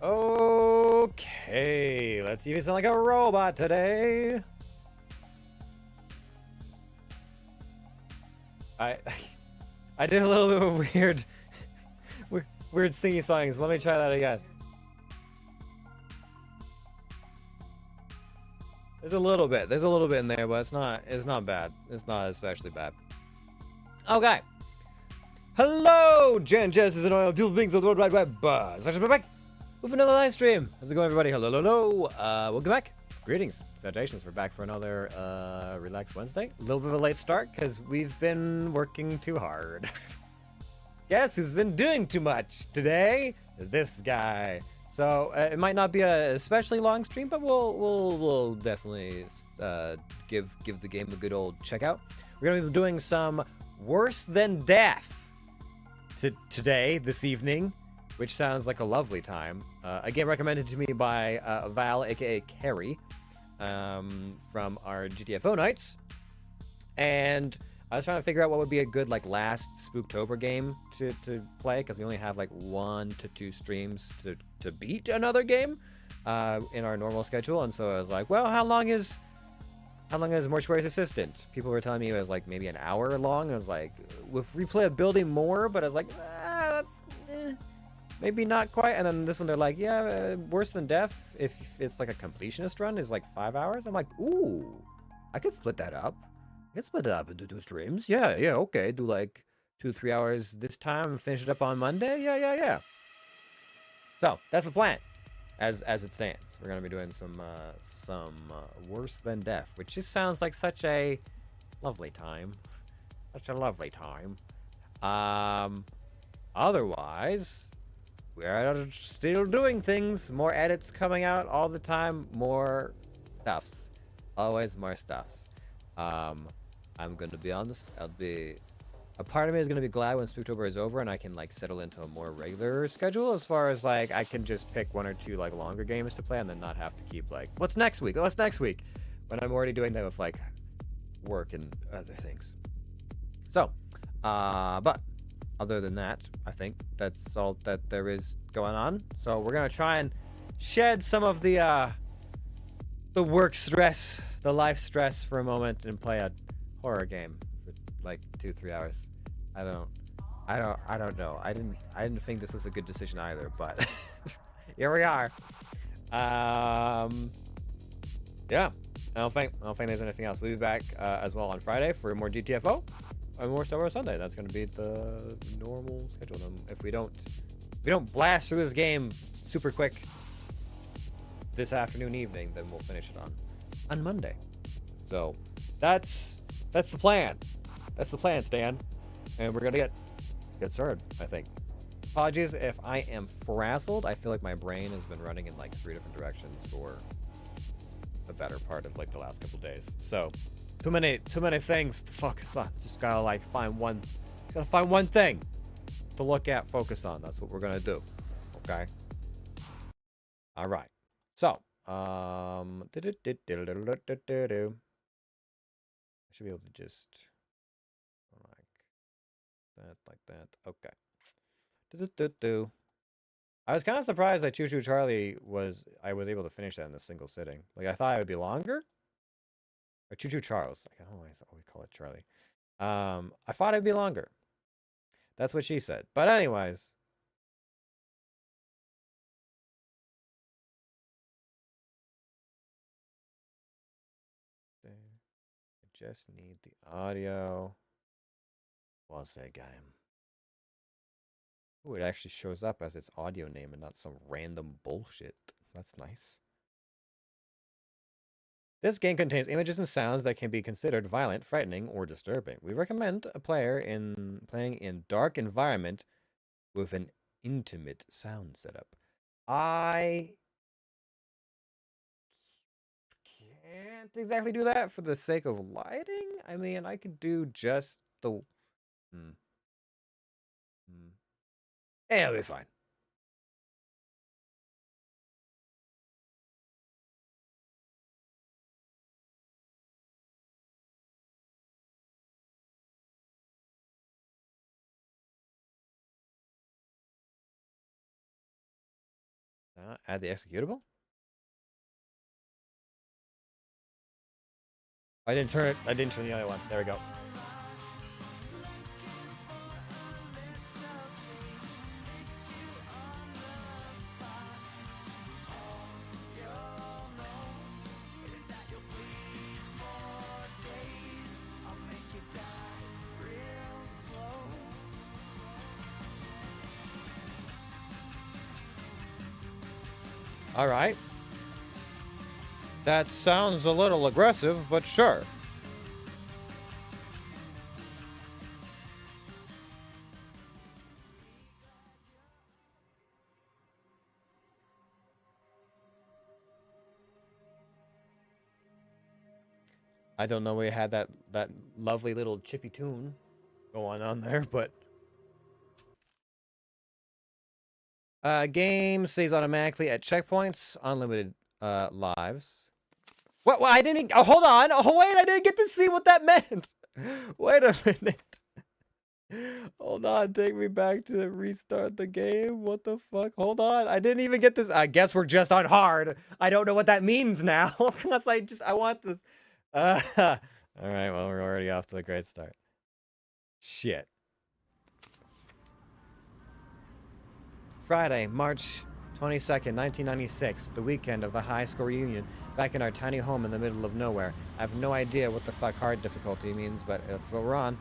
Okay, let's see if you sound like a robot today. I I did a little bit of weird singing songs. Let me try that again. There's a little bit in there, but it's not bad. It's not especially bad. Okay. Hello, Jan Jess and all beautiful beings of the World Wide Web. We're back with another live stream. How's it going, everybody? Hello. Welcome back. Greetings. Salutations. We're back for another Relax Wednesday. A little bit of a late start because we've been working too hard. Guess who's been doing too much today? This guy. So it might not be a especially long stream, but we'll definitely give the game a good old check out. We're gonna be doing some Worse Than Death today, this evening, which sounds like a lovely time. Again, recommended to me by Val, aka Carrie, from our GTFO nights. And I was trying to figure out what would be a good last Spooktober game to play, because we only have 1 to 2 streams to beat another game in our normal schedule. And so I was like, well, how long is Mortuary's Assistant? People were telling me it was maybe an hour long. I was like, with replayability more, but I was like, that's maybe not quite. And then this one, they're like, yeah, Worse Than Death, if it's a completionist run, is 5 hours. I'm like, ooh, I could split that up. I could split it up into 2 streams. Yeah, okay. Do 2 to 3 hours this time and finish it up on Monday. Yeah. So that's the plan. As it stands, we're gonna be doing some Worse Than Death, which just sounds like such a lovely time. Such a lovely time. Otherwise, we're still doing things. More edits coming out all the time. More stuffs. Always more stuffs. I'm gonna be honest. A part of me is gonna be glad when Spooktober is over and I can settle into a more regular schedule, as far as I can just pick 1 or 2 longer games to play and then not have to keep what's next week? What's next week? When I'm already doing that with work and other things. So, but other than that, I think that's all that there is going on. So we're gonna try and shed some of the work stress, the life stress for a moment, and play a horror game for 2-3 hours. I don't know. I didn't think this was a good decision either, but here we are. Yeah. I don't think there's anything else. We'll be back as well on Friday for more GTFO and more Star Wars Sunday. That's gonna be the normal schedule. If we don't blast through this game super quick this afternoon, evening, then we'll finish it on Monday. So that's the plan. That's the plan, Stan. And we're gonna get started, I think. Apologies if I am frazzled. I feel like my brain has been running in 3 different directions for the better part of the last couple days. So too many things to focus on. Just gotta find one thing to look at, focus on. That's what we're gonna do. Okay. All right. So I should be able to just like that. Okay. I was kind of surprised that Choo Choo Charlie I was able to finish that in a single sitting. I thought it would be longer. Or Choo Choo Charles. I can always call it Charlie. I thought it'd be longer. That's what she said. But anyways. I just need the audio. One second. Ooh, it actually shows up as its audio name and not some random bullshit. That's nice. This game contains images and sounds that can be considered violent, frightening, or disturbing. We recommend a player playing in dark environment with an intimate sound setup. I can't exactly do that for the sake of lighting. I mean, I could do just the... Yeah, it'll be fine. Add the executable? I didn't turn it. I didn't turn the other one. There we go. All right. That sounds a little aggressive, but sure. I don't know where you had that lovely little chippy tune going on there, but game saves automatically at checkpoints, unlimited lives. What? I didn't. Oh, hold on. Oh, wait. I didn't get to see what that meant. Wait a minute. Hold on. Take me back to restart the game. What the fuck? Hold on. I didn't even get this. I guess we're just on hard. I don't know what that means now. Unless I want this. All right. Well, we're already off to a great start. Shit. Friday, March 22nd, 1996, the weekend of the high school reunion, back in our tiny home in the middle of nowhere. I have no idea what the fuck hard difficulty means, but that's what we're on.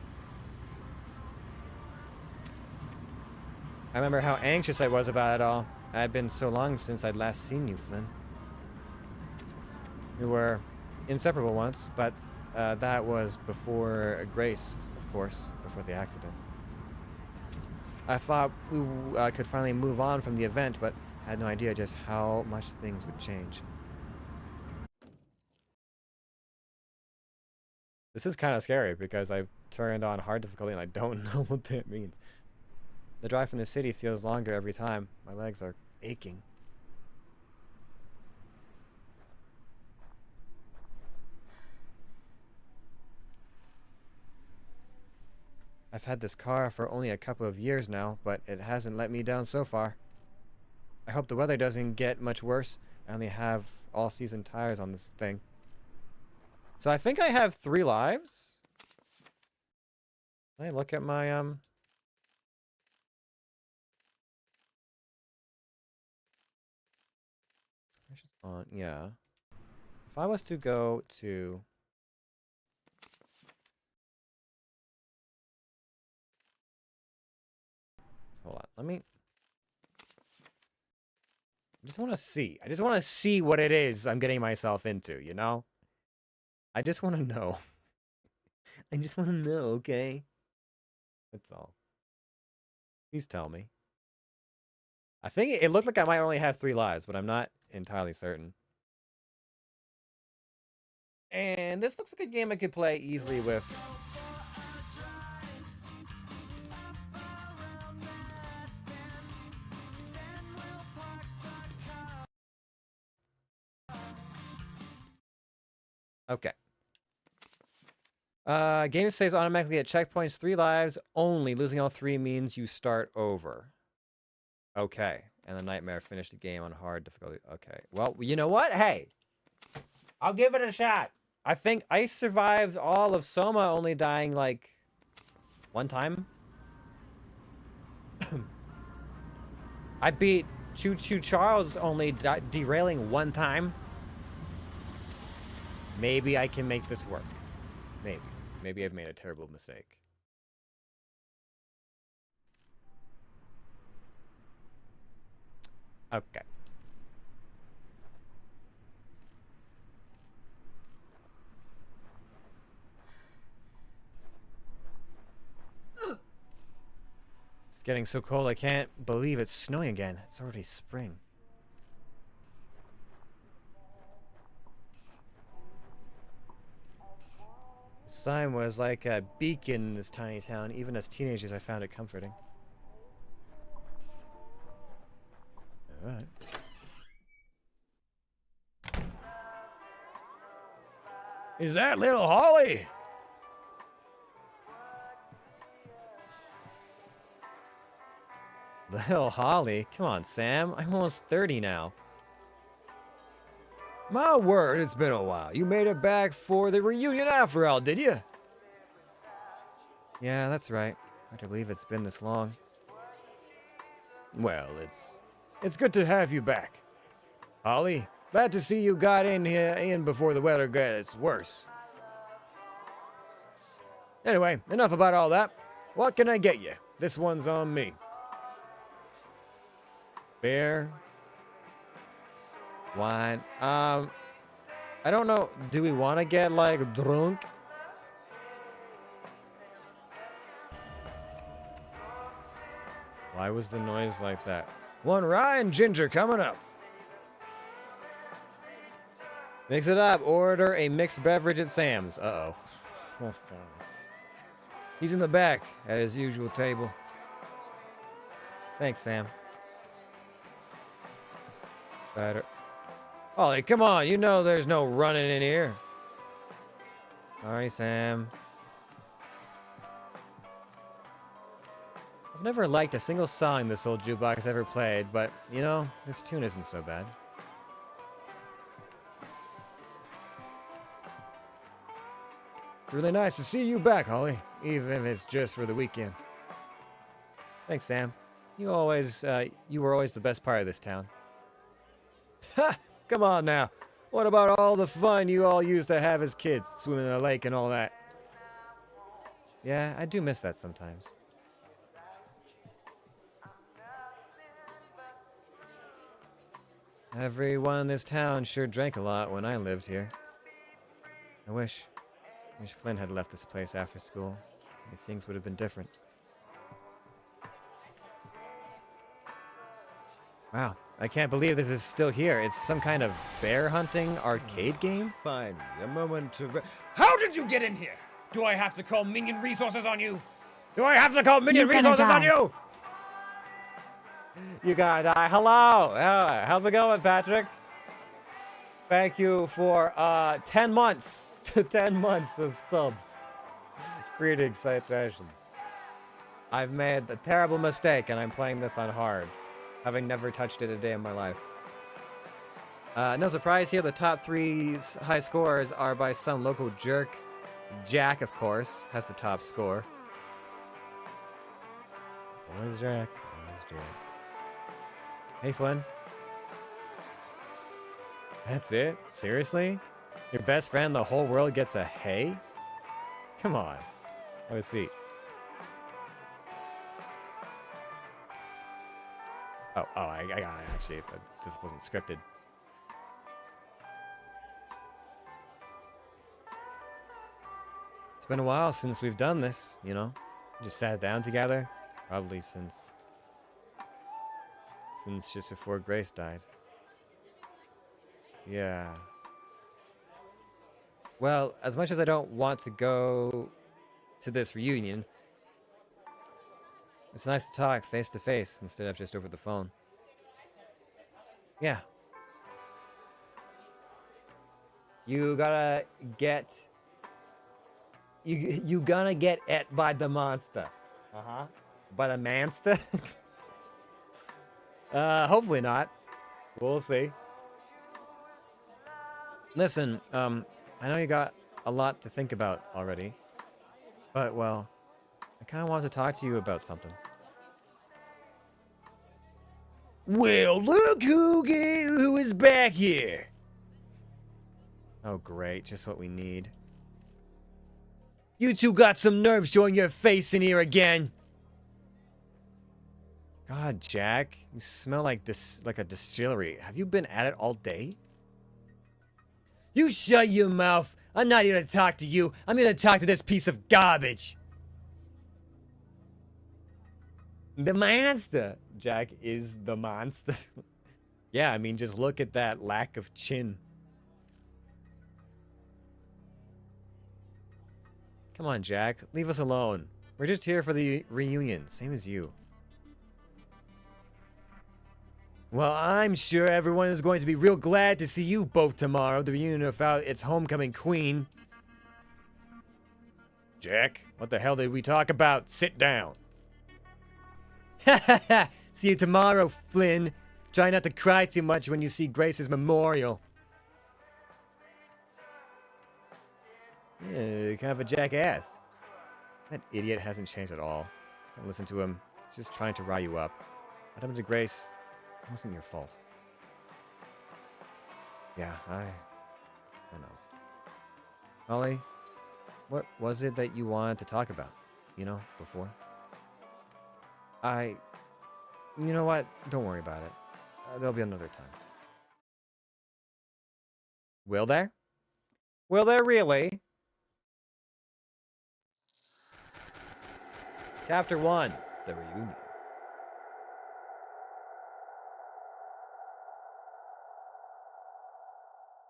I remember how anxious I was about it all. It had been so long since I'd last seen you, Flynn. We were inseparable once, but that was before Grace, of course, before the accident. I thought we could finally move on from the event, but I had no idea just how much things would change. This is kind of scary because I've turned on hard difficulty and I don't know what that means. The drive from the city feels longer every time. My legs are aching. I've had this car for only a couple of years now, but it hasn't let me down so far. I hope the weather doesn't get much worse. I only have all-season tires on this thing. So I think I have 3 lives. Can I look at my, on, yeah. If I was to go to... Hold on, let me... I just want to see. I just want to see what it is I'm getting myself into, you know? I just want to know. I just want to know, okay? That's all. Please tell me. I think it looked like I might only have 3 lives, but I'm not entirely certain. And this looks like a game I could play easily with. Okay. Game saves automatically at checkpoints, 3 lives only. Losing all 3 means you start over. Okay. And the nightmare finished the game on hard difficulty. Okay. Well, you know what? Hey. I'll give it a shot. I think I survived all of Soma only dying, like, 1 time. I beat Choo Choo Charles only derailing 1 time. Maybe I can make this work. Maybe. Maybe I've made a terrible mistake. Okay. It's getting so cold I can't believe it's snowing again. It's already spring. The sign was like a beacon in this tiny town. Even as teenagers, I found it comforting. Alright. Is that little Holly? Little Holly? Come on, Sam. I'm almost 30 now. My word, it's been a while. You made it back for the reunion after all, did you? Yeah, that's right. Hard to believe it's been this long. Well, it's good to have you back. Holly, glad to see you got in before the weather gets worse. Anyway, enough about all that. What can I get you? This one's on me. Beer. Wine. I don't know. Do we want to get, like, drunk? Why was the noise like that? One rye and ginger coming up. Mix it up. Order a mixed beverage at Sam's. Uh-oh. He's in the back at his usual table. Thanks, Sam. Better. Ollie, come on. You know there's no running in here. Sorry, Sam. I've never liked a single song this old jukebox ever played, but, you know, this tune isn't so bad. It's really nice to see you back, Holly, even if it's just for the weekend. Thanks, Sam. You were always the best part of this town. Ha! Come on now. What about all the fun you all used to have as kids, swimming in the lake and all that? Yeah, I do miss that sometimes. Everyone in this town sure drank a lot when I lived here. I wish Flynn had left this place after school. Maybe things would have been different. Wow, I can't believe this is still here. It's some kind of bear hunting arcade game? Finally, a moment to... How did you get in here? Do I have to call minion resources on you? Do I have to call minion resources on you? You gotta die. Hello! How's it going, Patrick? Thank you for 10 months. 10 months of subs. Greetings, citations. I've made a terrible mistake and I'm playing this on hard, having never touched it a day in my life. No surprise here, the top 3 high scores are by some local jerk. Jack, of course, has the top score. Always Jack. Always Jack. Hey, Flynn. That's it? Seriously? Your best friend, the whole world gets a hey? Come on. Have a seat. I actually, this wasn't scripted. It's been a while since we've done this, you know? We just sat down together. Probably since just before Grace died. Yeah. Well, as much as I don't want to go to this reunion, it's nice to talk face to face instead of just over the phone. Yeah. You gotta get... You gonna get et by the monster. Uh-huh. By the manster? Hopefully not. We'll see. Listen, I know you got a lot to think about already. But, well, I kind of want to talk to you about something. Well, look who is back here! Oh, great. Just what we need. You two got some nerve showing your face in here again! God, Jack. You smell like a distillery. Have you been at it all day? You shut your mouth! I'm not here to talk to you. I'm here to talk to this piece of garbage. The monster. Jack is the monster. Yeah, I mean, just look at that lack of chin. Come on, Jack. Leave us alone. We're just here for the reunion. Same as you. Well, I'm sure everyone is going to be real glad to see you both tomorrow. The reunion without its homecoming queen. Jack, what the hell did we talk about? Sit down. Ha ha ha! See you tomorrow, Flynn. Try not to cry too much when you see Grace's memorial. actually kind of a jackass. That idiot hasn't changed at all. Don't listen to him. He's just trying to rile you up. What happened to Grace? It wasn't your fault. Yeah, I know. Holly, what was it that you wanted to talk about? You know, before? You know what? Don't worry about it. There'll be another time. Will there? Will there really? Chapter 1, The Reunion.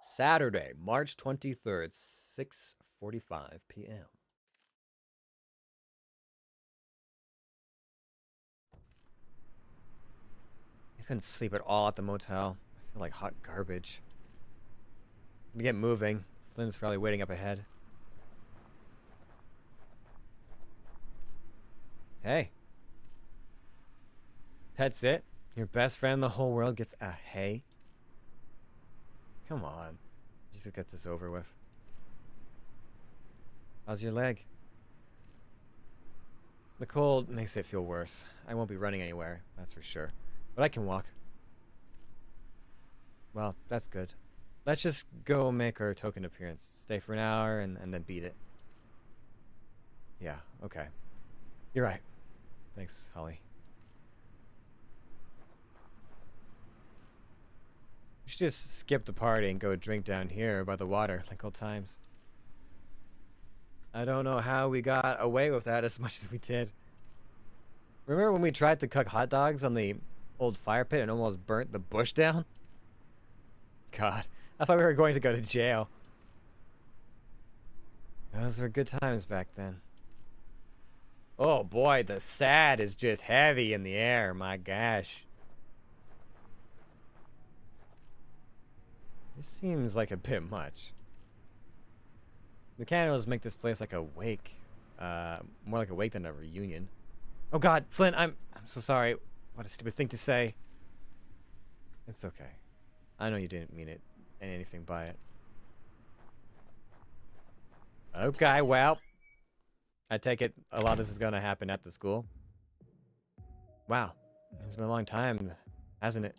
Saturday, March 23rd, 6:45 p.m. I couldn't sleep at all at the motel. I feel like hot garbage. I'm gonna get moving. Flynn's probably waiting up ahead. Hey. That's it? Your best friend in the whole world gets a hey? Come on. Just get this over with. How's your leg? The cold makes it feel worse. I won't be running anywhere, that's for sure. But I can walk. Well, that's good. Let's just go make our token appearance. Stay for an hour and then beat it. Yeah, okay. You're right. Thanks, Holly. We should just skip the party and go drink down here by the water like old times. I don't know how we got away with that as much as we did. Remember when we tried to cook hot dogs on the old fire pit and almost burnt the bush down? God, I thought we were going to go to jail. Those were good times back then. Oh boy, the sad is just heavy in the air, my gosh. This seems like a bit much. The candles make this place like a wake. More like a wake than a reunion. Oh God, Flynn, I'm so sorry. What a stupid thing to say. It's okay. I know you didn't mean it and anything by it. Okay, well. I take it a lot of this is gonna happen at the school. Wow. It's been a long time, hasn't it?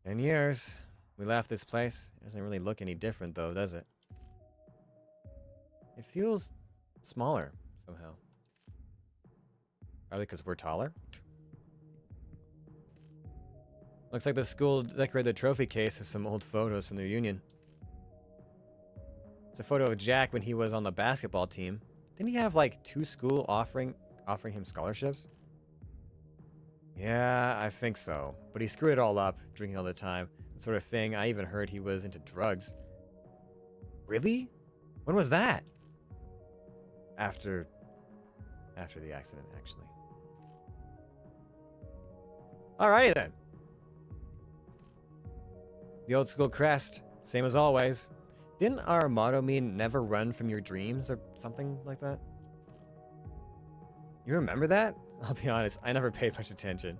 10 years. We left this place. It doesn't really look any different though, does it? It feels smaller somehow. Probably because we're taller? Looks like the school decorated the trophy case with some old photos from the reunion. It's a photo of Jack when he was on the basketball team. Didn't he have like 2 schools offering him scholarships? Yeah, I think so. But he screwed it all up, drinking all the time. That sort of thing. I even heard he was into drugs. Really? When was that? After the accident, actually. Alrighty then. The old school crest, same as always. Didn't our motto mean never run from your dreams or something like that? You remember that? I'll be honest, I never paid much attention.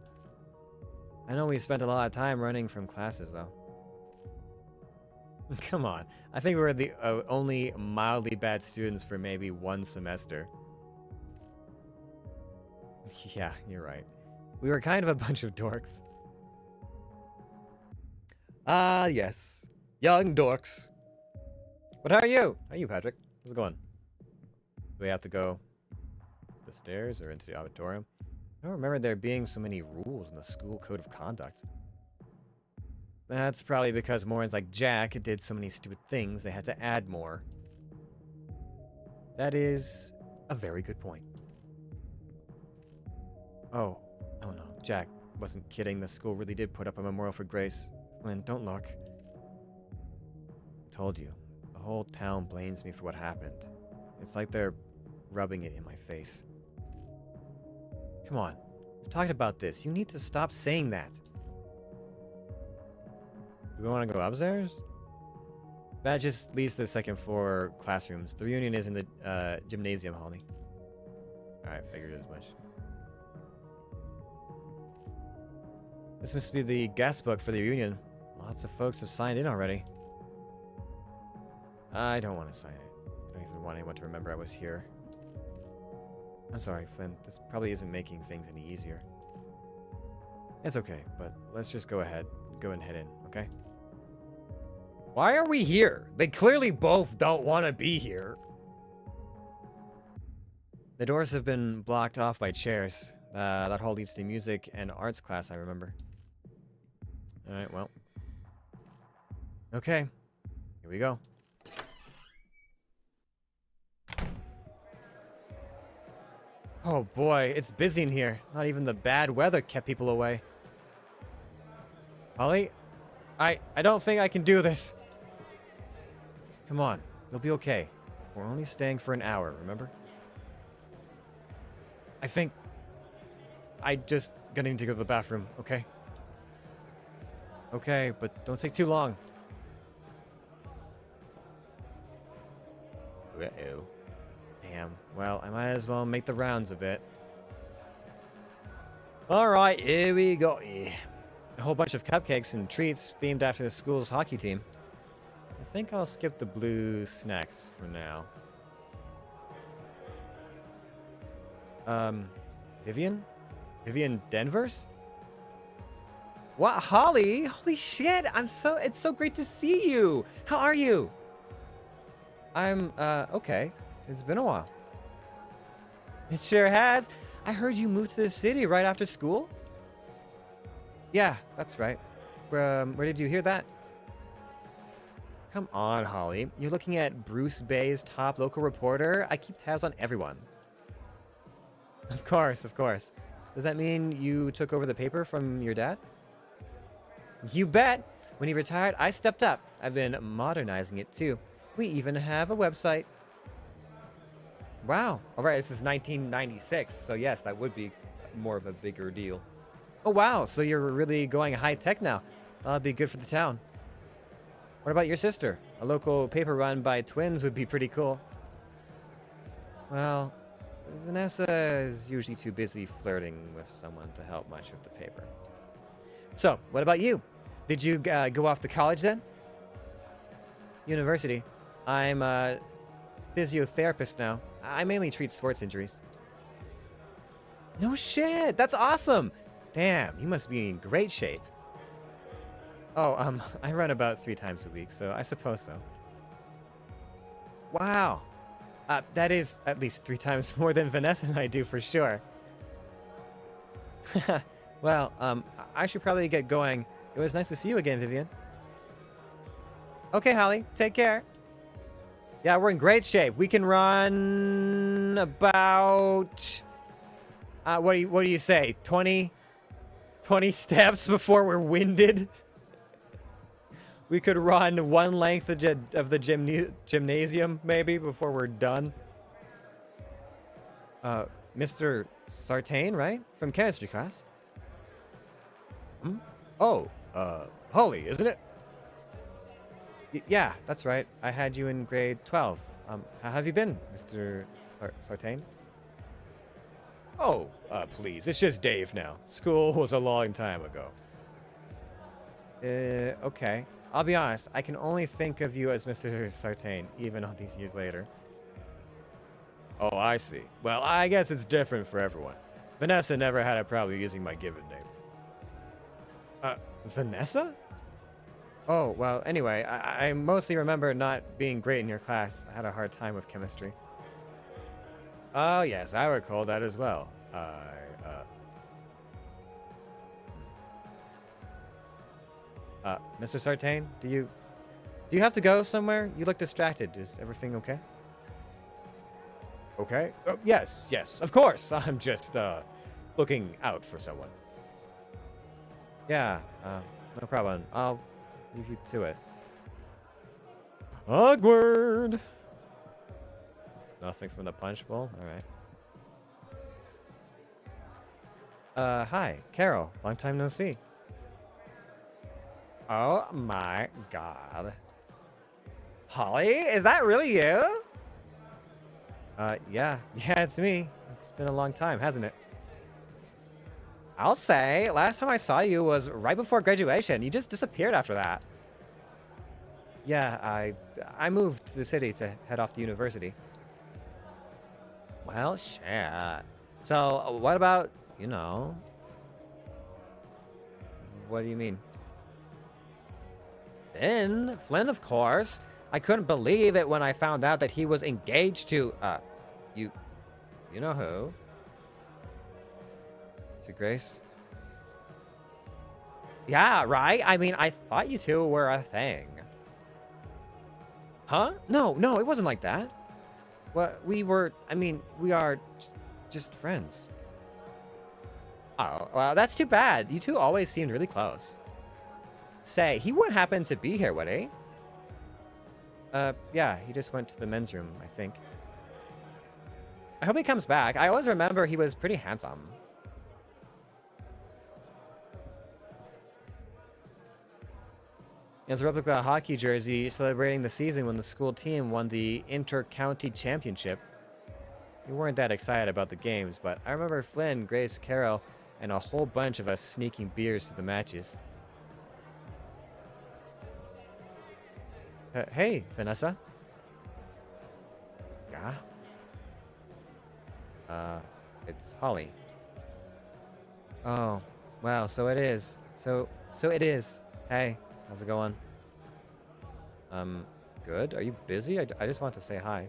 I know we spent a lot of time running from classes though. Come on, I think we were the only mildly bad students for maybe 1 semester. Yeah, you're right. We were kind of a bunch of dorks. Ah, yes. Young dorks. But how are you? How are you, Patrick? How's it going? Do we have to go the stairs or into the auditorium? I don't remember there being so many rules in the school code of conduct. That's probably because morons like Jack did so many stupid things they had to add more. That is a very good point. Oh no, Jack wasn't kidding. The school really did put up a memorial for Grace. Lynn, don't look. I told you. The whole town blames me for what happened. It's like they're rubbing it in my face. Come on. We've talked about this. You need to stop saying that. Do we want to go upstairs? That just leads to the 2nd floor classrooms. The reunion is in the gymnasium, Holly. Alright, figured as much. This must be the guest book for the reunion. Lots of folks have signed in already. I don't want to sign it. I don't even want anyone to remember I was here. I'm sorry, Flynn. This probably isn't making things any easier. It's okay, but let's just go ahead. Go and head in, okay? Why are we here? They clearly both don't want to be here. The doors have been blocked off by chairs. That hall leads to music and arts class, I remember. Alright, well. Okay. Here we go. Oh boy, it's busy in here. Not even the bad weather kept people away. Holly? I don't think I can do this. Come on, you'll be okay. We're only staying for an hour, remember? I think I just gonna need to go to the bathroom, okay? Okay, but don't take too long. Uh-oh. Damn. Well, I might as well make the rounds a bit. Alright, here we go. A whole bunch of cupcakes and treats themed after the school's hockey team. I think I'll skip the blue snacks for now. Vivian? Vivian Denvers? What, Holly? Holy shit, it's so great to see you. How are you? I'm, okay. It's been a while. It sure has. I heard you moved to the city right after school? Yeah, that's right. Where did you hear that? Come on, Holly. You're looking at Bruce Bay's top local reporter? I keep tabs on everyone. Of course, of course. Does that mean you took over the paper from your dad? You bet. When he retired, I stepped up. I've been modernizing it too. We even have a website. Wow. All right, this is 1996, so yes, that would be more of a bigger deal. Oh, wow. So you're really going high tech now. That'll be good for the town. What about your sister? A local paper run by twins would be pretty cool. Well, Vanessa is usually too busy flirting with someone to help much with the paper. So, what about you? Did you go off to college then? University. I'm a physiotherapist now. I mainly treat sports injuries. No shit! That's awesome! Damn, you must be in great shape. Oh, I run about 3 times a week, so I suppose so. Wow. That is at least 3 times more than Vanessa and I do for sure. Well, I should probably get going. It was nice to see you again, Vivian. Okay, Holly, take care. Yeah, we're in great shape. We can run about... what do you say? 20 steps before we're winded? We could run one length of the gymnasium, maybe, before we're done. Mr. Sartain, right? From chemistry class. Hmm? Oh, Holly, isn't it? Yeah, that's right. I had you in grade 12. How have you been, Mr. Sartain? Oh, please. It's just Dave now. School was a long time ago. Okay. I'll be honest. I can only think of you as Mr. Sartain, even all these years later. Oh, I see. Well, I guess it's different for everyone. Vanessa never had a problem using my given name. Vanessa? Oh, well, anyway, I mostly remember not being great in your class. I had a hard time with chemistry. Oh, yes, I recall that as well. Mr. Sartain, do you have to go somewhere? You look distracted. Is everything okay? Okay. Yes, of course. I'm just, looking out for someone. Yeah, no problem. I'll leave you to it. Awkward. Nothing from the punch bowl? Alright. Hi, Carol. Long time no see. Oh my god. Holly, is that really you? Yeah, it's me. It's been a long time, hasn't it? I'll say, last time I saw you was right before graduation. You just disappeared after that. Yeah, I moved to the city to head off to university. Well, shit. So, what about, you know, what do you mean? Flynn, of course. I couldn't believe it when I found out that he was engaged to, you, you know who? Is it Grace? Yeah, right? I mean, I thought you two were a thing. Huh? No, no, it wasn't like that. What we were, I mean, we are just friends. Oh, well, that's too bad. You two always seemed really close. Say, he wouldn't happen to be here, would he? Yeah, he just went to the men's room, I think. I hope he comes back. I always remember he was pretty handsome. It's a replica hockey jersey celebrating the season when the school team won the inter-county championship. We weren't that excited about the games, but I remember Flynn, Grace, Carol, and a whole bunch of us sneaking beers to the matches. Hey, Vanessa. Yeah? It's Holly. Oh, wow, so it is. So it is. Hey, how's it going? Good. Are you busy? I just want to say hi.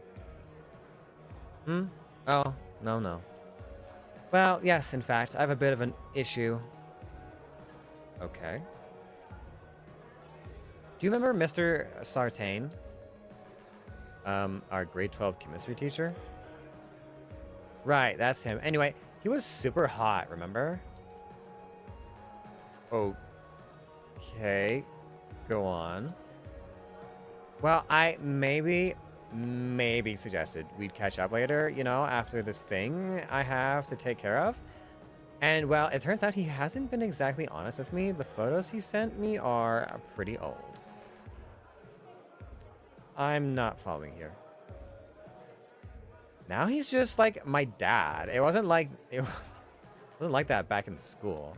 Hmm? Oh, no. Well, yes, in fact, I have a bit of an issue. Okay. Do you remember Mr. Sartain? Our grade 12 chemistry teacher? Right, that's him. Anyway, he was super hot, remember? Okay. Go on. Well, I maybe suggested we'd catch up later, you know, after this thing I have to take care of. And, well, it turns out he hasn't been exactly honest with me. The photos he sent me are pretty old. I'm not following here. Now he's just like my dad. It wasn't like that back in school.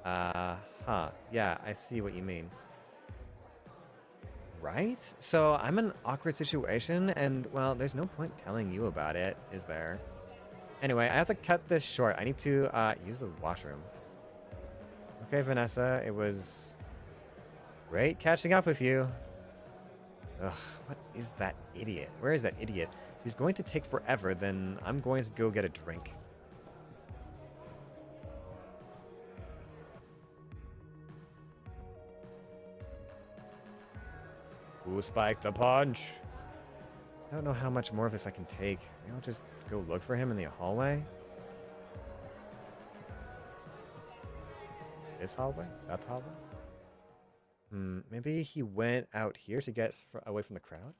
Huh. Yeah, I see what you mean. Right? So I'm in an awkward situation, and, well, there's no point telling you about it, is there? Anyway, I have to cut this short. I need to use the washroom. Okay, Vanessa, it was great catching up with you. Ugh, what is that idiot? Where is that idiot? If he's going to take forever, then I'm going to go get a drink. Who spiked the punch? I don't know how much more of this I can take. Maybe I'll just go look for him in the hallway. This hallway? That hallway? Maybe he went out here to get away from the crowd?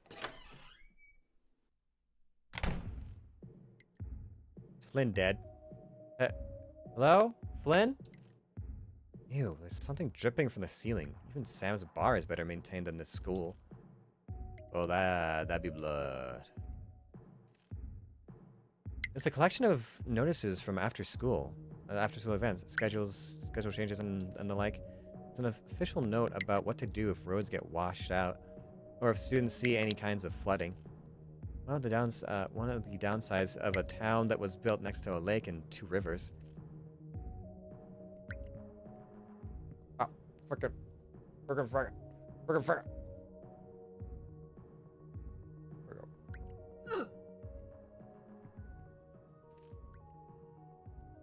Is Flynn dead? Hello? Flynn? Ew, there's something dripping from the ceiling. Even Sam's bar is better maintained than this school. Oh, that'd be blood. It's a collection of notices from after school events, schedule changes, and the like. It's an official note about what to do if roads get washed out, or if students see any kinds of flooding. One of the downsides of a town that was built next to a lake and two rivers. Oh, frickin'.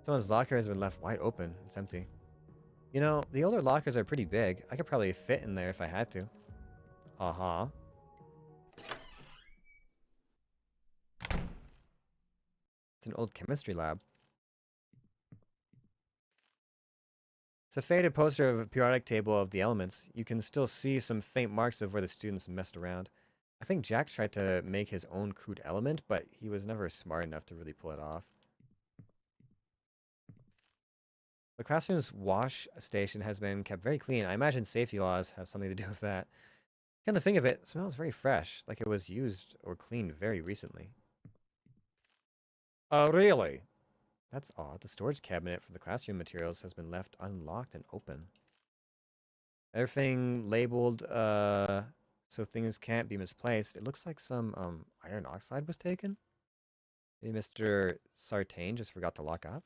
Someone's locker has been left wide open. It's empty. You know, the older lockers are pretty big. I could probably fit in there if I had to. Uh-huh. It's an old chemistry lab. It's a faded poster of a periodic table of the elements. You can still see some faint marks of where the students messed around. I think Jax tried to make his own crude element, but he was never smart enough to really pull it off. The classroom's wash station has been kept very clean. I imagine safety laws have something to do with that. Come to think of it, it smells very fresh, like it was used or cleaned very recently. Oh, really? That's odd. The storage cabinet for the classroom materials has been left unlocked and open. Everything labeled so things can't be misplaced. It looks like some iron oxide was taken. Maybe Mr. Sartain just forgot to lock up.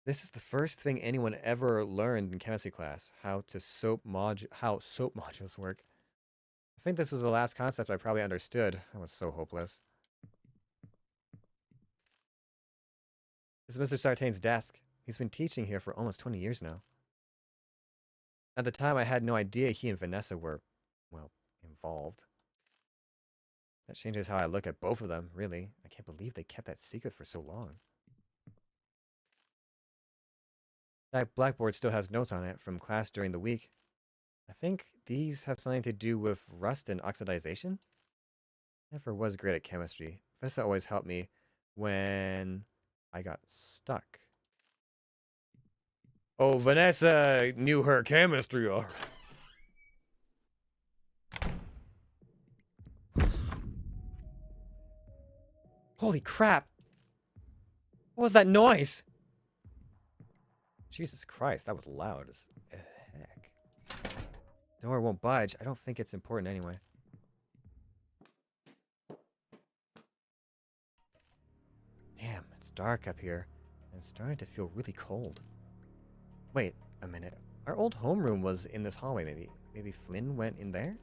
This is the first thing anyone ever learned in chemistry class, how soap modules work. I think this was the last concept I probably understood. I was so hopeless. This is Mr. Sartain's desk. He's been teaching here for almost 20 years now. At the time, I had no idea he and Vanessa were, well, involved. That changes how I look at both of them, really. I can't believe they kept that secret for so long. That blackboard still has notes on it from class during the week. I think these have something to do with rust and oxidization. Never was great at chemistry. Vanessa always helped me when I got stuck. Oh, Vanessa knew her chemistry already. Holy crap! What was that noise? Jesus Christ, that was loud as heck. Door won't budge. I don't think it's important anyway. Damn, it's dark up here. And it's starting to feel really cold. Wait a minute. Our old homeroom was in this hallway, maybe. Maybe Flynn went in there?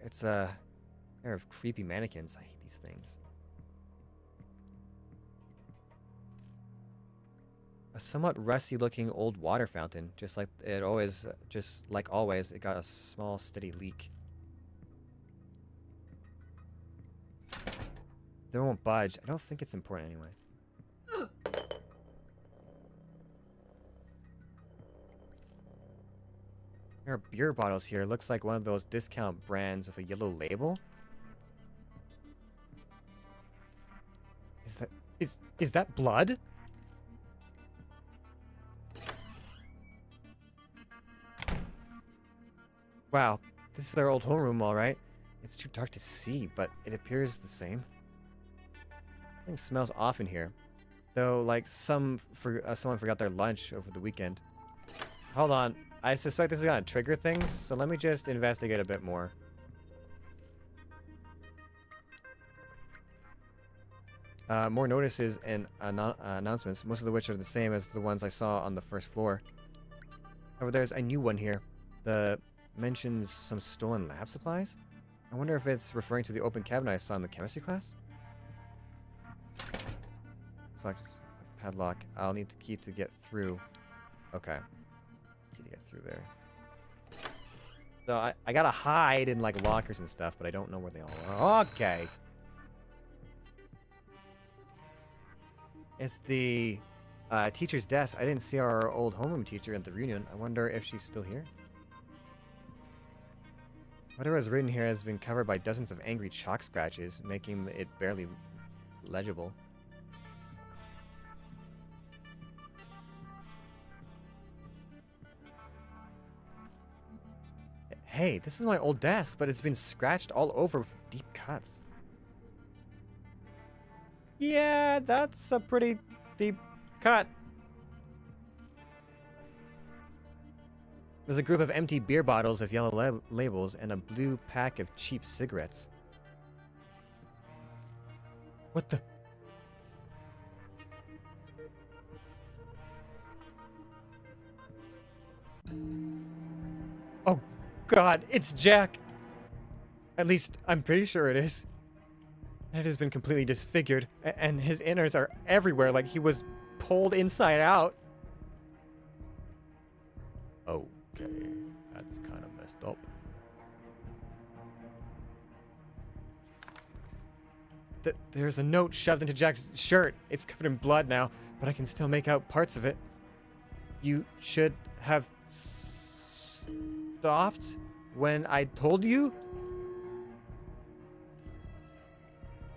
It's a pair of creepy mannequins. I hate these things. A somewhat rusty-looking old water fountain, just like always, it got a small, steady leak. They won't budge. I don't think it's important anyway. There are beer bottles here. Looks like one of those discount brands with a yellow label. Is that blood? Wow, this is their old homeroom, all right. It's too dark to see, but it appears the same. Something smells off in here, though. Like someone forgot their lunch over the weekend. Hold on, I suspect this is gonna trigger things, so let me just investigate a bit more. More notices and announcements, most of which are the same as the ones I saw on the first floor. However, there's a new one here. Mentions some stolen lab supplies. I wonder if it's referring to the open cabinet I saw in the chemistry class. Select padlock. I'll need the key to get through. Okay. Key to get through there. So I gotta hide in like lockers and stuff, but I don't know where they all are. Okay. It's the teacher's desk. I didn't see our old homeroom teacher at the reunion. I wonder if she's still here. Whatever is written here has been covered by dozens of angry chalk scratches, making it barely legible. Hey, this is my old desk, but it's been scratched all over with deep cuts. Yeah, that's a pretty deep cut. There's a group of empty beer bottles with yellow labels and a blue pack of cheap cigarettes. What the? Oh God, it's Jack! At least, I'm pretty sure it is. It has been completely disfigured, and his innards are everywhere like he was pulled inside out. Okay, that's kind of messed up. There's a note shoved into Jack's shirt. It's covered in blood now, but I can still make out parts of it. You should have stopped when I told you?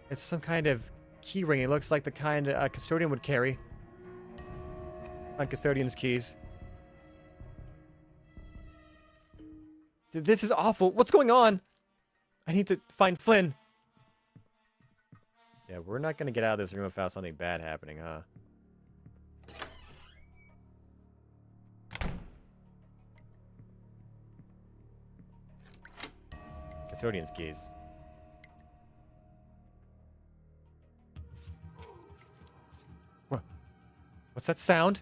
It's some kind of key ring. It looks like the kind a custodian would carry. On custodian's keys. This is awful. What's going on? I need to find Flynn. Yeah, we're not gonna get out of this room without something bad happening, huh? Custodian's keys. What? What's that sound?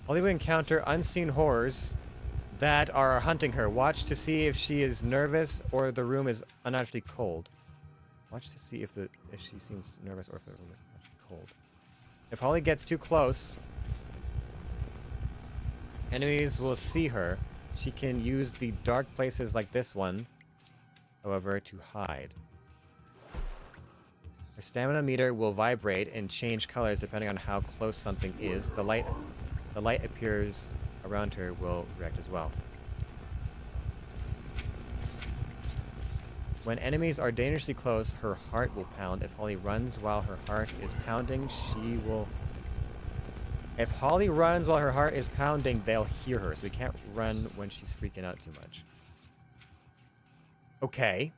Holly will encounter unseen horrors that are hunting her. Watch to see if she is nervous or the room is unnaturally cold. Watch to see if she seems nervous or if the room is unnaturally cold. If Holly gets too close, enemies will see her. She can use the dark places like this one, however, to hide. Her stamina meter will vibrate and change colors depending on how close something is. The light appears around her will react as well. When enemies are dangerously close, her heart will pound. If Holly runs while her heart is pounding, she will... If Holly runs while her heart is pounding, they'll hear her, so we can't run when she's freaking out too much. Okay.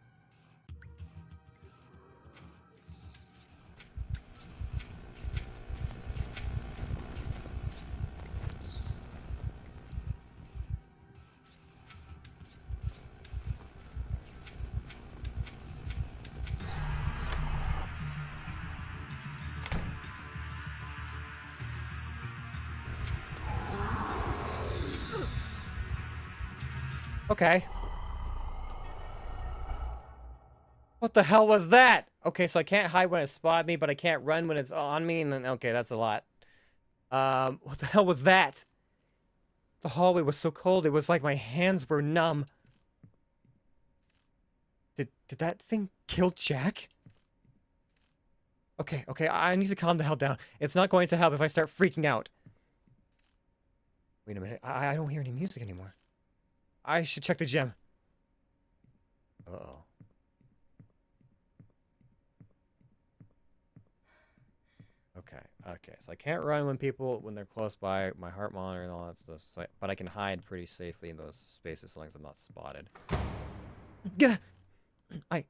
Okay. What the hell was that? Okay, so I can't hide when it spotted me, but I can't run when it's on me, and then, okay, that's a lot. What the hell was that? The hallway was so cold, it was like my hands were numb. Did that thing kill Jack? Okay, I need to calm the hell down. It's not going to help if I start freaking out. Wait a minute, I don't hear any music anymore. I should check the gym. Uh-oh. Okay, so I can't run when they're close by, my heart monitor and all that stuff, so but I can hide pretty safely in those spaces so long as I'm not spotted. Gah! I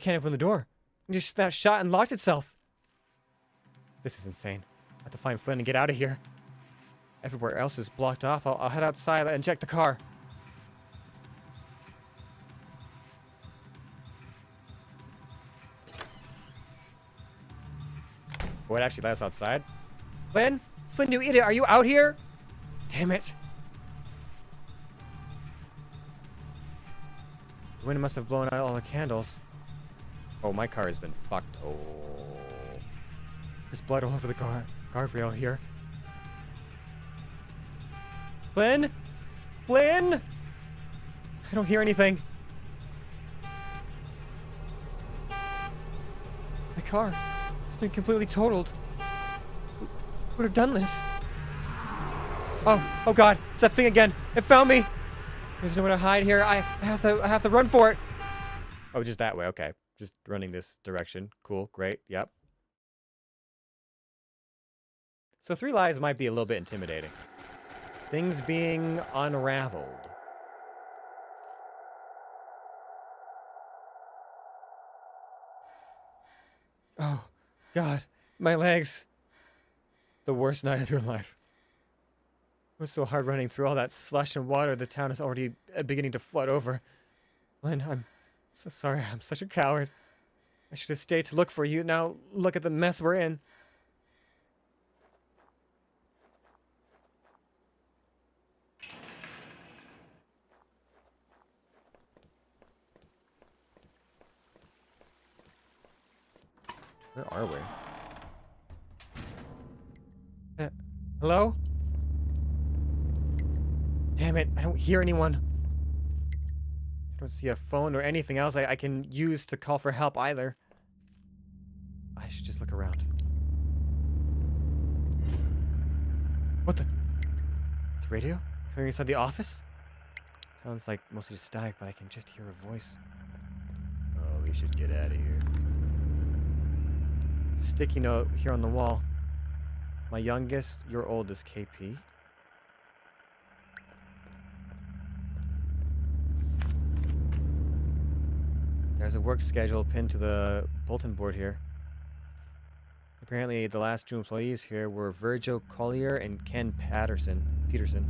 can't open the door. It just snapped shut and locked itself. This is insane. I have to find Flynn and get out of here. Everywhere else is blocked off. I'll head outside and check the car. What actually let us outside? Flynn? Flynn, you idiot, are you out here? Damn it. The wind must have blown out all the candles. Oh, my car has been fucked. Oh. There's blood all over the guardrail here. Flynn? Flynn? I don't hear anything. My car. It's been completely totaled. Who would have done this? Oh God! It's that thing again! It found me! There's nowhere to hide here. I have to run for it. Oh, just that way. Okay, just running this direction. Cool. Great. Yep. So 3 lives might be a little bit intimidating. Things being unraveled. Oh. God, my legs. The worst night of your life. It was so hard running through all that slush and water. The town is already beginning to flood over. Lynn, I'm so sorry. I'm such a coward. I should have stayed to look for you. Now look at the mess we're in. Where are we? Hello? Damn it, I don't hear anyone. I don't see a phone or anything else I can use to call for help either. I should just look around. What the? It's radio? Coming inside the office? Sounds like mostly just static, but I can just hear a voice. Oh, we should get out of here. Sticky note here on the wall. My youngest, your oldest, KP. There's a work schedule pinned to the bulletin board here. Apparently, the last two employees here were Virgil Collier and Ken Peterson.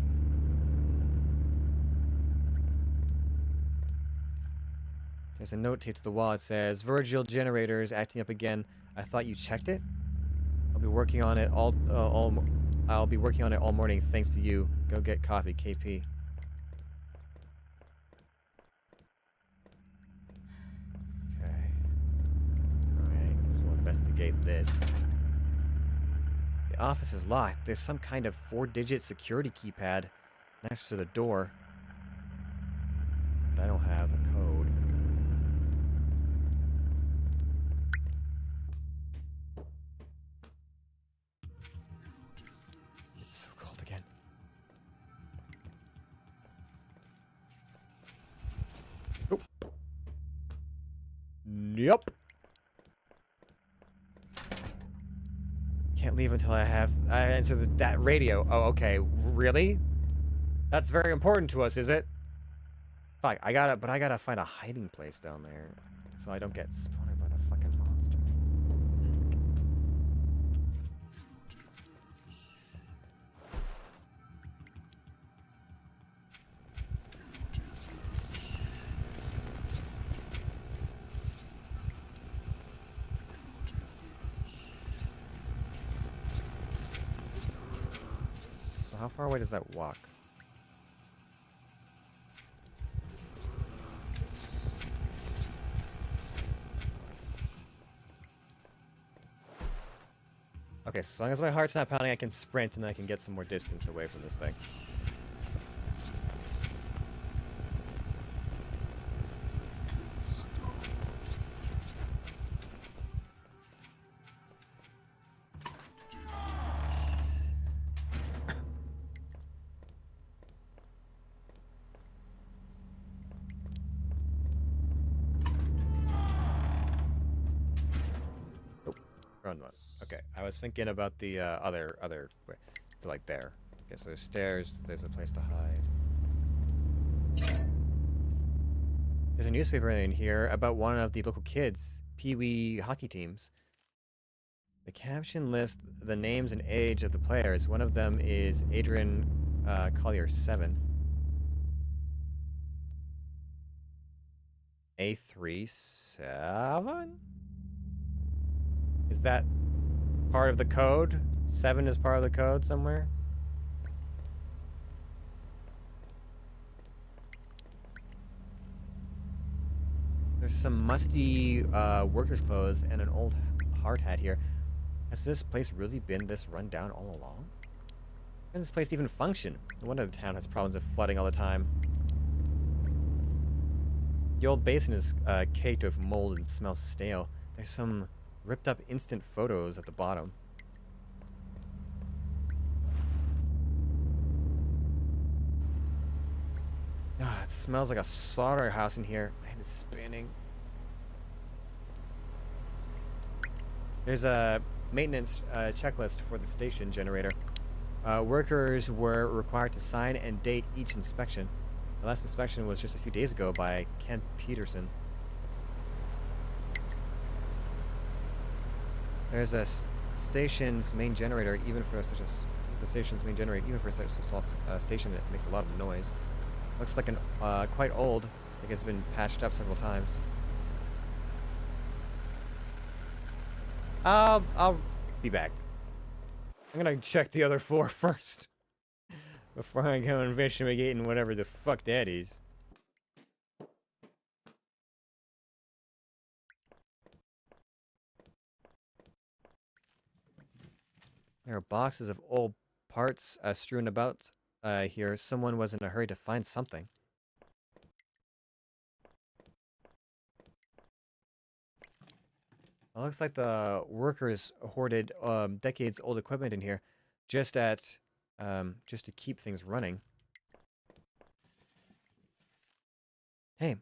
There's a note taped to the wall. It says, "Virgil generator is acting up again. I thought you checked it. I'll be working on it I'll be working on it all morning. Thanks to you. Go get coffee, KP." Okay. Alright, guess we'll investigate this. The office is locked. There's some kind of 4-digit security keypad next to the door. But I don't have a code. It's so cold again. Nope. Yep. Can't leave until I answer that radio. Oh, okay. Really? That's very important to us, is it? Fuck, I gotta find a hiding place down there so I don't get spotted by the fucking monster. So how far away does that walk? Okay, so as long as my heart's not pounding, I can sprint and I can get some more distance away from this thing. Run one. Okay, I was thinking about the other way. So like there. Okay, so there's stairs. There's a place to hide. There's a newspaper in here about one of the local kids' pee-wee hockey teams. The caption lists the names and age of the players. One of them is Adrian Collier, 7. A37? Is that part of the code? 7 is part of the code somewhere? There's some musty worker's clothes and an old hard hat here. Has this place really been this run down all along? How does this place even function? No wonder the town has problems with flooding all the time. The old basin is caked with mold and smells stale. There's some ripped up instant photos at the bottom. Ah, it smells like a slaughterhouse in here. My head is spinning. There's a maintenance checklist for the station generator. Workers were required to sign and date each inspection. The last inspection was just a few days ago by Ken Peterson. There's a station's main generator, even for such a... This is the station's main generator, even for such a small station. It makes a lot of noise. Looks like an quite old. I think it's been patched up several times. I'll be back. I'm gonna check the other floor first before I go investigating whatever the fuck that is. There are boxes of old parts strewn about here. Someone was in a hurry to find something. It looks like the workers hoarded decades-old equipment in here, just to keep things running. Hey,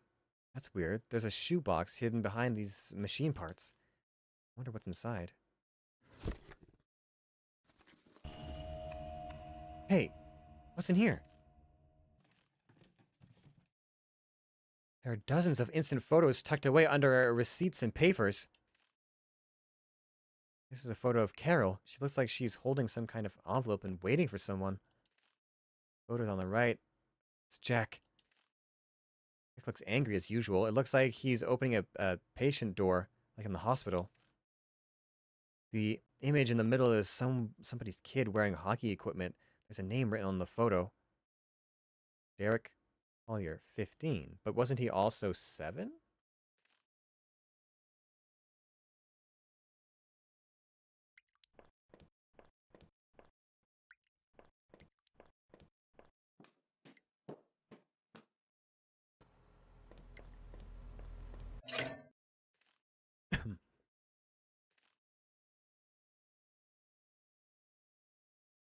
that's weird. There's a shoebox hidden behind these machine parts. Wonder what's inside. Hey, what's in here? There are dozens of instant photos tucked away under receipts and papers. This is a photo of Carol. She looks like she's holding some kind of envelope and waiting for someone. Photos on the right. It's Jack. Jack looks angry as usual. It looks like he's opening a patient door, like in the hospital. The image in the middle is somebody's kid wearing hockey equipment. There's a name written on the photo. Derek Collier, 15. But wasn't he also 7?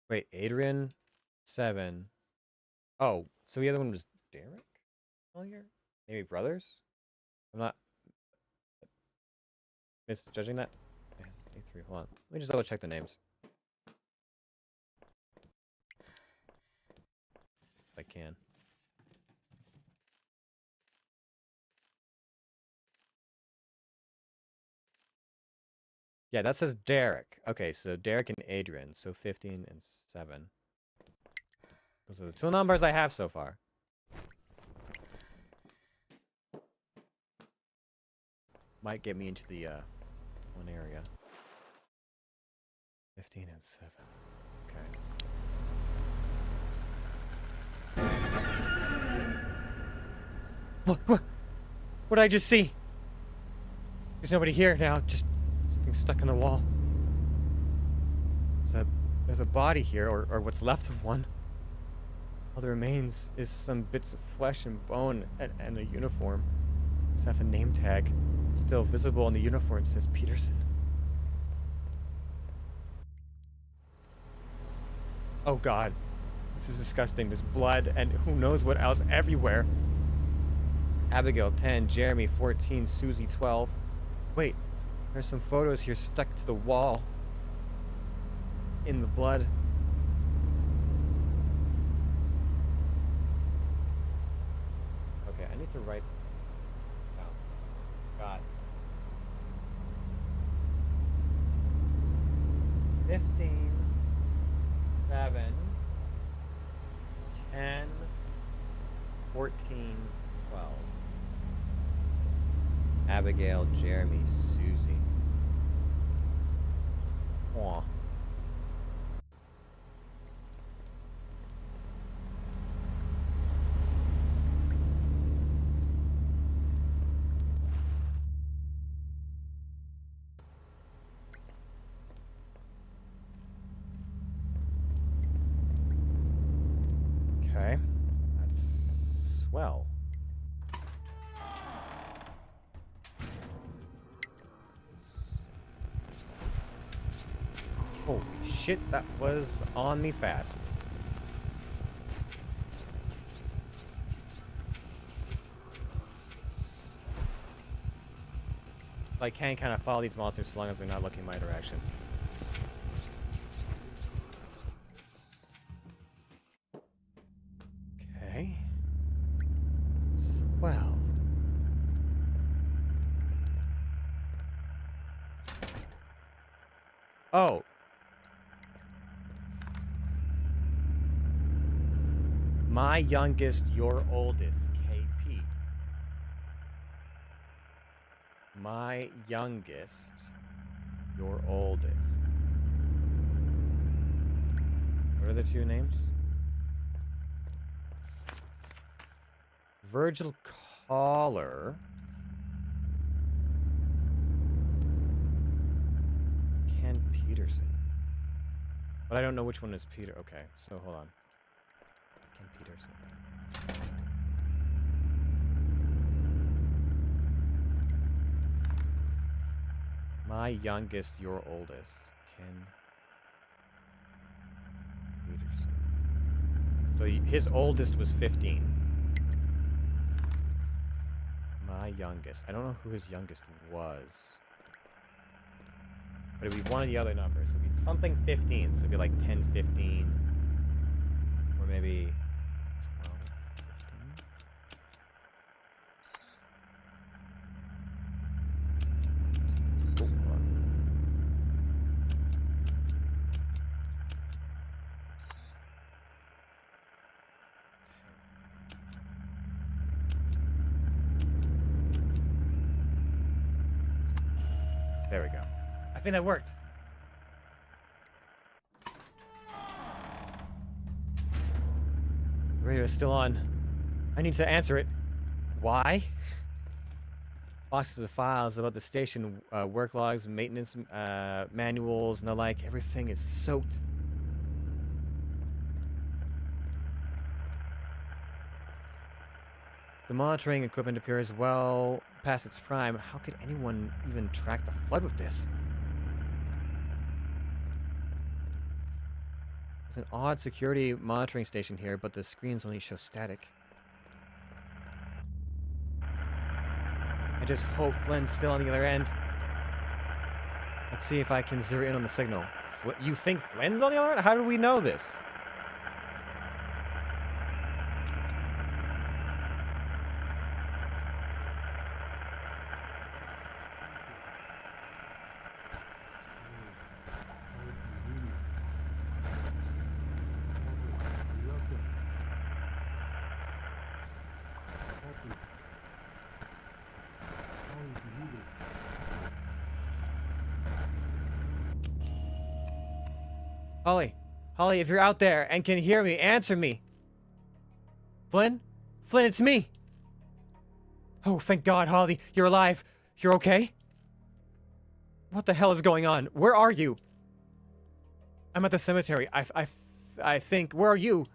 Wait, Adrian, 7. Oh, so the other one was Derek Collier? Maybe brothers? I'm not misjudging that. Yes, A3, hold on. Let me just double check the names. If I can. Yeah, that says Derek. Okay, so Derek and Adrian. So 15 and 7. Those are the 2 numbers I have so far. Might get me into the one area. 15 and 7. Okay. What did I just see? There's nobody here now. Just something stuck in the wall. There's a body here, or what's left of one. All that remains is some bits of flesh and bone and a uniform. Just have a name tag. Still visible on the uniform. It says Peterson. Oh god. This is disgusting. There's blood and who knows what else everywhere. Abigail, 10. Jeremy, 14. Susie, 12. Wait. There's some photos here stuck to the wall. In the blood. Okay, I need to write down something. God. 15, 7, 10, 14, 12. Abigail, Jeremy, Susie. Aw. Okay. That's swell. Holy shit, that was on me fast. I can kind of follow these monsters as long as they're not looking my direction. Okay. Swell. Oh. My youngest, your oldest, KP. My youngest, your oldest. What are the 2 names? Virgil Collar. Ken Peterson. But I don't know which one is Peter. Okay, so hold on. Ken Peterson. My youngest, your oldest. Ken Peterson. So his oldest was 15. My youngest. I don't know who his youngest was. But it'd be one of the other numbers. So it'd be something 15. So it'd be like 10, 15. Or maybe 12, 15. There we go. I think that worked. The radio is still on. I need to answer it. Why? Boxes of files about the station, work logs, maintenance manuals, and the like. Everything is soaked. The monitoring equipment appears well past its prime. How could anyone even track the flood with this? There's an odd security monitoring station here, but the screens only show static. I just hope Flynn's still on the other end. Let's see if I can zero in on the signal. You think Flynn's on the other end? How do we know this? Holly. Holly, if you're out there and can hear me, answer me. Flynn? Flynn, it's me. Oh, thank God, Holly. You're alive. You're okay? What the hell is going on? Where are you? I'm at the cemetery. I think. Where are you?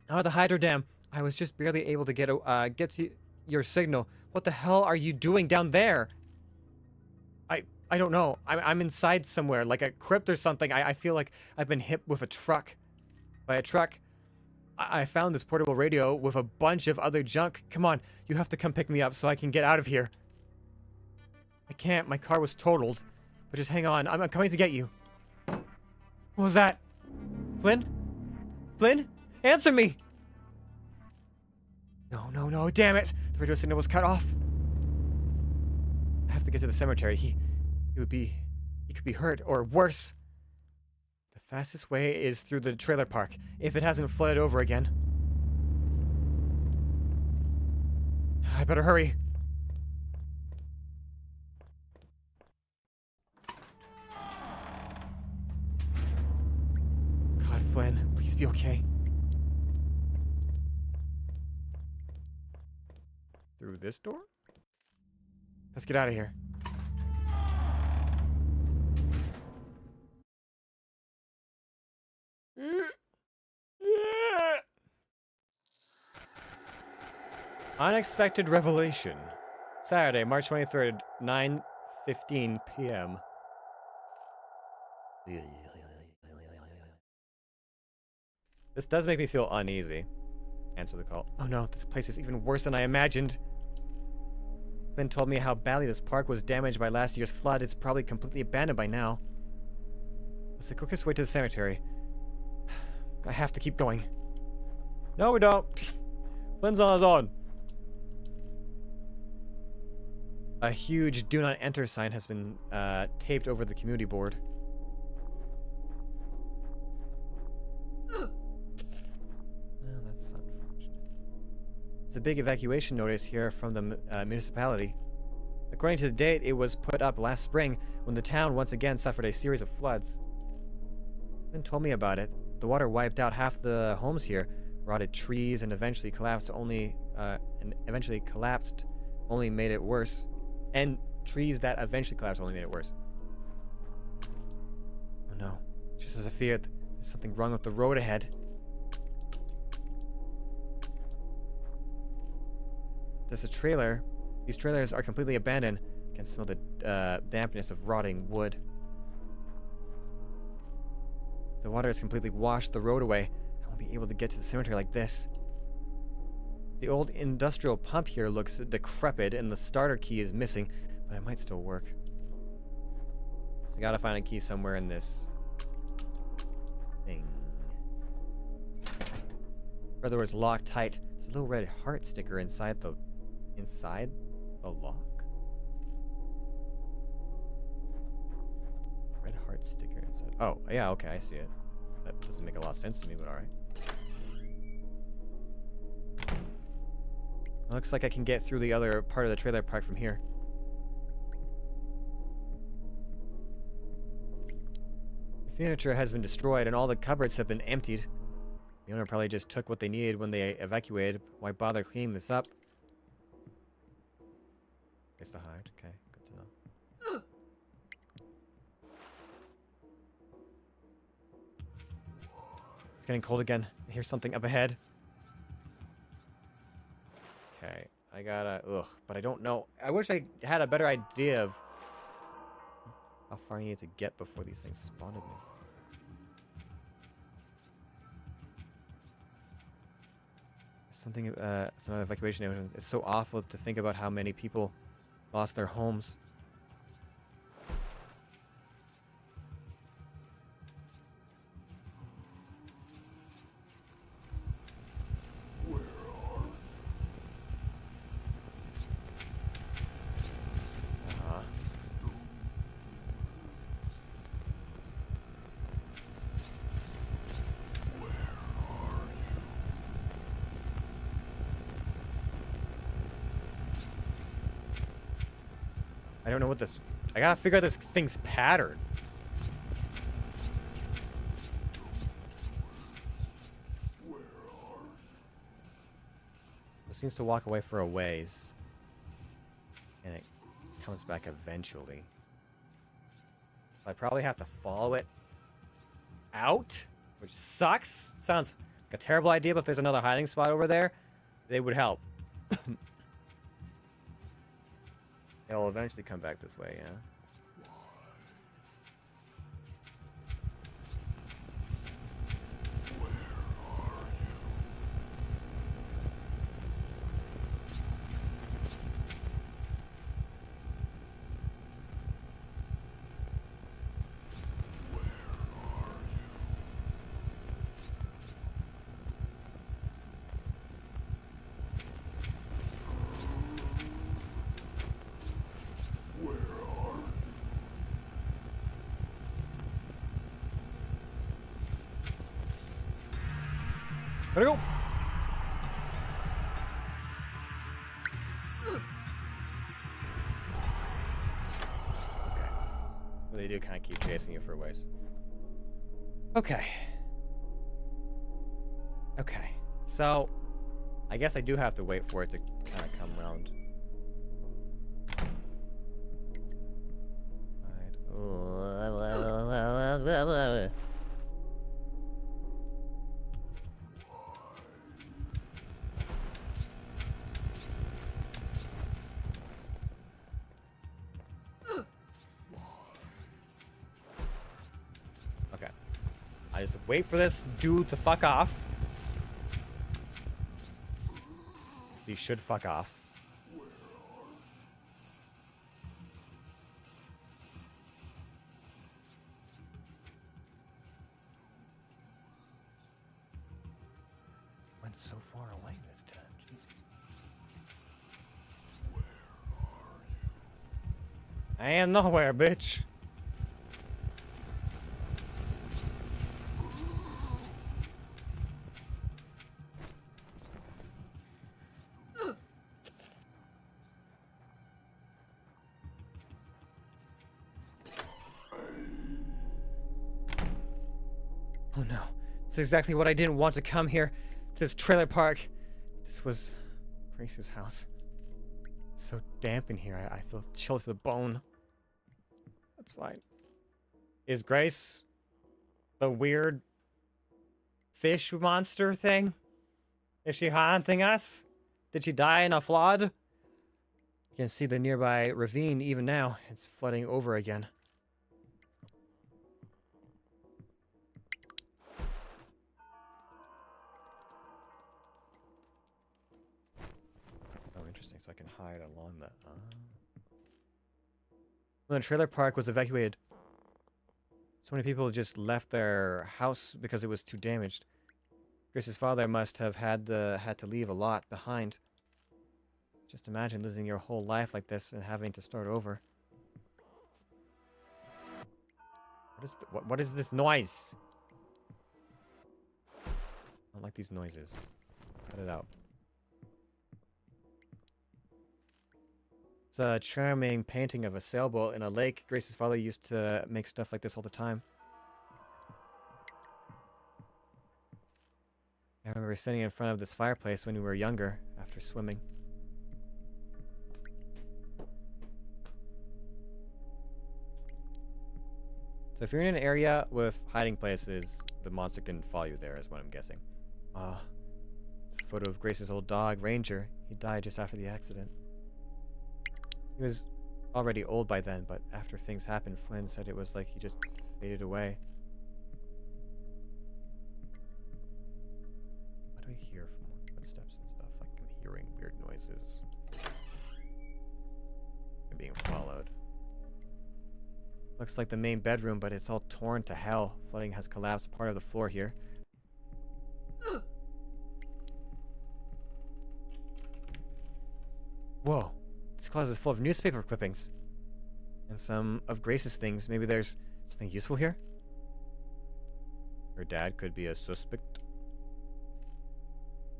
I'm at the hydro dam. I was just barely able to get to your signal. What the hell are you doing down there? I don't know. I'm inside somewhere, like a crypt or something. I feel like I've been hit with a truck. By a truck. I found this portable radio with a bunch of other junk. Come on, you have to come pick me up so I can get out of here. I can't. My car was totaled. But just hang on. I'm coming to get you. What was that? Flynn? Flynn? Answer me! No, damn it! The radio signal was cut off. I have to get to the cemetery. He could be hurt, or worse. The fastest way is through the trailer park, if it hasn't flooded over again. I better hurry. God, Flynn, please be okay. Through this door? Let's get out of here. Unexpected revelation. Saturday, March 23rd, 9:15 p.m. This does make me feel uneasy. Answer the call. Oh no, this place is even worse than I imagined. Flynn told me how badly this park was damaged by last year's flood. It's probably completely abandoned by now. What's the quickest way to the cemetery? I have to keep going. No, we don't. Flynn's on his own. A huge "Do Not Enter" sign has been taped over the community board. Oh, that's unfortunate. It's a big evacuation notice here from the municipality. According to the date, it was put up last spring when the town once again suffered a series of floods. Flynn told me about it. The water wiped out half the homes here, rotted trees, and eventually collapsed. Only made it worse. And trees that eventually collapsed only made it worse. Oh no. Just as I feared, there's something wrong with the road ahead. There's a trailer. These trailers are completely abandoned. I can smell the dampness of rotting wood. The water has completely washed the road away. I won't be able to get to the cemetery like this. The old industrial pump here looks decrepit and the starter key is missing, but it might still work. So I gotta find a key somewhere in this thing. Or the words locked tight. There's a little red heart sticker inside the lock. Red heart sticker inside. Oh, yeah, okay, I see it. That doesn't make a lot of sense to me, but alright. Looks like I can get through the other part of the trailer park from here. Furniture has been destroyed and all the cupboards have been emptied. The owner probably just took what they needed when they evacuated. Why bother cleaning this up? Place to hide. Okay, good to know. It's getting cold again. I hear something up ahead. Okay, I gotta... Ugh, but I don't know. I wish I had a better idea of how far I needed to get before these things spotted me. Something, some evacuation. It's so awful to think about how many people lost their homes. I don't know what this... I gotta figure out this thing's pattern. It seems to walk away for a ways. And it comes back eventually. I probably have to follow it out, which sucks. Sounds like a terrible idea, but if there's another hiding spot over there, they would help. It'll eventually come back this way, yeah? Gotta go! Okay. They do kind of keep chasing you for a ways. Okay. Okay. So, I guess I do have to wait for it to kind of come around. Alright. I just wait for this dude to fuck off. He should fuck off. Went so far away this time. Jesus. Where are you? I am nowhere, bitch. Oh no. This is exactly what I didn't want to come here. To this trailer park. This was Grace's house. It's so damp in here. I feel chilled to the bone. That's fine. Is Grace the weird fish monster thing? Is she haunting us? Did she die in a flood? You can see the nearby ravine even now. It's flooding over again. So I can hide along the... When the trailer park was evacuated, so many people just left their house because it was too damaged. Grace's father must have had to leave a lot behind. Just imagine losing your whole life like this and having to start over. What is this noise? I don't like these noises. Cut it out. It's a charming painting of a sailboat in a lake. Grace's father used to make stuff like this all the time. remember sitting in front of this fireplace when we were younger after swimming. So if you're in an area with hiding places, the monster can follow you there, is what I'm guessing. It's a photo of Grace's old dog, Ranger. He died just after the accident. He was already old by then, but after things happened, Flynn said it was like he just faded away. What do I hear from footsteps and stuff? Like I'm hearing weird noises. I'm being followed. Looks like the main bedroom, but it's all torn to hell. Flooding has collapsed part of the floor here. Whoa. This closet is full of newspaper clippings. And some of Grace's things. Maybe there's something useful here? Her dad could be a suspect.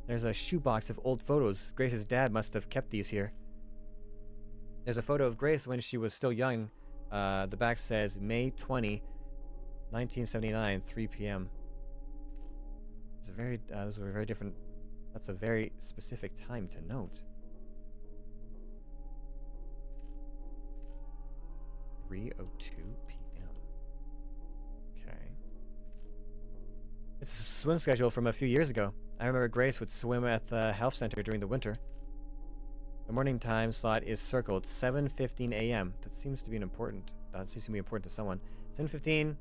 There's a shoebox of old photos. Grace's dad must have kept these here. There's a photo of Grace when she was still young. The back says May 20, 1979, 3 p.m. It's a very, those were very different. That's a very specific time to note. 3:02 p.m. Okay. It's a swim schedule from a few years ago. I remember Grace would swim at the health center during the winter. The morning time slot is circled 7:15 a.m. That seems to be important to someone. 7:15.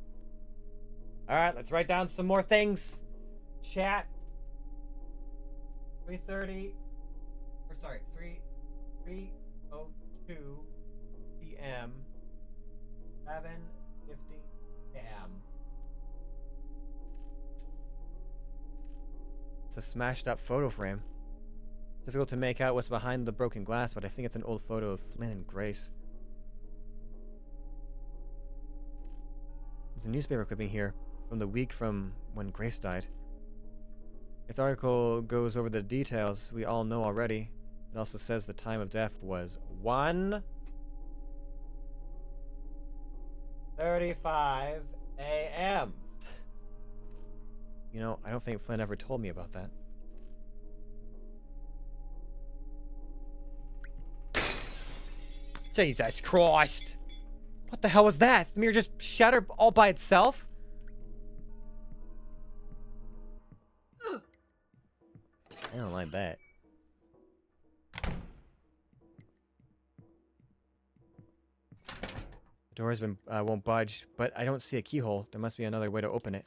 All right, let's write down some more things. Chat. 3:30. Or sorry, 3:02 p.m. 7:15 a.m. It's a smashed up photo frame. Difficult to make out what's behind the broken glass, but I think it's an old photo of Flynn and Grace. There's a newspaper clipping here from the week from when Grace died. Its article goes over the details we all know already. It also says the time of death was 1:35 a.m. You know, I don't think Flynn ever told me about that. Jesus Christ! What the hell was that? The mirror just shattered all by itself? I don't like that. The door has been won't budge, but I don't see a keyhole. There must be another way to open it.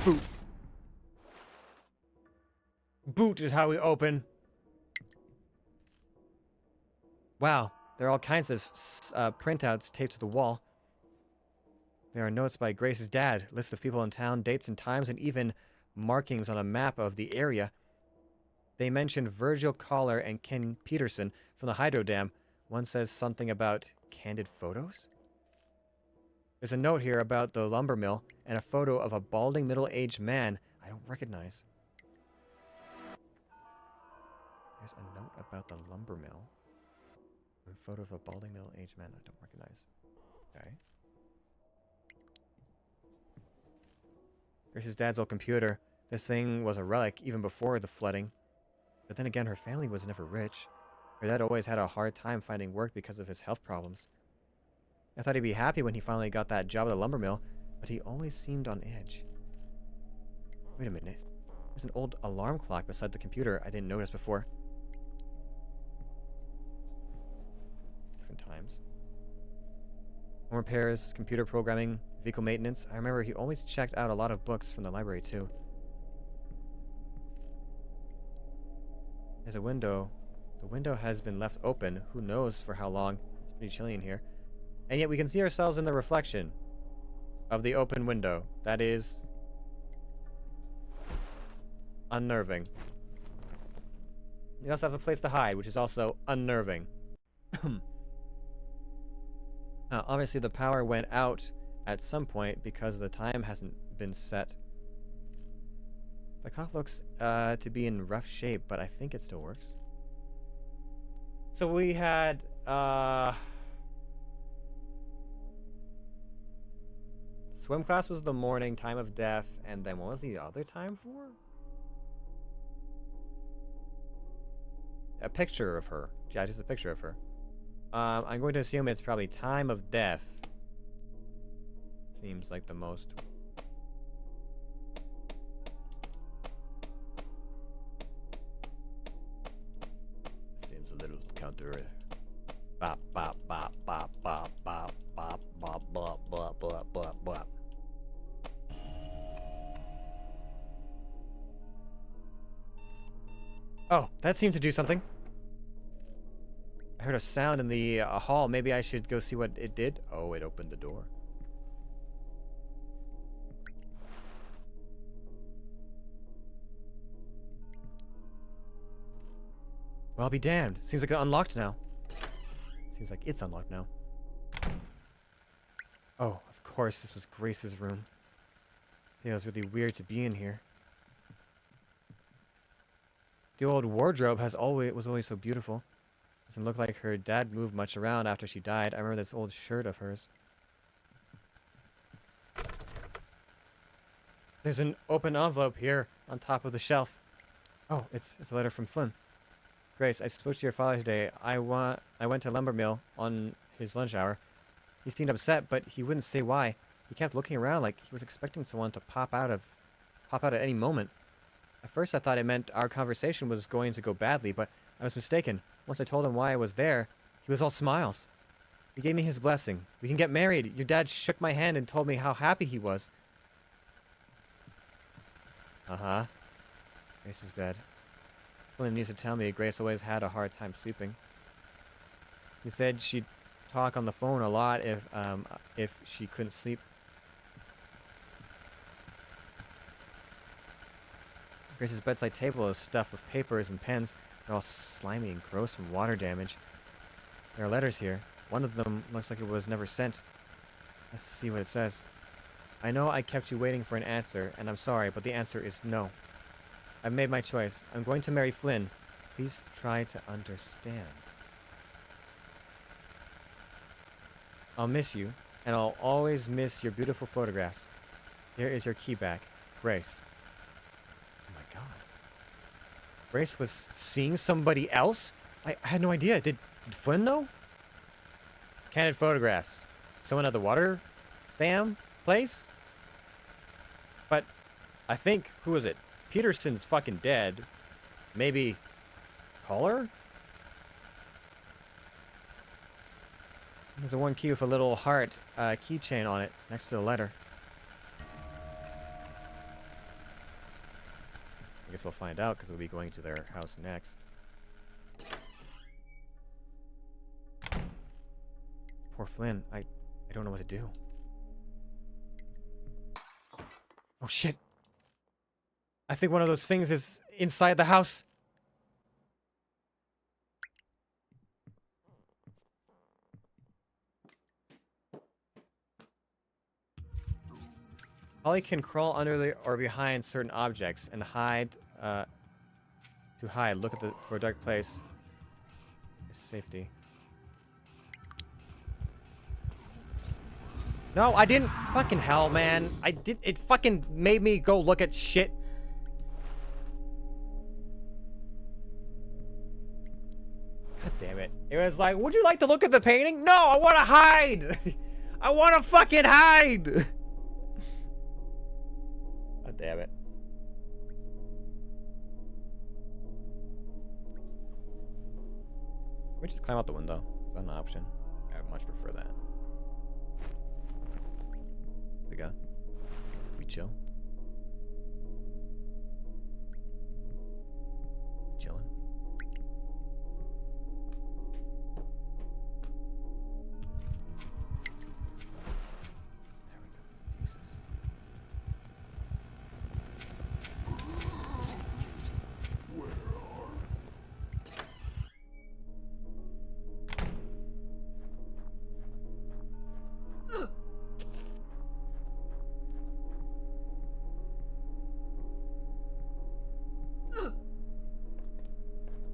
Boot. Boot is how we open. Wow, there are all kinds of printouts taped to the wall. There are notes by Grace's dad, lists of people in town, dates and times, and even markings on a map of the area. They mention Virgil Collar and Ken Peterson from the hydro dam. One says something about candid photos. There's a note here about the lumber mill and a photo of a balding middle-aged man I don't recognize. There's a note about the lumber mill. A photo of a balding middle-aged man I don't recognize. Okay. Grace's dad's old computer. This thing was a relic even before the flooding. But then again, her family was never rich. Her dad always had a hard time finding work because of his health problems. I thought he'd be happy when he finally got that job at the lumber mill, but he always seemed on edge. Wait a minute. There's an old alarm clock beside the computer I didn't notice before. Times. Home repairs, computer programming, vehicle maintenance. I remember he always checked out a lot of books from the library too. There's a window. The window has been left open. Who knows for how long? It's pretty chilly in here. And yet we can see ourselves in the reflection of the open window. That is unnerving. We also have a place to hide, which is also unnerving. Obviously, the power went out at some point because the time hasn't been set. The clock looks to be in rough shape, but I think it still works. So we had swim class was the morning, time of death, and then what was the other time for? a picture of her. Yeah, just a picture of her. I'm going to assume it's probably time of death. Seems like the most. Seems a little counter. Bop, bop, bop, bop, bop, bop, bop, bop, bop, bop, bop, bop, bop. Oh, that seemed to do something. I heard a sound in the hall. Maybe I should go see what it did. Oh, it opened the door. Well, I'll be damned. Seems like it's unlocked now. Seems like it's unlocked now. Oh, of course, this was Grace's room. Yeah, it was really weird to be in here. The old wardrobe was always so beautiful. Doesn't look like her dad moved much around after she died. I remember this old shirt of hers. There's an open envelope here on top of the shelf. Oh, it's a letter from Flynn. Grace, I spoke to your father today. I went to Lumber Mill on his lunch hour. He seemed upset, but he wouldn't say why. He kept looking around like he was expecting someone to pop out at any moment. At first I thought it meant our conversation was going to go badly, but I was mistaken. Once I told him why I was there, he was all smiles. He gave me his blessing. We can get married. Your dad shook my hand and told me how happy he was. Uh-huh. Grace's bed. Flynn used to tell me Grace always had a hard time sleeping. He said she'd talk on the phone a lot if she couldn't sleep. Grace's bedside table is stuffed with papers and pens. They're all slimy and gross from water damage. There are letters here. One of them looks like it was never sent. Let's see what it says. I know I kept you waiting for an answer, and I'm sorry, but the answer is no. I've made my choice. I'm going to marry Flynn. Please try to understand. I'll miss you, and I'll always miss your beautiful photographs. Here is your key back. Grace. Oh my god. Grace was seeing somebody else? I had no idea. Did Flynn know? Candid photographs. Someone at the water dam place? But I think, who was it? Peterson's fucking dead. Maybe Caller? There's a one key with a little heart keychain on it next to the letter. I guess we'll find out because we'll be going to their house next. Poor Flynn. I don't know what to do. Oh shit. I think one of those things is inside the house. Holly can crawl under or behind certain objects and hide. To hide, look at for a dark place. Safety. No, I didn't. Fucking hell, man. It fucking made me go look at shit. God damn it. It was like, would you like to look at the painting? No, I want to hide. I want to fucking hide. God damn it. We just climb out the window. Is that an option? I would much prefer that. We go. We chill. Chilling. There we go. Jesus.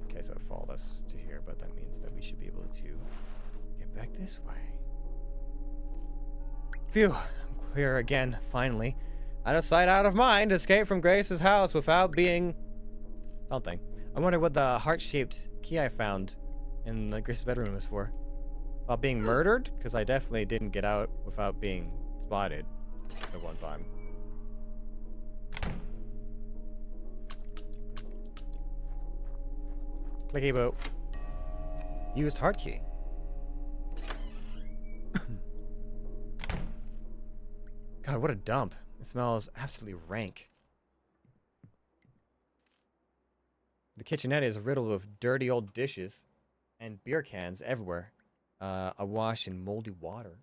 Okay, so it followed us to here, but that means that we should be able to get back this way. Phew, I'm clear again, finally. Out of sight, out of mind, escape from Grace's house without being something. I wonder what the heart-shaped key I found in Grace's bedroom was for. About being murdered? Because I definitely didn't get out without being spotted at one time. Clicky boat. Used heart key. God, what a dump. It smells absolutely rank. The kitchenette is riddled with dirty old dishes and beer cans everywhere, awash in moldy water.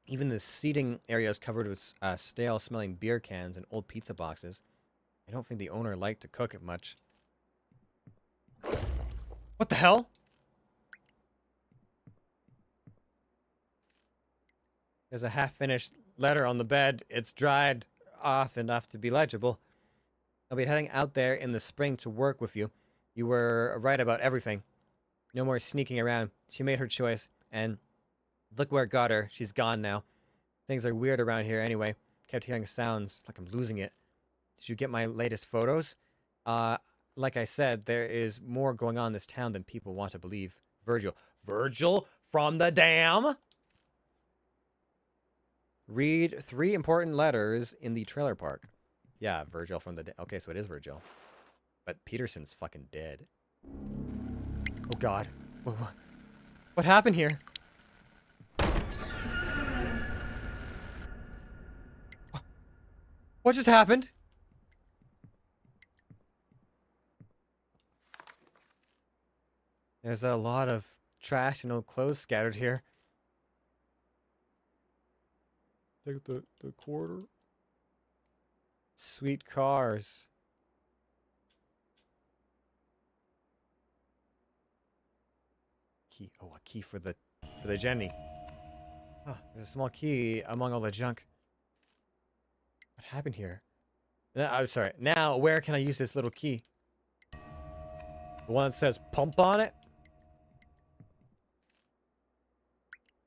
Even the seating area is covered with stale-smelling beer cans and old pizza boxes. I don't think the owner liked to cook it much. What the hell? There's a half-finished letter on the bed. It's dried off enough to be legible. I'll be heading out there in the spring to work with you. You were right about everything. No more sneaking around. She made her choice, and look where it got her. She's gone now. Things are weird around here anyway. Kept hearing sounds like I'm losing it. Did you get my latest photos? Like I said, there is more going on in this town than people want to believe. Virgil. Virgil from the dam? Read 3 important letters in the trailer park. Yeah, Virgil from the dam. Okay, so it is Virgil. But Peterson's fucking dead. Oh god. What happened here? What just happened? There's a lot of trash and old clothes scattered here. Take the quarter. Sweet cars. Key. Oh, a key for the Jenny. Oh, there's a small key among all the junk. What happened here? I'm sorry. Now, where can I use this little key? The one that says pump on it?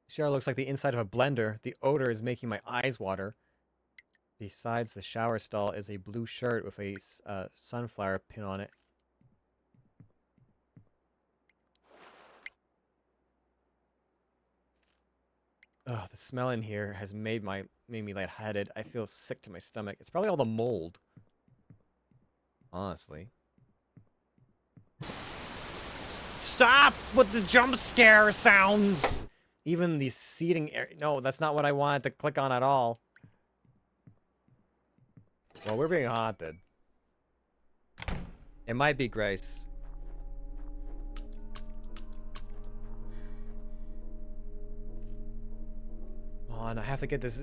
Sure looks like the inside of a blender. The odor is making my eyes water. Besides the shower stall is a blue shirt with a sunflower pin on it. Ugh, the smell in here has made me lightheaded. I feel sick to my stomach. It's probably all the mold. Honestly. Stop with the jump scare sounds! Even the seating area. No, that's not what I wanted to click on at all. Well, we're being haunted. It might be Grace. Oh, and I have to get this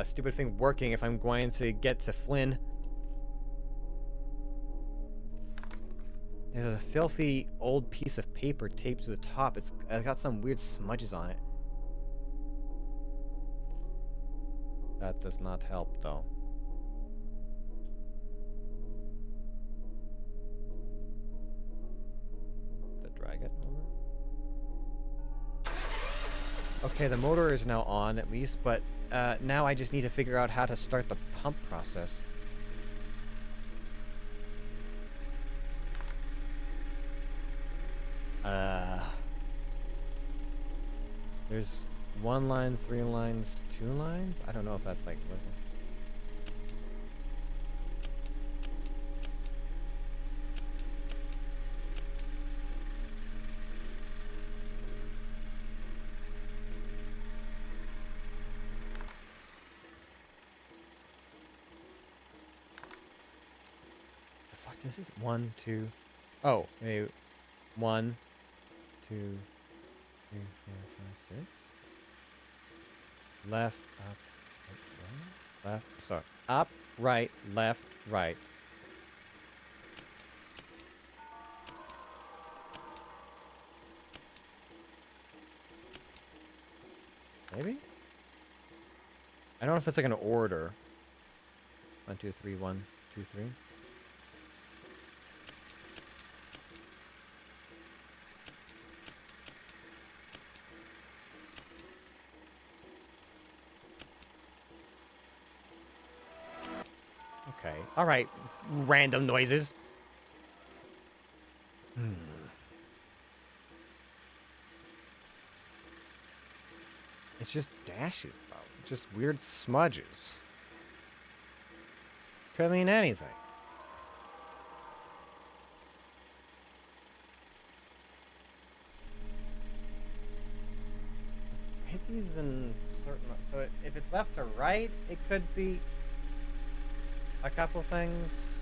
stupid thing working if I'm going to get to Flynn. There's a filthy old piece of paper taped to the top. It's got some weird smudges on it. That does not help, though. Drag it over. Okay, the motor is now on at least, but now I just need to figure out how to start the pump process. There's 1 line, 3 lines, 2 lines? I don't know if that's like working. This is 1, 2. Oh, maybe 1, 2, 3, 4, 5, 6. Left, up, right, left. Sorry. Up, right, left, right. Maybe? I don't know if it's like an order. 1, 2, 3, 1, 2, 3. Okay. Alright. Random noises. It's just dashes, though. Just weird smudges. Could mean anything. Hit these in certain... So if it's left to right, it could be a couple things.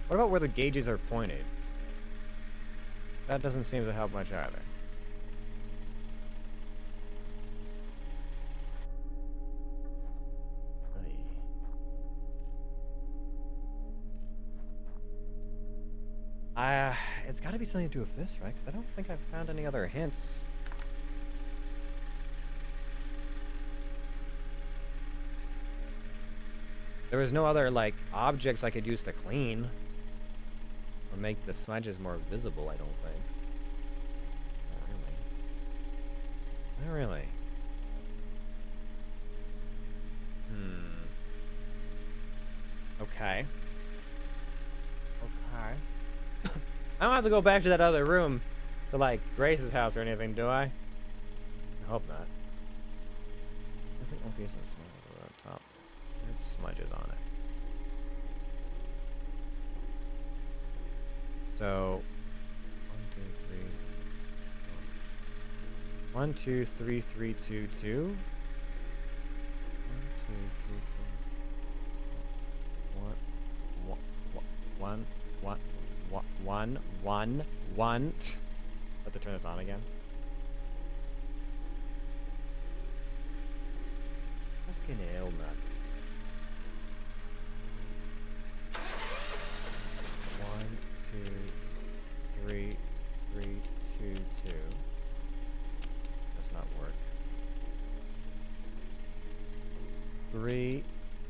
What about where the gauges are pointed? That doesn't seem to help much either. It's got to be something to do with this, right? Because I don't think I've found any other hints. There was no other, like, objects I could use to clean. Or make the smudges more visible, I don't think. Not really. Not really. Okay. Okay. I don't have to go back to that other room to, like, Grace's house or anything, do I? I hope not. Okay, so it's on top. There's smudges on it. So, 1, 2, 3, 3, 2, 2. 1, 2, 3, 1. Have to turn this on again. Fucking hell, man. 1, 2, 3, 3, 2, 2. Does not work. 3.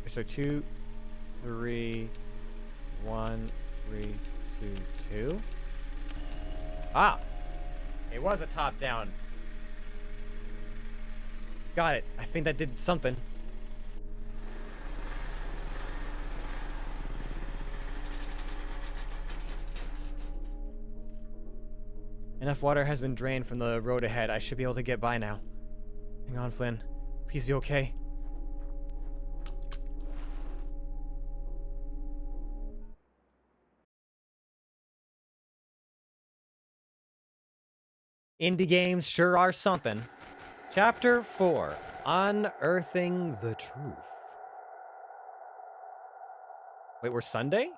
So 2, 3, 1, 3, 2, 2. Ah! It was a top down. Got it. I think that did something. Enough water has been drained from the road ahead. I should be able to get by now. Hang on, Flynn. Please be okay. Indie games sure are something. Chapter 4. Unearthing the Truth. Wait, we're Sunday?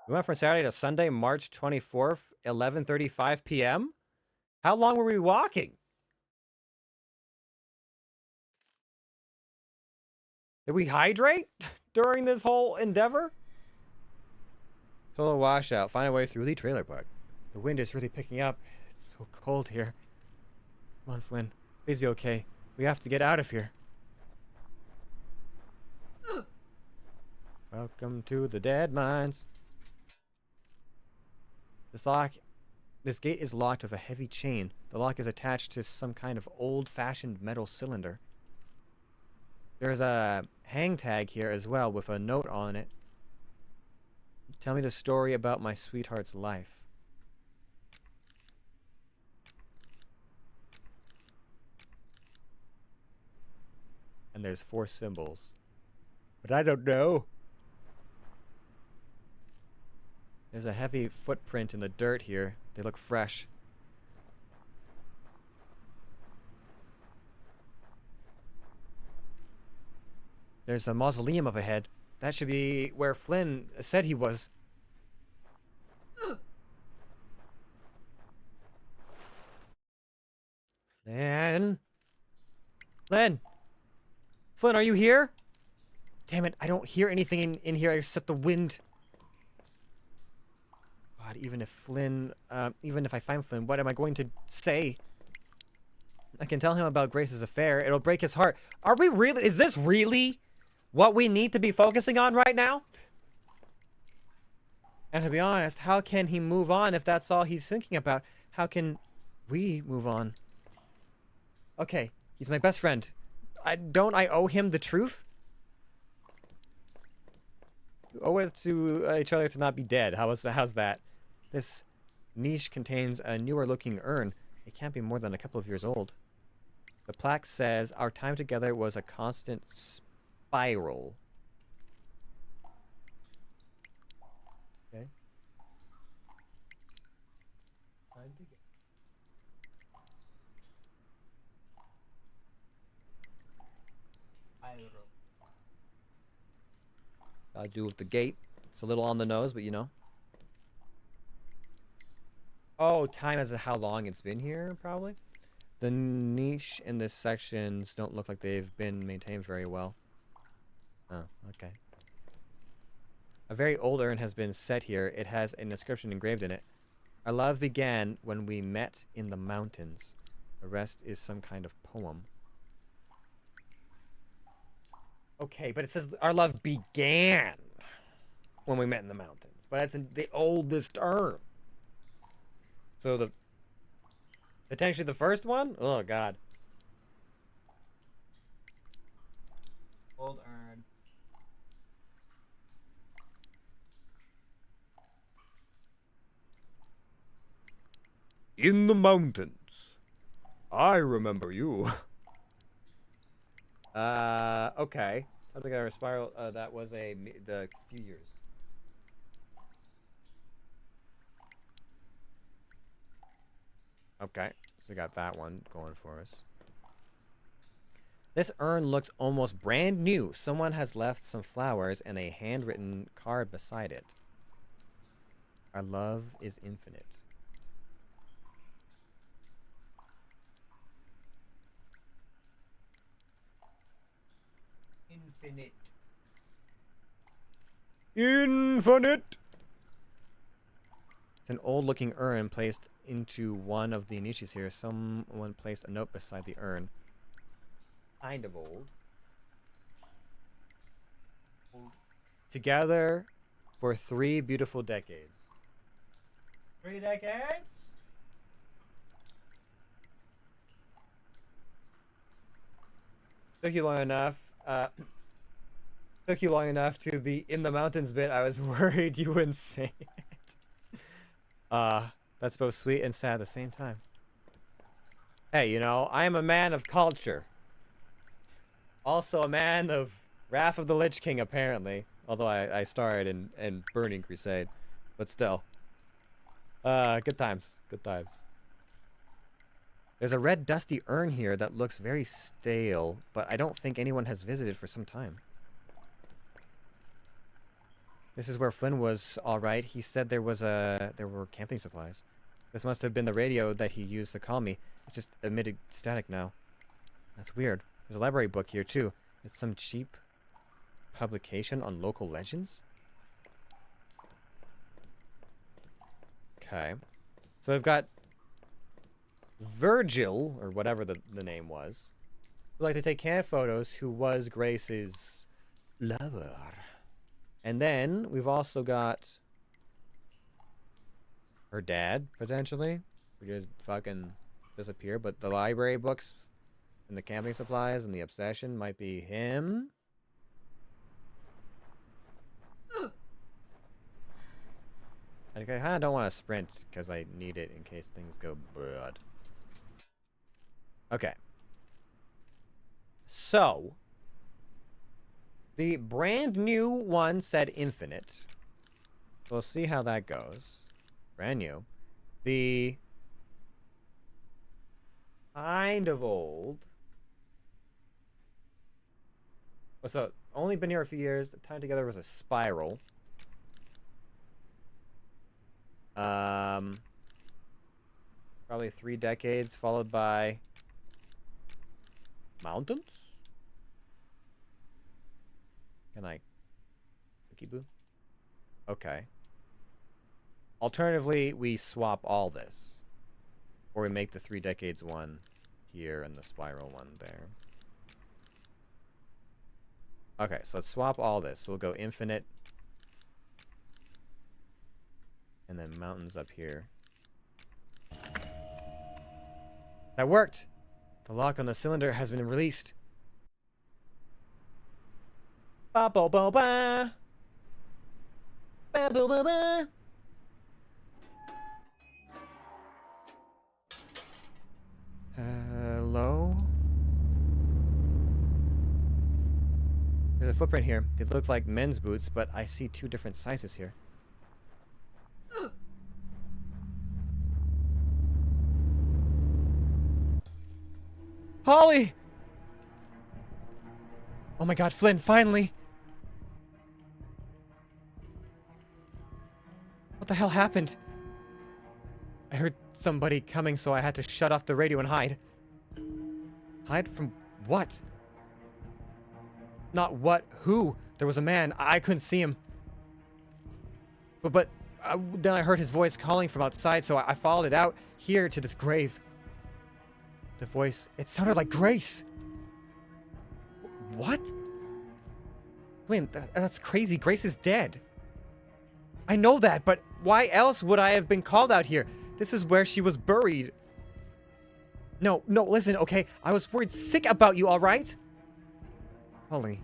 We went from Saturday to Sunday, March 24th, 11:35 p.m.? How long were we walking? Did we hydrate during this whole endeavor? Total washout. Find a way through the trailer park. The wind is really picking up. It's so cold here. Come on, Flynn. Please be okay. We have to get out of here. Welcome to the dead mines. This gate is locked with a heavy chain. The lock is attached to some kind of old-fashioned metal cylinder. There's a hang tag here as well with a note on it. Tell me the story about my sweetheart's life. And there's 4 symbols. But I don't know. There's a heavy footprint in the dirt here. They look fresh. There's a mausoleum up ahead. That should be where Flynn said he was. Flynn? Flynn? Flynn, are you here? Damn it, I don't hear anything in here except the wind. God, even if I find Flynn, what am I going to say? I can tell him about Grace's affair. It'll break his heart. Are we really? Is this really what we need to be focusing on right now? And to be honest, how can he move on if that's all he's thinking about? How can we move on? Okay, he's my best friend. Don't I owe him the truth? owe it to each other to not be dead. How's that? This niche contains a newer looking urn. It can't be more than a couple of years old. The plaque says, our time together was a constant spiral. Okay. Time together. I'll do with the gate. It's a little on the nose, but you know. Oh, time as to how long it's been here, probably. The niche in this sections don't look like they've been maintained very well. Oh, okay. A very old urn has been set here. It has an inscription engraved in it. Our love began when we met in the mountains. The rest is some kind of poem. Okay, but it says our love began when we met in the mountains. But that's in the oldest urn. So the... potentially the first one? Oh, God. Old urn. In the mountains. I remember you. Okay. I think I spiral. That was the few years. Okay, so we got that one going for us. This urn looks almost brand new. Someone has left some flowers and a handwritten card beside it. Our love is infinite. Infinite. Infinite! It's an old-looking urn placed into one of the niches here. Someone placed a note beside the urn. Kind of old. Together for 3 beautiful decades. 3 decades? Took you long enough. Took you long enough to the in the mountains bit. I was worried you wouldn't say it. That's both sweet and sad at the same time. Hey, you know, I am a man of culture. Also a man of Wrath of the Lich King, apparently. Although I starred in Burning Crusade. But still. Good times. Good times. There's a red dusty urn here that looks very stale, but I don't think anyone has visited for some time. This is where Flynn was alright. He said there were camping supplies. This must have been the radio that he used to call me. It's just emitted static now. That's weird. There's a library book here too. It's some cheap publication on local legends? Okay. So I've got Virgil, or whatever the name was, who liked to take candid photos, who was Grace's lover. And then we've also got her dad, potentially, who just fucking disappear. But the library books and the camping supplies and the obsession might be him. I kind of don't want to sprint because I need it in case things go bad. Okay. So, the brand new one said infinite. We'll see how that goes. Brand new. The kind of old. So, only been here a few years. The time together was a spiral. Probably 3 decades, followed by mountains? Can I Kiboo? Okay. Alternatively, we swap all this. Or we make the 3 decades one here and the spiral one there. Okay, so let's swap all this. So we'll go infinite. And then mountains up here. That worked! The lock on the cylinder has been released. Ba ba ba ba. Ba, ba, ba, ba. Hello? There's a footprint here. They look like men's boots, but I see 2 different sizes here. Holly! Oh my god, Flynn, finally! What the hell happened? I heard somebody coming, so I had to shut off the radio and hide. Hide from what? Not what, who? There was a man. I couldn't see him. But then I heard his voice calling from outside, so I followed it out here to this grave. The voice, it sounded like Grace. What? Flynn, that's crazy. Grace is dead. I know that, but why else would I have been called out here? This is where she was buried. No, listen, okay? I was worried sick about you, alright? Holly.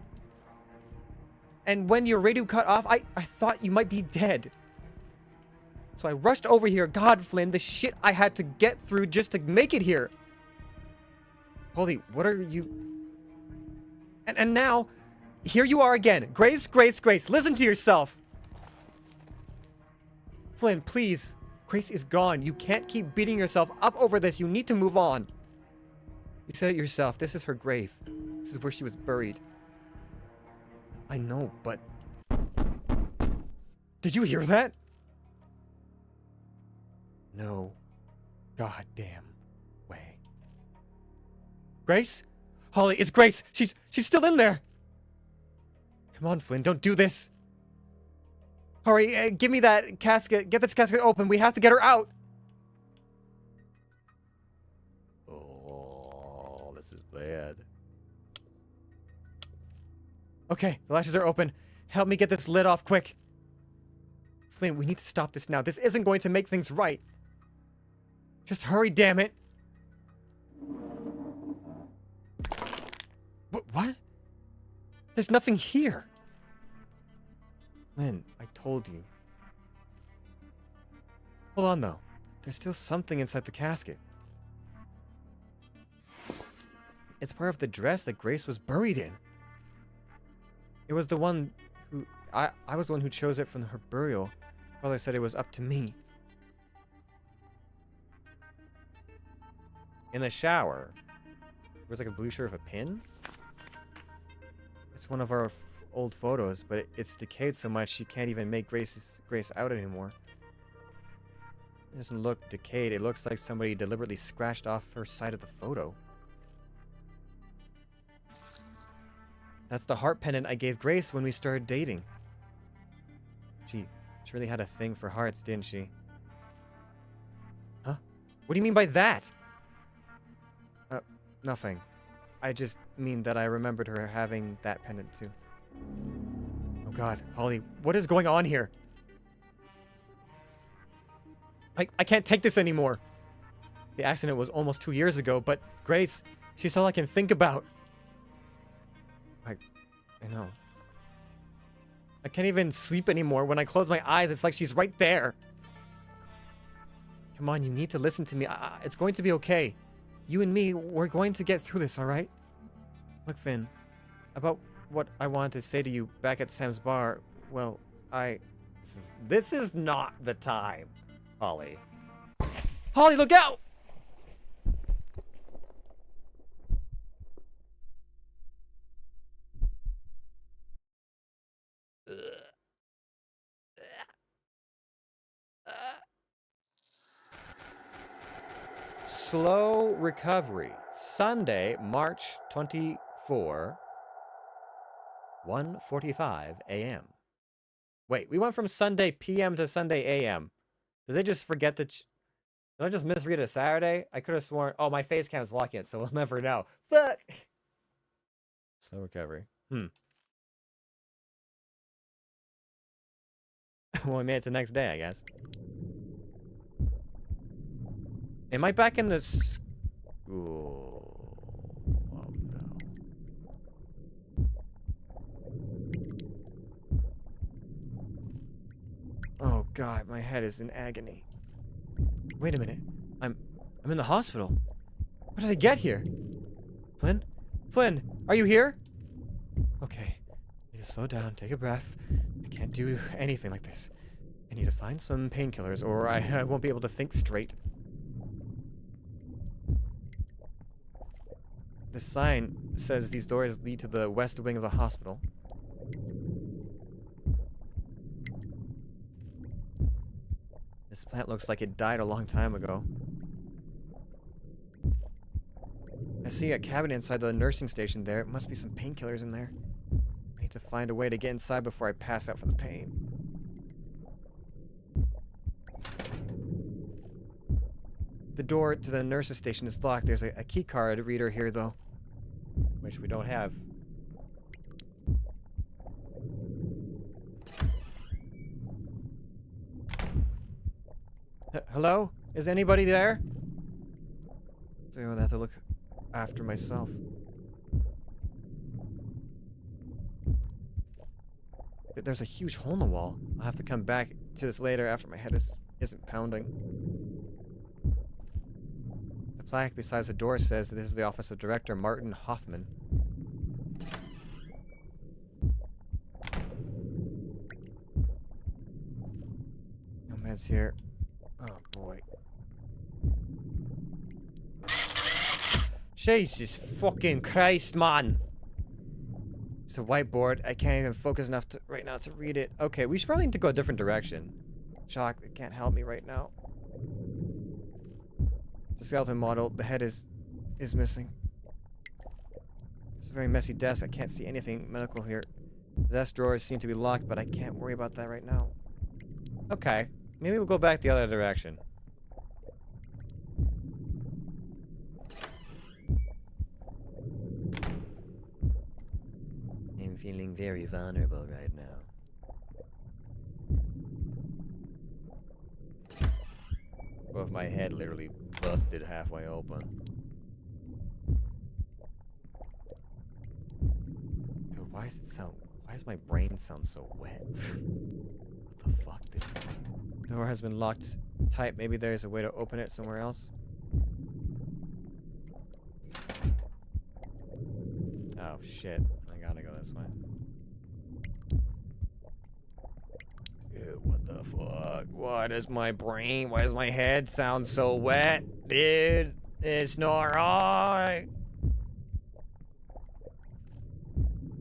And when your radio cut off, I thought you might be dead. So I rushed over here. God, Flynn, the shit I had to get through just to make it here. Holly, what are you... And now, here you are again. Grace, listen to yourself. Flynn, please. Grace is gone. You can't keep beating yourself up over this. You need to move on. You said it yourself. This is her grave. This is where she was buried. I know, but... Did you hear that? No goddamn way. Grace? Holly, it's Grace. She's still in there. Come on, Flynn, don't do this. Hurry, give me that casket. Get this casket open. We have to get her out. Oh, this is bad. Okay, the latches are open. Help me get this lid off quick. Flynn, we need to stop this now. This isn't going to make things right. Just hurry, damn it. What? There's nothing here. Lynn, I told you. Hold on, though. There's still something inside the casket. It's part of the dress that Grace was buried in. It was the one who... I was the one who chose it from her burial. Father said it was up to me. In the shower, there was like a blue shirt with a pin. It's one of our old photos, but it's decayed so much you can't even make Grace out anymore. It doesn't look decayed. It looks like somebody deliberately scratched off her side of the photo. That's the heart pendant I gave Grace when we started dating. She really had a thing for hearts, didn't she? Huh? What do you mean by that? Nothing. I just mean that I remembered her having that pendant too. Oh god, Holly, what is going on here? I can't take this anymore. The accident was almost 2 years ago, but Grace, she's all I can think about. I know. I can't even sleep anymore. When I close my eyes, it's like she's right there. Come on, you need to listen to me. It's going to be okay. You and me, we're going to get through this, alright? Look, Finn, about what I wanted to say to you back at Sam's bar, well, This is not the time, Holly. Holly, look out! Slow recovery. Sunday, March 24, 1:45 a.m. Wait, we went from Sunday p.m. to Sunday a.m. Did they just forget that? Did I just misread a Saturday? I could have sworn. Oh, my face cam's blocking it, so we'll never know. Fuck. Slow recovery. Well, we made it to the next day, I guess. Am I back in this? Ooh. Oh no. God, my head is in agony. Wait a minute. I'm in the hospital. How did I get here? Flynn? Flynn, are you here? Okay. I need to slow down, take a breath. I can't do anything like this. I need to find some painkillers or I won't be able to think straight. The sign says these doors lead to the west wing of the hospital. This plant looks like it died a long time ago. I see a cabinet inside the nursing station there. It must be some painkillers in there. I need to find a way to get inside before I pass out from the pain. The door to the nurse's station is locked. There's a key card reader here, though, which we don't have. Hello? Is anybody there? So I'm gonna have to look after myself. There's a huge hole in the wall. I'll have to come back to this later after my head isn't pounding. The plaque beside the door says that this is the office of Director Martin Hoffman. No meds here. Oh boy. Jesus fucking Christ, man! It's a whiteboard. I can't even focus enough right now to read it. Okay, we should probably need to go a different direction. Shock, it can't help me right now. The skeleton model, the head is missing. It's a very messy desk. I can't see anything medical here. The desk drawers seem to be locked, but I can't worry about that right now. Okay, maybe we'll go back the other direction. I'm feeling very vulnerable right now. Both my head literally busted halfway open. Dude, why does my brain sound so wet? What the fuck, dude? The door has been locked tight. Maybe there's a way to open it somewhere else. Oh shit. I gotta go this way. Dude, what the fuck? Why does my head sound so wet? Dude, it's not right.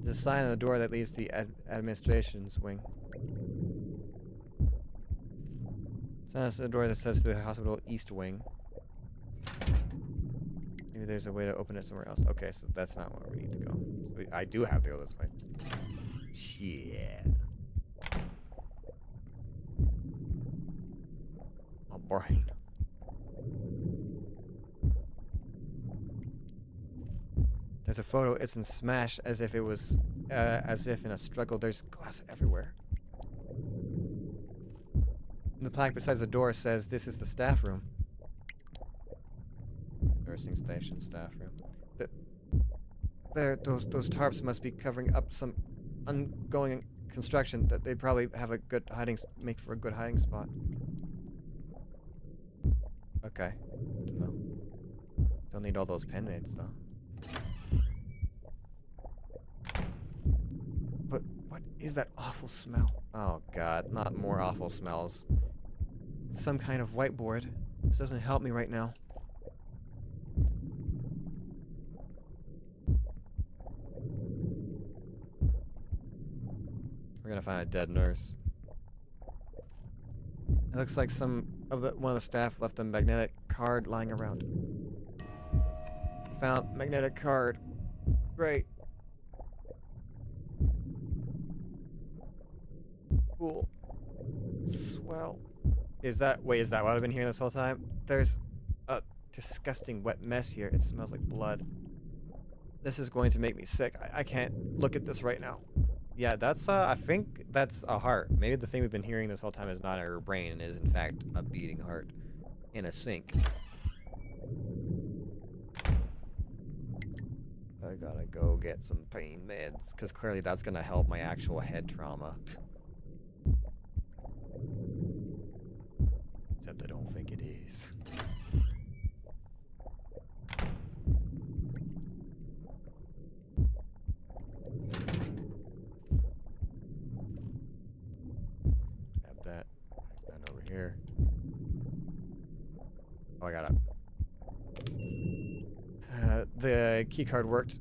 There's a sign on the door that leads to the administration's wing. It's on the door that says to the hospital east wing. Maybe there's a way to open it somewhere else. Okay, so that's not where we need to go. So I do have to go this way. Shit. My brain. There's a photo. It's smashed as if it was, as if in a struggle. There's glass everywhere. And the plaque beside the door says this is the staff room. Nursing station staff room. Those tarps must be covering up some ongoing construction. That they probably have a good make for a good hiding spot. Okay, good to know. Don't need all those pen aids though. But what is that awful smell? Oh god, not more awful smells. It's some kind of whiteboard. This doesn't help me right now. We're gonna find a dead nurse. It looks like one of the staff left a magnetic card lying around. Found magnetic card. Great. Cool. Swell. Is that what I've been hearing this whole time? There's a disgusting wet mess here. It smells like blood. This is going to make me sick. I can't look at this right now. Yeah, that's, I think that's a heart. Maybe the thing we've been hearing this whole time is not our brain and is in fact a beating heart in a sink. I gotta go get some pain meds, because clearly that's gonna help my actual head trauma. Except I don't think it is. Grab that. Put that over here. Oh, I got it. The key card worked.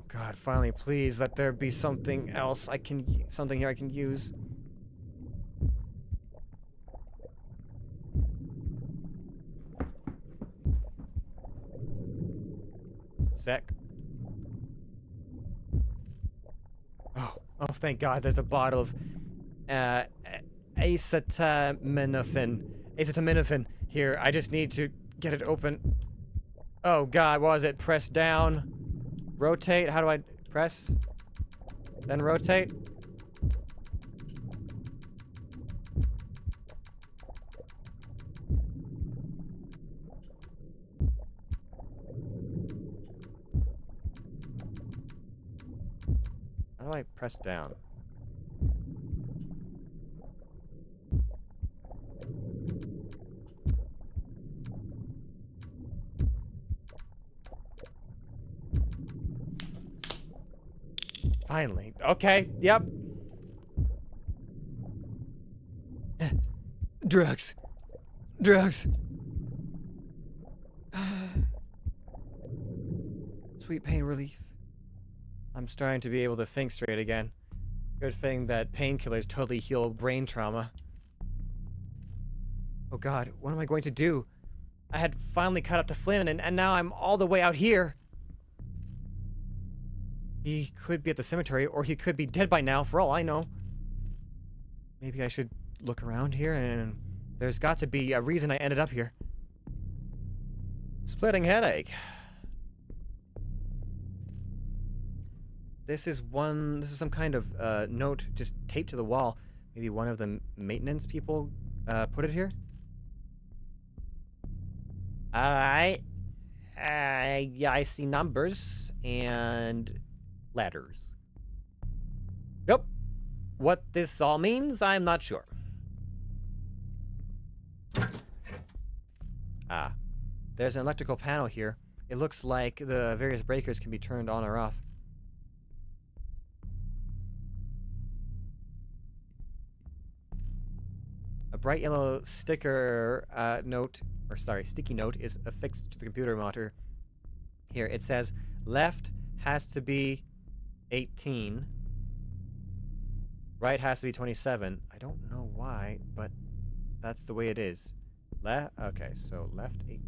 God, finally, please let there be something else something here I can use. Sec. Oh, thank God, there's a bottle of acetaminophen here. I just need to get it open. Oh God, what was it? Press down. Rotate? How do I press? Then rotate? How do I press down? Finally. Okay, yep. Drugs. Drugs. Sweet pain relief. I'm starting to be able to think straight again. Good thing that painkillers totally heal brain trauma. Oh God, what am I going to do? I had finally caught up to Flynn, and now I'm all the way out here. He could be at the cemetery, or he could be dead by now, for all I know. Maybe I should look around here, and there's got to be a reason I ended up here. Splitting headache. This is some kind of note just taped to the wall. Maybe one of the maintenance people put it here? Alright. Yeah, I see numbers and letters. Yep. What this all means, I'm not sure. Ah. There's an electrical panel here. It looks like the various breakers can be turned on or off. A bright yellow sticky note is affixed to the computer monitor. Here, it says, left has to be 18. Right has to be 27. I don't know why, but that's the way it is. Okay, so left 18.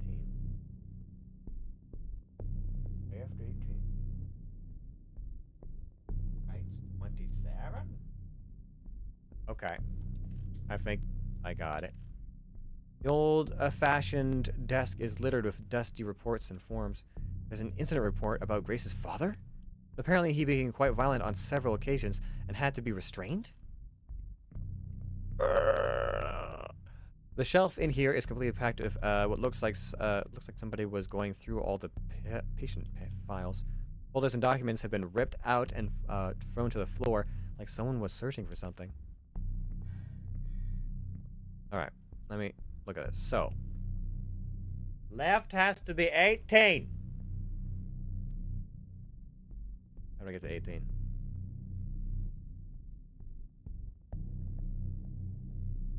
Left 18. Right 27? Okay. I think I got it. The old-fashioned desk is littered with dusty reports and forms. There's an incident report about Grace's father? Apparently he became quite violent on several occasions and had to be restrained? The shelf in here is completely packed with what looks like somebody was going through all the patient files. Folders and documents have been ripped out and thrown to the floor like someone was searching for something. Alright, let me look at this. So, left has to be 18. How do I get to 18?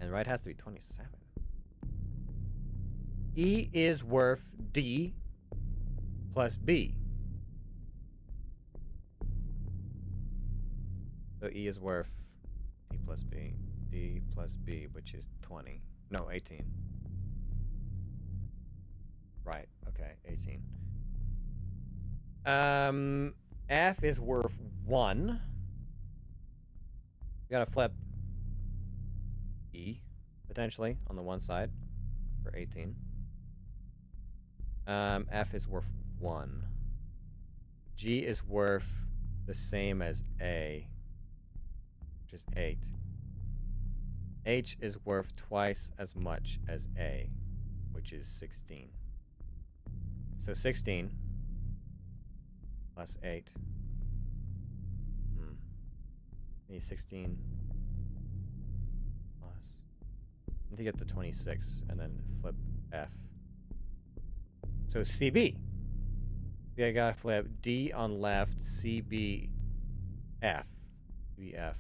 And right has to be 27. E is worth D plus B. So E is worth D plus B. D plus B, which is 20. No, 18. Right, okay, 18. F is worth 1. You gotta flip E, potentially, on the one side for 18. F is worth 1. G is worth the same as A, which is 8. H is worth twice as much as A, which is 16. So 16 plus 8. Need 16 plus. I need to get to 26 and then flip F. So CB. Yeah, I gotta flip D on left, CB, F. CB, F.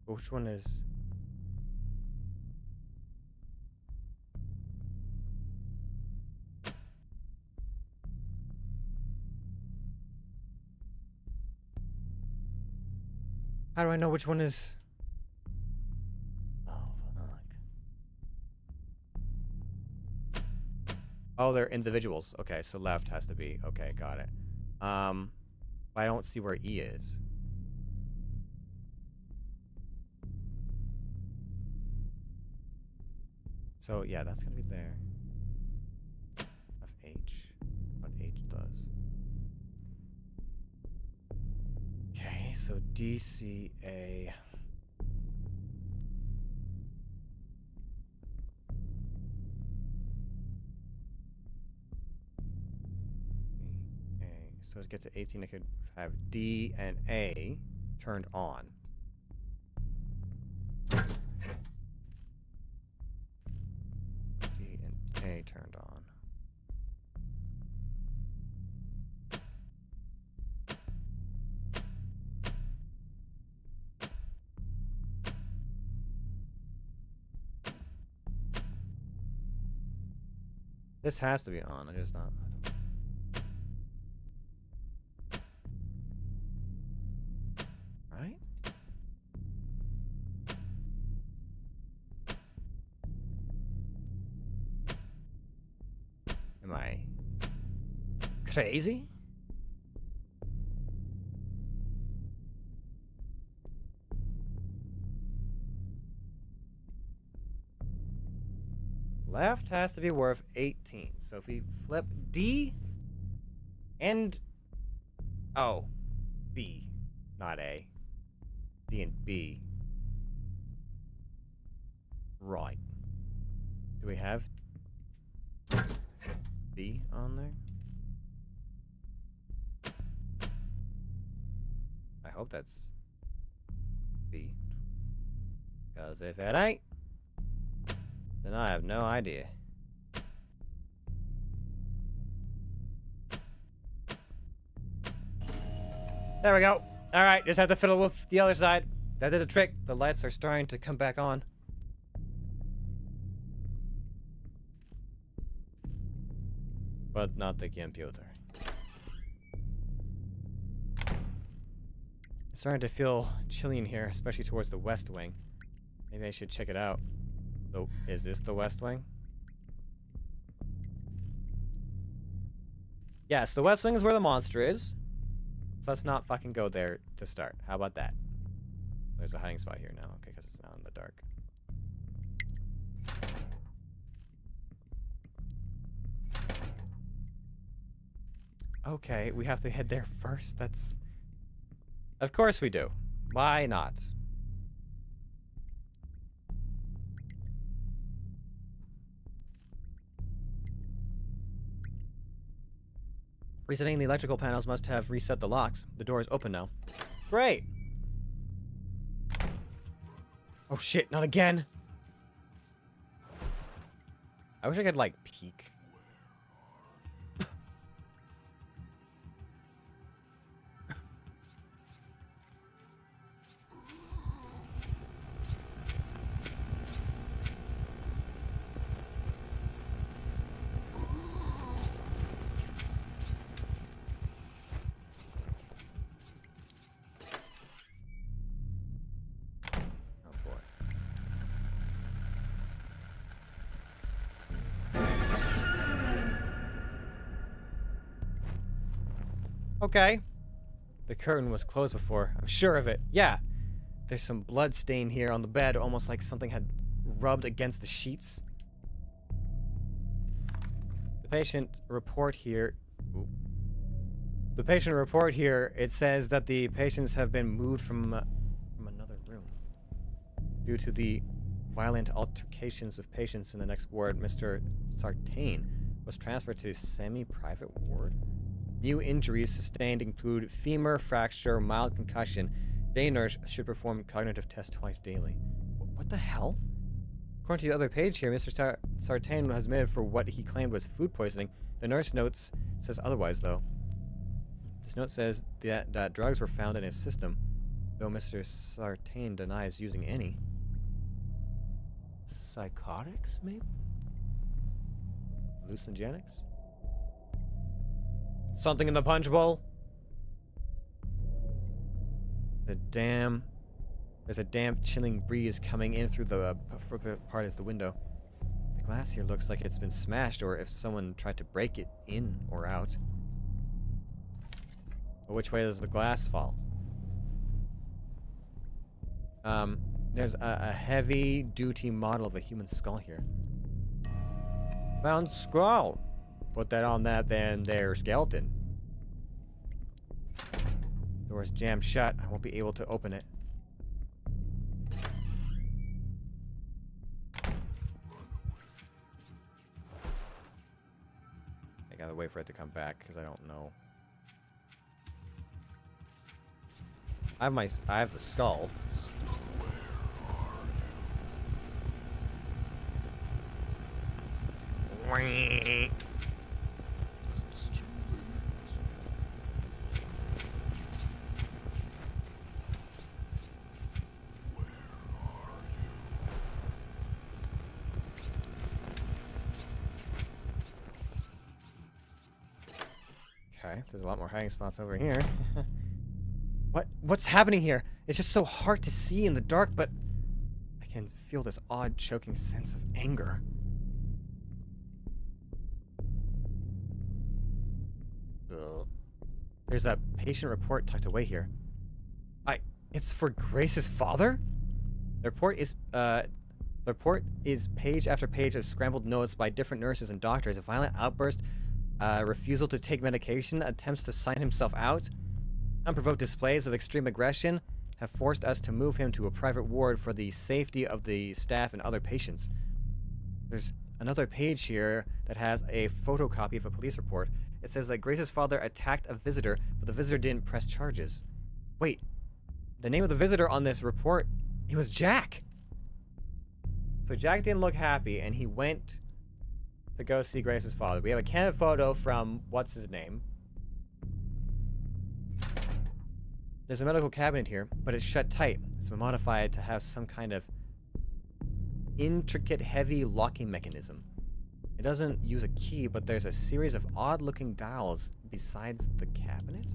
Which one is... How do I know which one is... Oh, fuck. Oh, they're individuals. Okay, so left has to be... Okay, got it. But I don't see where E is. So, yeah, that's gonna be there. FH. What H does. Okay, so DCA. So to get to 18, I could have D and A turned on. D and A turned on. This has to be on. I just not. Right? Am I crazy? Left has to be worth 18. So if we flip D and... Oh. B. Not A. D and B. Right. Do we have B on there? I hope that's B. Because if it ain't, then I have no idea. There we go. Alright, just have to fiddle with the other side. That did the trick. The lights are starting to come back on. But not the computer. It's starting to feel chilly in here, especially towards the west wing. Maybe I should check it out. Oh, is this the west wing? Yes, the west wing is where the monster is. So let's not fucking go there to start. How about that? There's a hiding spot here now, okay, because it's now in the dark. Okay, we have to head there first. That's... Of course we do. Why not? Resetting the electrical panels must have reset the locks. The door is open now. Great! Oh shit, not again! I wish I could, like, peek. Okay. The curtain was closed before. I'm sure of it. Yeah. There's some blood stain here on the bed, almost like something had rubbed against the sheets. The patient report here... Ooh. The patient report here, it says that the patients have been moved from another room due to the violent altercations with patients in the next ward, Mr. Sartain was transferred to semi-private ward. New injuries sustained include femur fracture, mild concussion. Day nurse should perform cognitive tests twice daily. What the hell? According to the other page here, Mr. Sartain was admitted for what he claimed was food poisoning. The nurse notes says otherwise, though. This note says that drugs were found in his system, though Mr. Sartain denies using any. Psychotics, maybe? Hallucinogenics? Something in the punch bowl? There's a damp, chilling breeze coming in through the part is the window. The glass here looks like it's been smashed, or if someone tried to break it in or out. But which way does the glass fall? There's a heavy-duty model of a human skull here. Found skull. Put that on that, then their skeleton. Door's jammed shut. I won't be able to open it. I gotta wait for it to come back because I don't know. I have the skull. Okay, there's a lot more hiding spots over here. What's happening here? It's just so hard to see in the dark, but I can feel this odd, choking sense of anger. Ugh. There's a patient report tucked away here. It's for Grace's father? The report is page after page of scrambled notes by different nurses and doctors. A violent outburst, refusal to take medication, attempts to sign himself out. Unprovoked displays of extreme aggression have forced us to move him to a private ward for the safety of the staff and other patients. There's another page here that has a photocopy of a police report. It says that Grace's father attacked a visitor, but the visitor didn't press charges. Wait, the name of the visitor on this report, it was Jack. So Jack didn't look happy, and he went to go see Grace's father. We have a candid photo from, what's his name? There's a medical cabinet here, but it's shut tight. It's been modified to have some kind of intricate, heavy locking mechanism. It doesn't use a key, but there's a series of odd-looking dials besides the cabinet.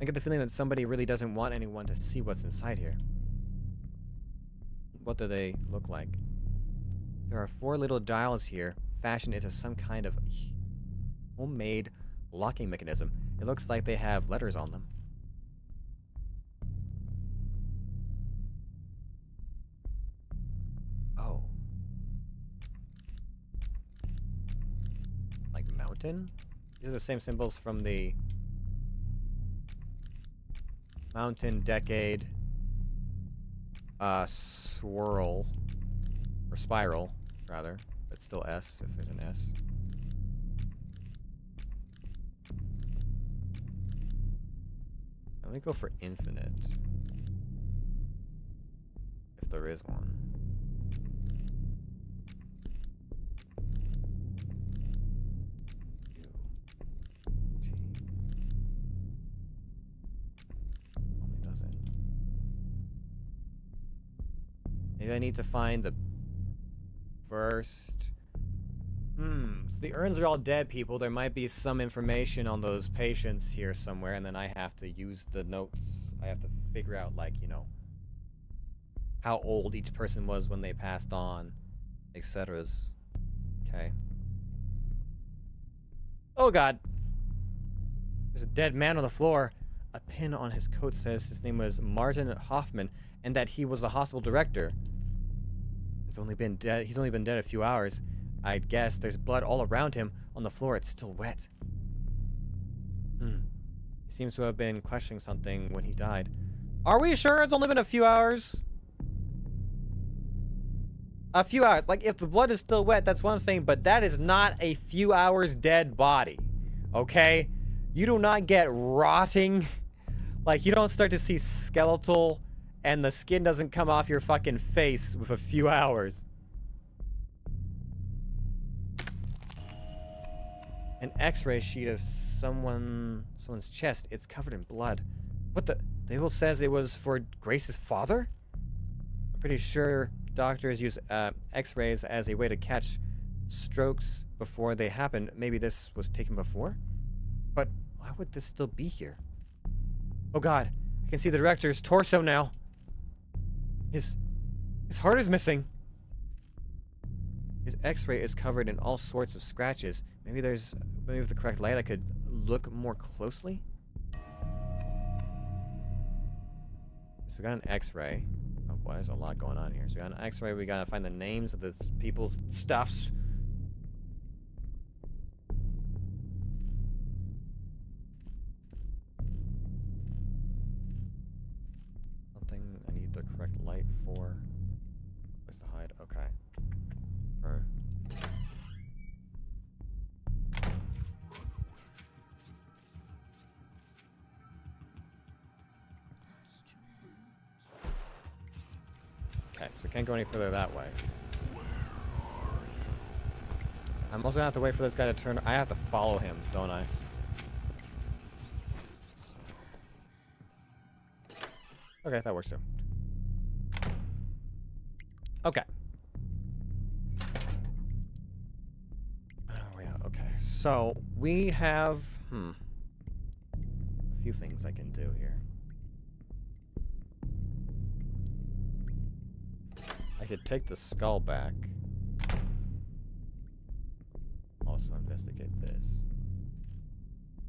I get the feeling that somebody really doesn't want anyone to see what's inside here. What do they look like? There are 4 little dials here, fashioned into some kind of homemade locking mechanism. It looks like they have letters on them. Oh. Like mountain? These are the same symbols from the mountain decade swirl, or spiral, rather, but still S, if there's an S. Let me go for infinite, if there is one. Only doesn't. Maybe I need to find the first. So the urns are all dead, people. There might be some information on those patients here somewhere, and then I have to use the notes. I have to figure out, like, you know, how old each person was when they passed on, etc. Okay. Oh god. There's a dead man on the floor. A pin on his coat says his name was Martin Hoffman, and that he was the hospital director. He's only been dead a few hours. I'd guess there's blood all around him. On the floor, it's still wet. He seems to have been clutching something when he died. Are we sure it's only been a few hours? A few hours. Like, if the blood is still wet, that's one thing, but that is not a few hours dead body. Okay? You do not get rotting. Like, you don't start to see skeletal, and the skin doesn't come off your fucking face with a few hours. An x-ray sheet of someone's chest. It's covered in blood. What the? The label says it was for Grace's father? I'm pretty sure doctors use x-rays as a way to catch strokes before they happen. Maybe this was taken before? But why would this still be here? Oh god, I can see the director's torso now. His heart is missing. His x-ray is covered in all sorts of scratches. Maybe with the correct light I could look more closely? So we got an x-ray. Oh boy, there's a lot going on here. So we got an x-ray, we gotta find the names of this people's stuffs. Something I need the correct light for. Where's the hide? Okay. Okay, so we can't go any further that way. I'm also gonna have to wait for this guy to turn. I have to follow him, don't I? Okay, that works too. Okay. Oh, yeah, okay. So, we have, a few things I can do here. I could take the skull back. Also investigate this.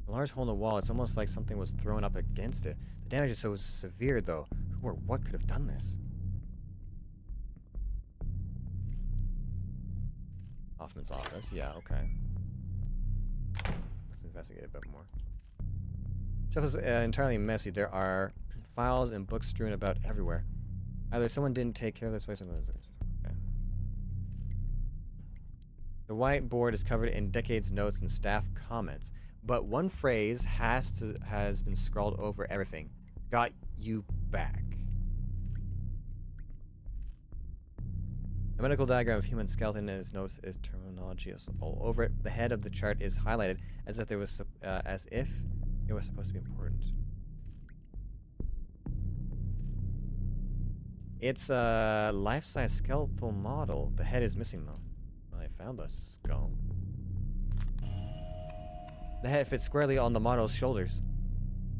A large hole in the wall, it's almost like something was thrown up against it. The damage is so severe, though. Who or what could have done this? Hoffman's office, yeah, okay. Let's investigate a bit more. Shelf is entirely messy. There are files and books strewn about everywhere. Either someone didn't take care of this place or okay. The whiteboard is covered in decades notes and staff comments, but one phrase has been scrawled over everything. Got you back. A medical diagram of human skeleton and its notes is terminology all over it. The head of the chart is highlighted as if it was supposed to be important. It's a life-size skeletal model. The head is missing though. Well, I found the skull. The head fits squarely on the model's shoulders.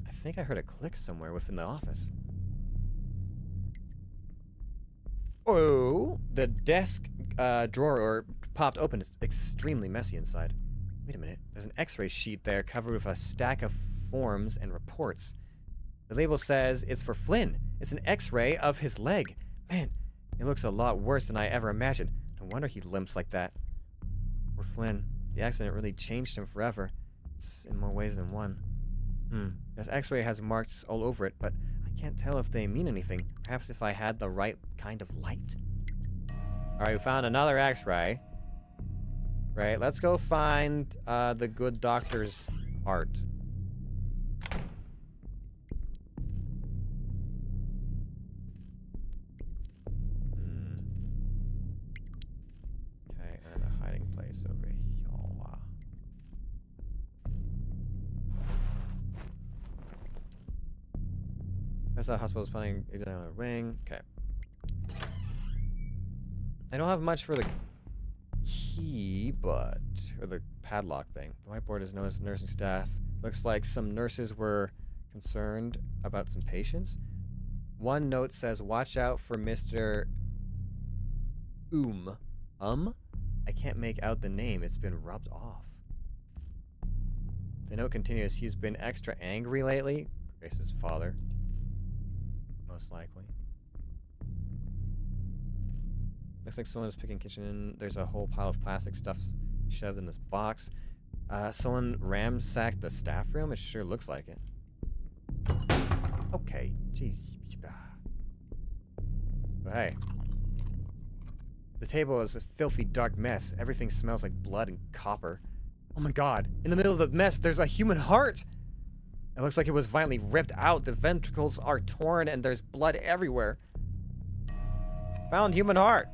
I think I heard a click somewhere within the office. Oh, the desk drawer popped open. It's extremely messy inside. Wait a minute. There's an x-ray sheet there covered with a stack of forms and reports. The label says it's for Flynn. It's an x-ray of his leg. Man, it looks a lot worse than I ever imagined. No wonder he limps like that. Poor Flynn. The accident really changed him forever. It's in more ways than one. This x-ray has marks all over it, but I can't tell if they mean anything. Perhaps if I had the right kind of light? Alright, we found another x-ray. Right, let's go find the good doctor's heart. Okay, and a hiding place over here. That's the hospital's planning on a ring. Okay. I don't have much for the key, or the padlock thing. The whiteboard is known as the nursing staff. Looks like some nurses were concerned about some patients. One note says, watch out for Mr. I can't make out the name. It's been rubbed off. The note continues, he's been extra angry lately. Grace's father. Most likely. Looks like someone's picking kitchen. There's a whole pile of plastic stuff shoved in this box. Someone ransacked the staff room? It sure looks like it. Okay. Jeez. But hey. The table is a filthy, dark mess. Everything smells like blood and copper. Oh my god. In the middle of the mess, there's a human heart! It looks like it was violently ripped out. The ventricles are torn and there's blood everywhere. Found human heart.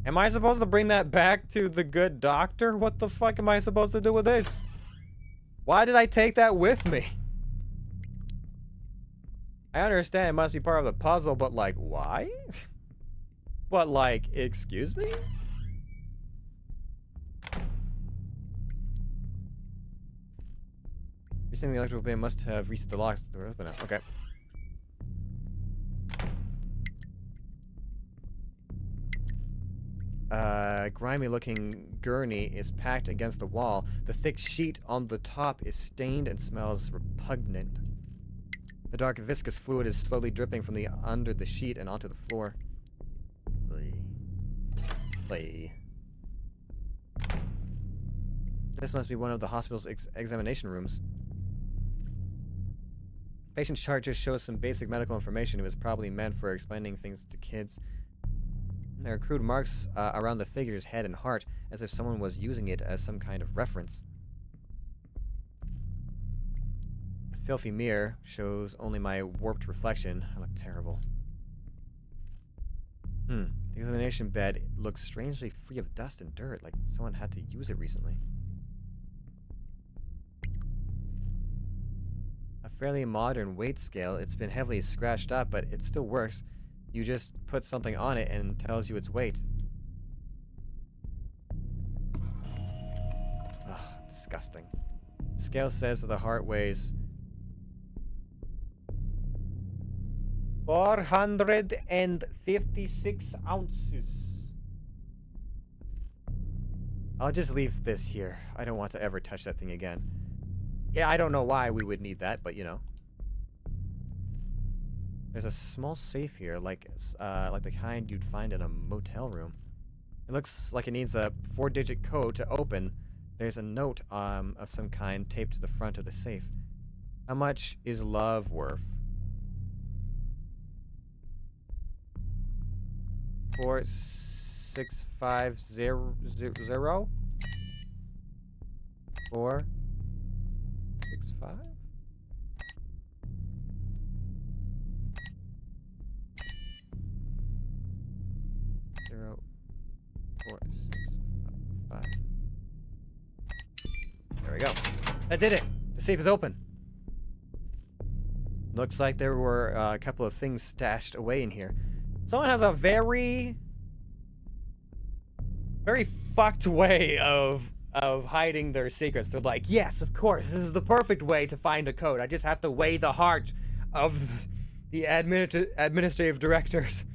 Am I supposed to bring that back to the good doctor? What the fuck am I supposed to do with this? Why did I take that with me? I understand it must be part of the puzzle, but like, why? But like, excuse me? You're saying the electrical bin must have reset the locks. They're open now. Okay. Grimy looking gurney is packed against the wall. The thick sheet on the top is stained and smells repugnant. The dark viscous fluid is slowly dripping from under the sheet and onto the floor. This must be one of the hospital's examination rooms. Patient's chart just shows some basic medical information. It was probably meant for explaining things to kids. There are crude marks around the figure's head and heart, as if someone was using it as some kind of reference. A filthy mirror shows only my warped reflection. I look terrible. The examination bed looks strangely free of dust and dirt, like someone had to use it recently. A fairly modern weight scale. It's been heavily scratched up, but it still works. You just put something on it and it tells you its weight. Ugh, disgusting. Scale says that the heart weighs 456 ounces. I'll just leave this here. I don't want to ever touch that thing again. Yeah, I don't know why we would need that, but you know. There's a small safe here, like the kind you'd find in a motel room. It looks like it needs a 4-digit code to open. There's a note of some kind taped to the front of the safe. How much is love worth? 46500? 465? 465. There we go. That did it. The safe is open. Looks like there were a couple of things stashed away in here. Someone has a very fucked way of hiding their secrets. They're like, yes, of course, this is the perfect way to find a code. I just have to weigh the heart of the administrative directors.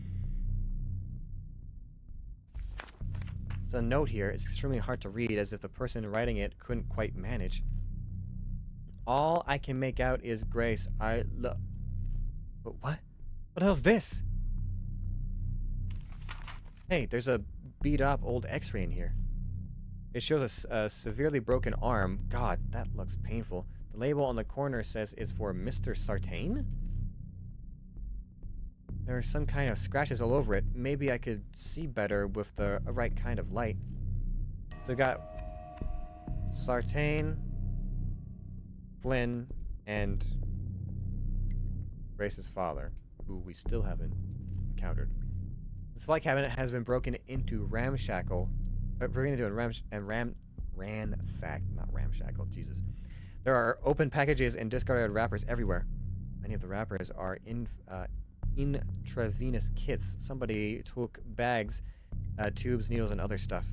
There's a note here. It's extremely hard to read, as if the person writing it couldn't quite manage. All I can make out is Grace. What? What the hell's this? Hey, there's a beat-up old X-ray in here. It shows a severely broken arm. God, that looks painful. The label on the corner says it's for Mr. Sartain? There are some kind of scratches all over it. Maybe I could see better with the right kind of light. So we got Sartain, Flynn, and Grace's father, who we still haven't encountered. The supply cabinet has been broken into ransacked, not ramshackle, Jesus. There are open packages and discarded wrappers everywhere. Many of the wrappers are intravenous kits. Somebody took bags, tubes, needles, and other stuff.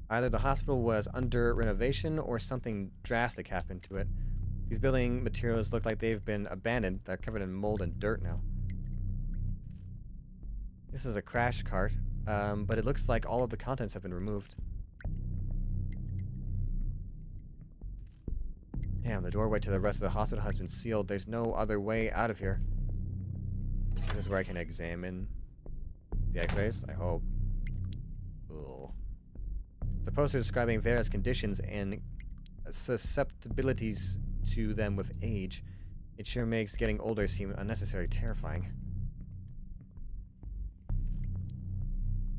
Either the hospital was under renovation or something drastic happened to it. These building materials look like they've been abandoned. They're covered in mold and dirt now. This is a crash cart, but it looks like all of the contents have been removed. Damn, the doorway to the rest of the hospital has been sealed. There's no other way out of here. This is where I can examine the x-rays, I hope. Ugh. It's a poster describing various conditions and susceptibilities to them with age. It sure makes getting older seem unnecessarily terrifying.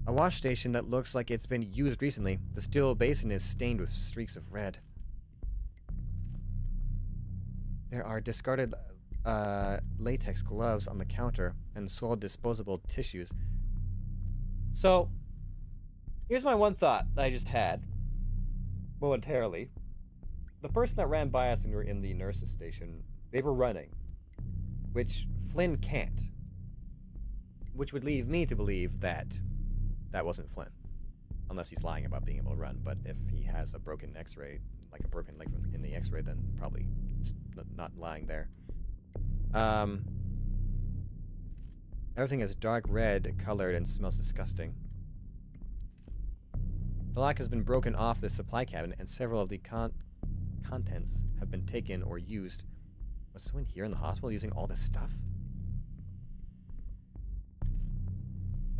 A wash station that looks like it's been used recently. The steel basin is stained with streaks of red. There are discarded latex gloves on the counter and soiled disposable tissues. So, here's my one thought that I just had momentarily. The person that ran by us when we were in the nurse's station, they were running, which Flynn can't. Which would lead me to believe that that wasn't Flynn. Unless he's lying about being able to run, but if he has a broken x-ray, like a broken leg in the x-ray, then probably not lying there. Everything is dark red colored and smells disgusting. The lock has been broken off the supply cabinet, and several of the contents have been taken or used. Was someone here in the hospital using all this stuff?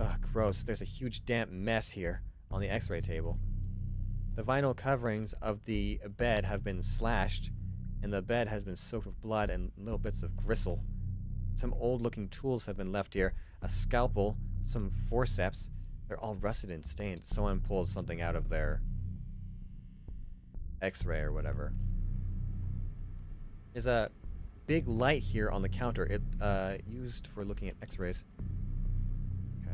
Ugh, gross. There's a huge damp mess here on the x-ray table. The vinyl coverings of the bed have been slashed, and the bed has been soaked with blood and little bits of gristle. Some old-looking tools have been left here. A scalpel, some forceps. They're all rusted and stained. Someone pulled something out of their x-ray or whatever. There's a big light here on the counter. It used for looking at x-rays. Okay.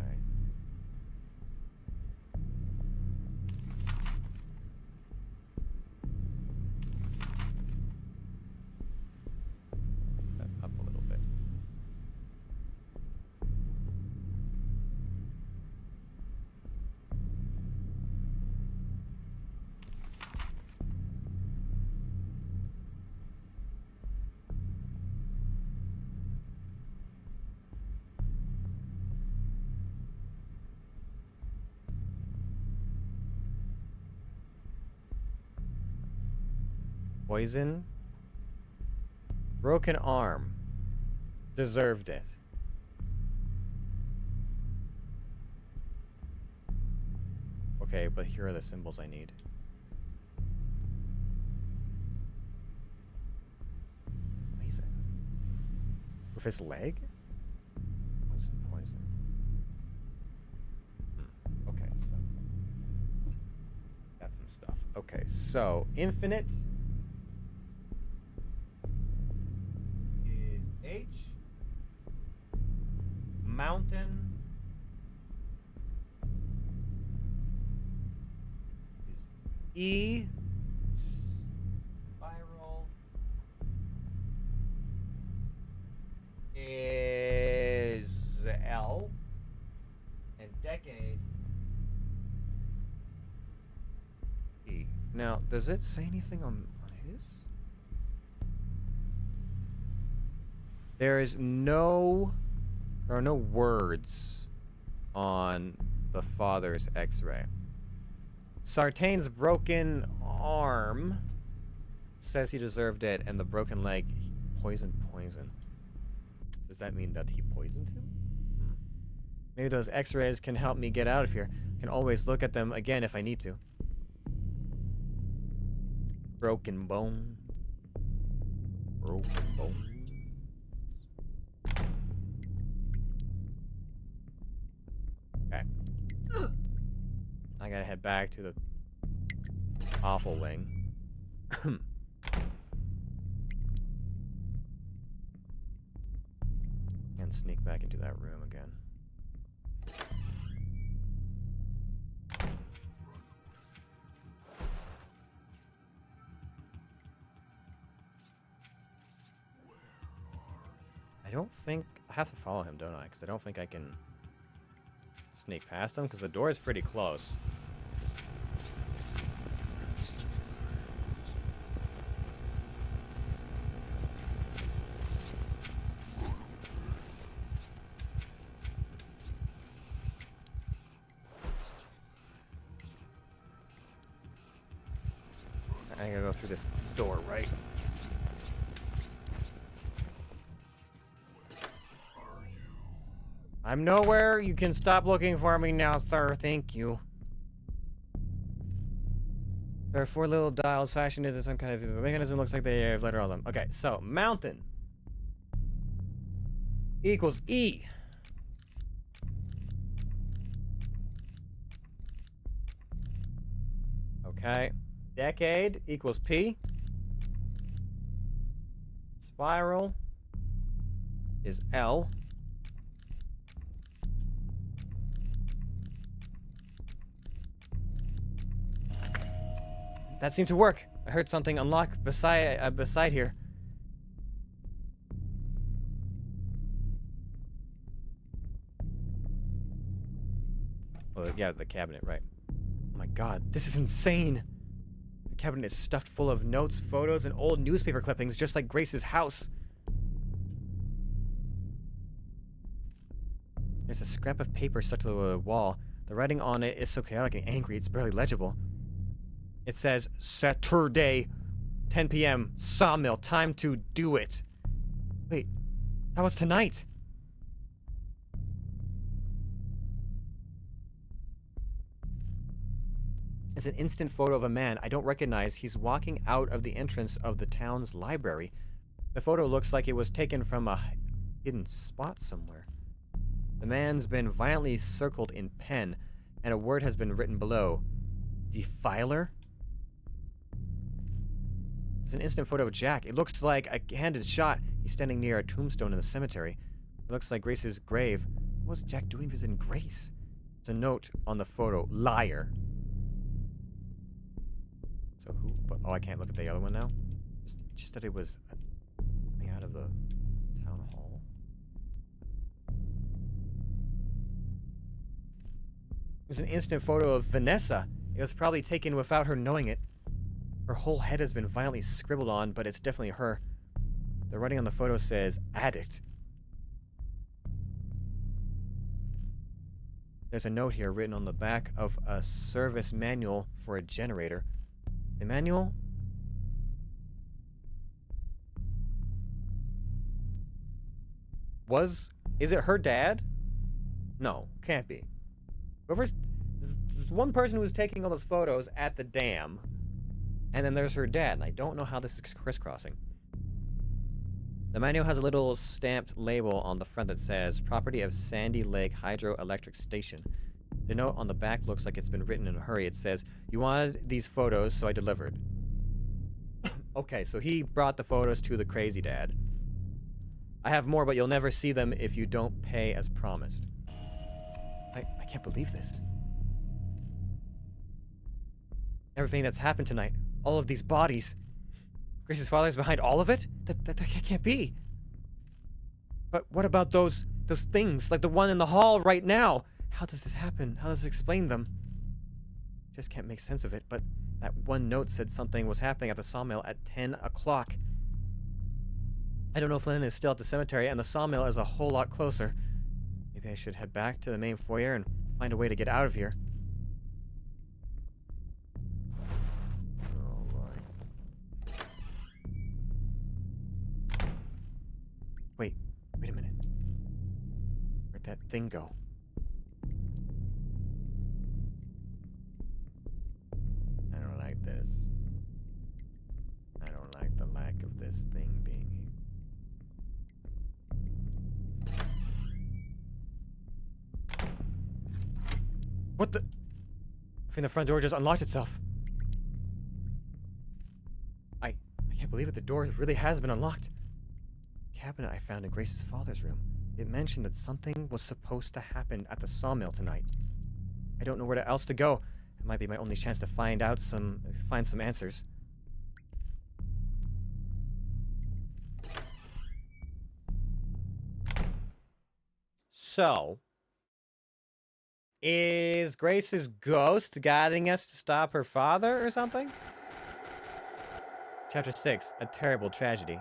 Up a little bit. Poison. Broken arm. Deserved it. Okay, but here are the symbols I need. Poison. With his leg? Poison, poison. Okay, so that's some stuff. Okay, so infinite is H. Mountain is E. Spiral is L. And decade E. Now, does it say anything on his? There are no words on the father's x-ray. Sartain's broken arm says he deserved it, and the broken leg, poison. Does that mean that he poisoned him? Maybe those x-rays can help me get out of here. I can always look at them again if I need to. Broken bone. Broken bone. Okay. I gotta head back to the awful wing. And sneak back into that room again. I don't think I have to follow him, don't I? Because I don't think I can sneak past him, because the door is pretty close. I gotta go through this door, right? I'm nowhere. You can stop looking for me now, sir. Thank you. There are 4 little dials fashioned into some kind of mechanism. Looks like they have letter all of them. Okay, so mountain equals E. Okay. Decade equals P. Spiral is L. That seemed to work. I heard something unlock beside here. Oh, yeah, the cabinet, right. Oh my god, this is insane. The cabinet is stuffed full of notes, photos, and old newspaper clippings, just like Grace's house. There's a scrap of paper stuck to the wall. The writing on it is so chaotic and angry, it's barely legible. It says, Saturday, 10 p.m., sawmill, time to do it. Wait, that was tonight. It's an instant photo of a man I don't recognize. He's walking out of the entrance of the town's library. The photo looks like it was taken from a hidden spot somewhere. The man's been violently circled in pen, and a word has been written below. Defiler? It's an instant photo of Jack. It looks like a handed shot. He's standing near a tombstone in the cemetery. It looks like Grace's grave. What was Jack doing visiting Grace? It's a note on the photo. Liar. So who? Oh, I can't look at the other one now? Just that it was coming out of the town hall. It was an instant photo of Vanessa. It was probably taken without her knowing it. Her whole head has been violently scribbled on, but it's definitely her. The writing on the photo says, addict. There's a note here written on the back of a service manual for a generator. The manual? Is it her dad? No, can't be. There's one person who was taking all those photos at the dam, and then there's her dad, and I don't know how this is crisscrossing. The manual has a little stamped label on the front that says, property of Sandy Lake Hydroelectric Station. The note on the back looks like it's been written in a hurry. It says, you wanted these photos, so I delivered. Okay, so he brought the photos to the crazy dad. I have more, but you'll never see them if you don't pay as promised. I can't believe this. Everything that's happened tonight, all of these bodies. Grace's father's behind all of it? That can't be. But what about those things, like the one in the hall right now? How does this happen? How does it explain them? Just can't make sense of it, but that one note said something was happening at the sawmill at 10 o'clock. I don't know if Lynn is still at the cemetery, and the sawmill is a whole lot closer. Maybe I should head back to the main foyer and find a way to get out of here. Oh boy. Wait a minute. Where'd that thing go? I don't like this. I don't like the lack of this thing being here. What the? I think the front door just unlocked itself. I can't believe it. The door really has been unlocked. The cabinet I found in Grace's father's room. It mentioned that something was supposed to happen at the sawmill tonight. I don't know where else to go. It might be my only chance to find some answers. So, is Grace's ghost guiding us to stop her father or something? Chapter 6, A Terrible Tragedy.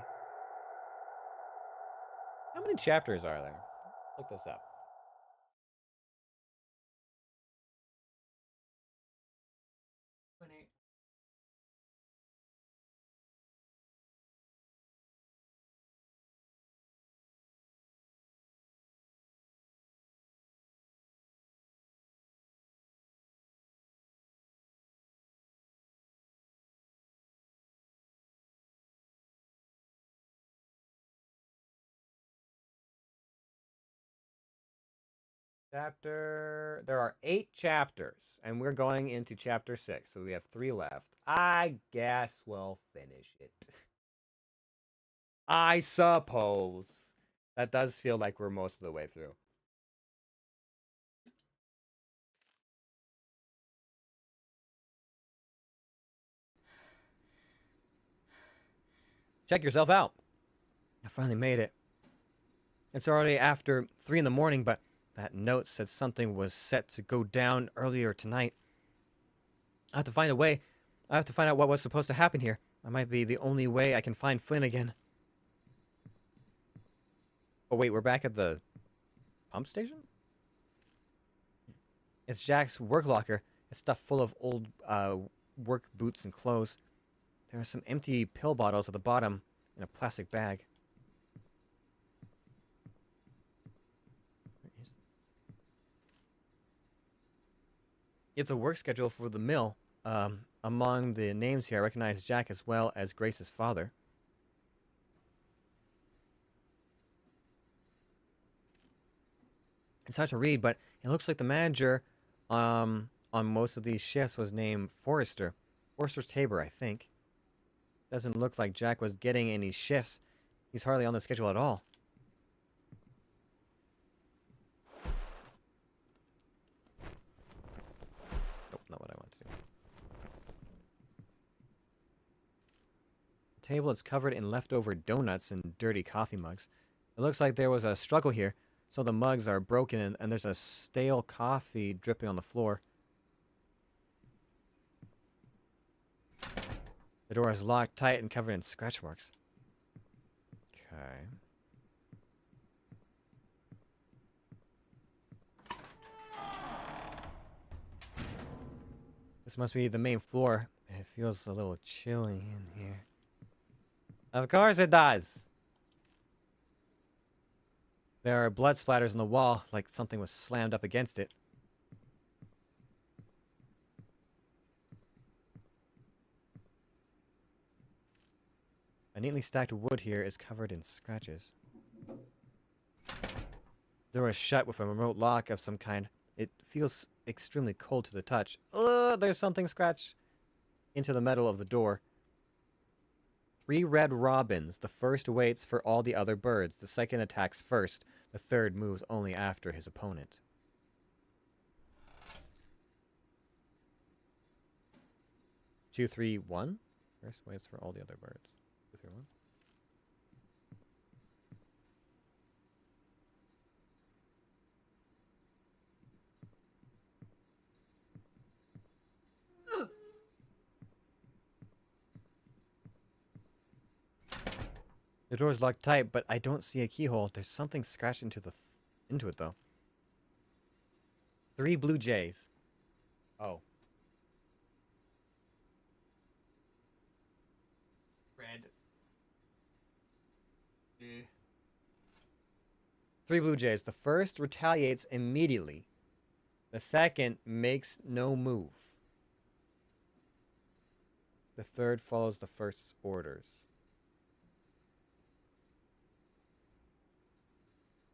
How many chapters are there? Look this up. There are 8 chapters, and we're going into chapter 6, so we have 3 left. I guess we'll finish it. I suppose. That does feel like we're most of the way through. Check yourself out. I finally made it. It's already after 3 in the morning, but that note said something was set to go down earlier tonight. I have to find a way. I have to find out what was supposed to happen here. That might be the only way I can find Flynn again. Oh wait, we're back at the pump station? It's Jack's work locker. It's stuffed full of old work boots and clothes. There are some empty pill bottles at the bottom in a plastic bag. Where is it? It's a work schedule for the mill. Among the names here, I recognize Jack as well as Grace's father. It's hard to read, but it looks like the manager on most of these shifts was named Forrester. Forrester Tabor, I think. Doesn't look like Jack was getting any shifts. He's hardly on the schedule at all. Nope, not what I want to do. The table is covered in leftover donuts and dirty coffee mugs. It looks like there was a struggle here, so the mugs are broken and there's a stale coffee dripping on the floor. The door is locked tight and covered in scratch marks. Okay. This must be the main floor. It feels a little chilly in here. Of course it does! There are blood splatters on the wall, like something was slammed up against it. A neatly stacked wood here is covered in scratches. The door is shut with a remote lock of some kind. It feels extremely cold to the touch. There's something scratched into the metal of the door. 3 red robins. The first waits for all the other birds. The second attacks first. The third moves only after his opponent. Two, three, one. First waits for all the other birds. 2, 3, 1. The door is locked tight, but I don't see a keyhole. There's something scratched into it though. 3 blue jays. Oh. Red. 3 blue jays. The first retaliates immediately. The second makes no move. The third follows the first's orders.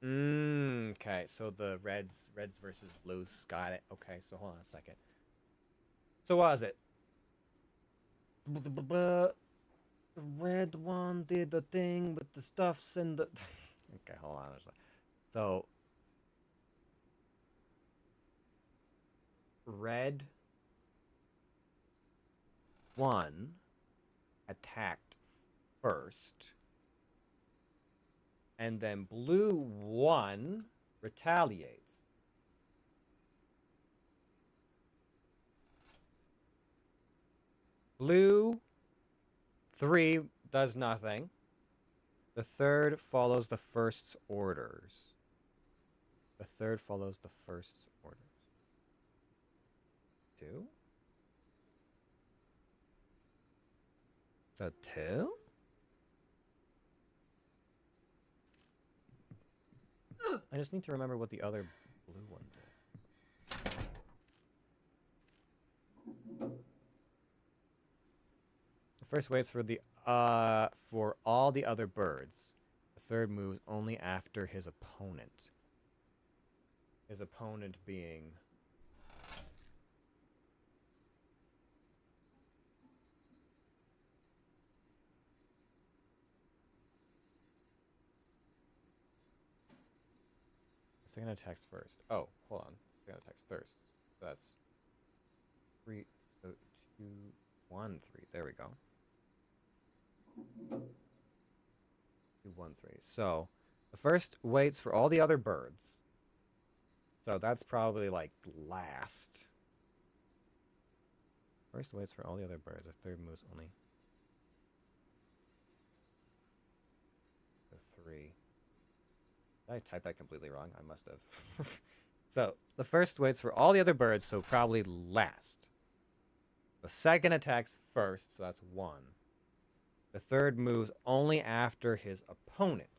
Okay, so the reds versus blues. Got it. Okay, so hold on a second. So what was it? The red one did the thing with the stuffs and the... Okay, hold on a second. So... Red... one attacked first. And then blue 1 retaliates. Blue 3 does nothing. The third follows the first's orders. The third follows the first's orders. 2? Is that 2? I just need to remember what the other blue one did. The first waits for all the other birds. The third moves only after his opponent. His opponent being... Second attacks first. Oh, hold on. Second attacks first. That's 3, so 2, 1, 3. There we go. 2, 1, 3. So the first waits for all the other birds. So that's probably like last. First waits for all the other birds. The third moves only. The 3. Did I type that completely wrong? I must have. So the first waits for all the other birds, so probably last. The second attacks first, so that's 1. The third moves only after his opponent.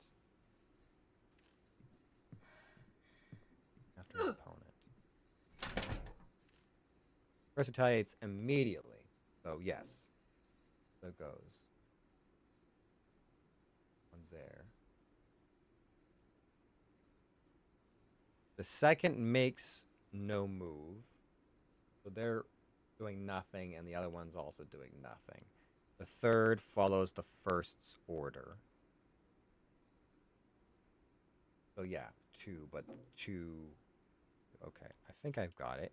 After his opponent. First retaliates immediately. So yes. So it goes. 1 there. The second makes no move. So they're doing nothing, and the other one's also doing nothing. The third follows the first's order. So yeah, 2, but 2... Okay, I think I've got it.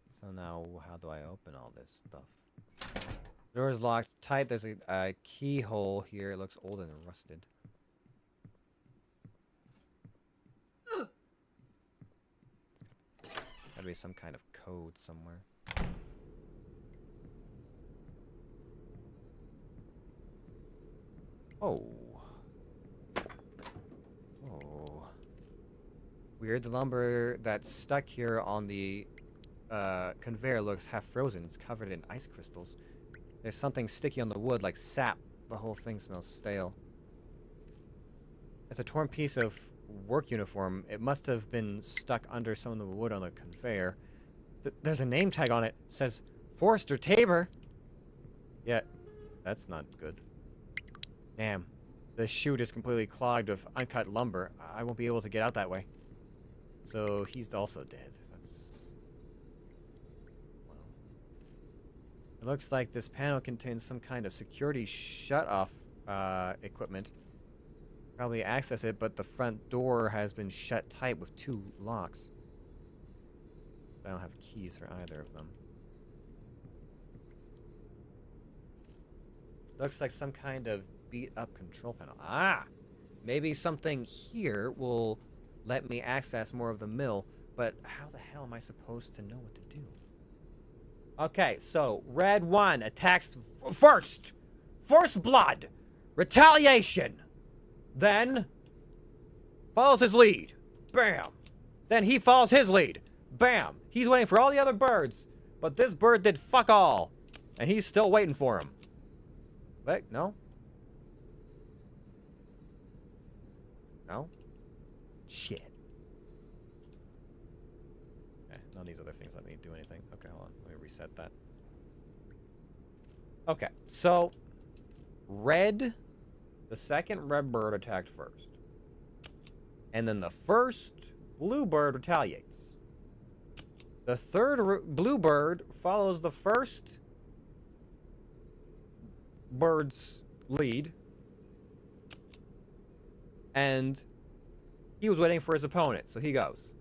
So now, how do I open all this stuff? The door is locked tight. There's a keyhole here. It looks old and rusted. Gotta be some kind of code somewhere. Oh. Oh. Weird. The lumber that's stuck here on the conveyor looks half frozen. It's covered in ice crystals. There's something sticky on the wood, like sap. The whole thing smells stale. It's a torn piece of work uniform. It must have been stuck under some of the wood on the conveyor. There's a name tag on it. It says Forrester Tabor. Yeah, that's not good. Damn. The chute is completely clogged with uncut lumber. I won't be able to get out that way. So he's also dead. It looks like this panel contains some kind of security shut-off equipment. Probably access it, but the front door has been shut tight with 2 locks. I don't have keys for either of them. Looks like some kind of beat-up control panel. Ah! Maybe something here will let me access more of the mill, but how the hell am I supposed to know what to do? Okay, so Red 1 attacks first. First blood. Retaliation. Then follows his lead. Bam. Then he follows his lead. Bam. He's waiting for all the other birds. But this bird did fuck all. And he's still waiting for him. Wait, no? No? Shit. None of these other things let me do anything. Okay, hold on. Let me reset that. Okay, so red, the second red bird attacked first. And then the first blue bird retaliates. The third blue bird follows the first bird's lead. And he was waiting for his opponent, so he goes.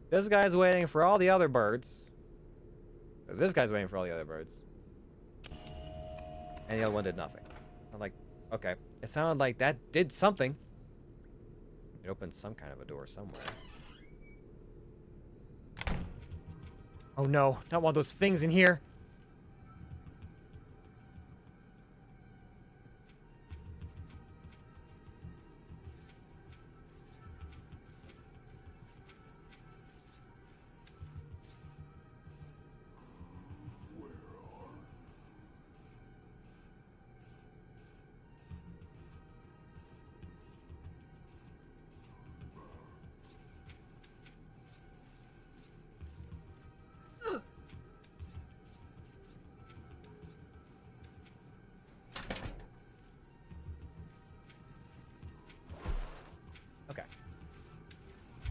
This guy's waiting for all the other birds. This guy's waiting for all the other birds. And the other one did nothing. I'm like, okay. It sounded like that did something. It opened some kind of a door somewhere. Oh no, not one of those things in here.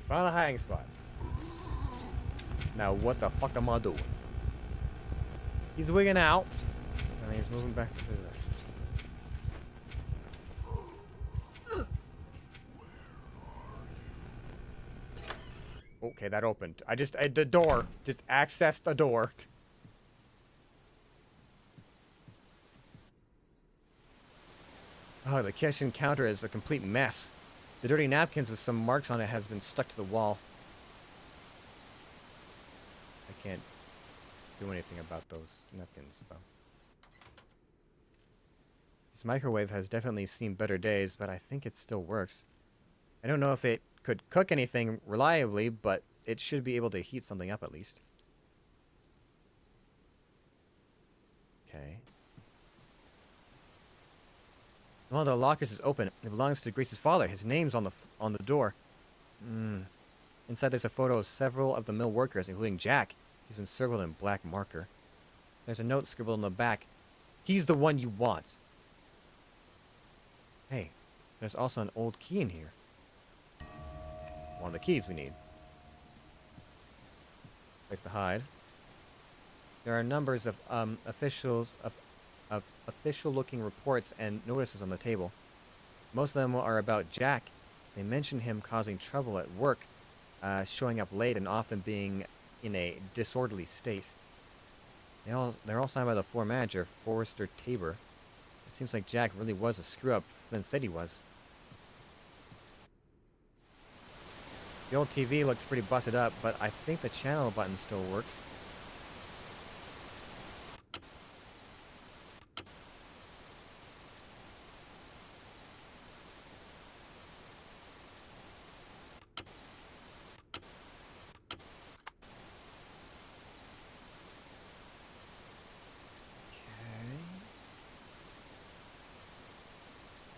found a hiding spot. Now what the fuck am I doing? He's wigging out. And he's moving back to the direction. Okay, that opened. The door. Just accessed the door. Oh, the kitchen counter is a complete mess. The dirty napkins with some marks on it has been stuck to the wall. I can't do anything about those napkins, though. This microwave has definitely seen better days, but I think it still works. I don't know if it could cook anything reliably, but it should be able to heat something up at least. Okay. One of the lockers is open. It belongs to Grace's father. His name's on the door. Inside there's a photo of several of the mill workers, including Jack. He's been circled in black marker. There's a note scribbled on the back. He's the one you want. Hey, there's also an old key in here. One of the keys we need. Place to hide. There are numbers of official-looking reports and notices on the table. Most of them are about Jack. They mention him causing trouble at work, showing up late, and often being in a disorderly state. They're all signed by the floor manager, Forrester Tabor. It seems like Jack really was a screw-up than said he was. The old TV looks pretty busted up, but I think the channel button still works.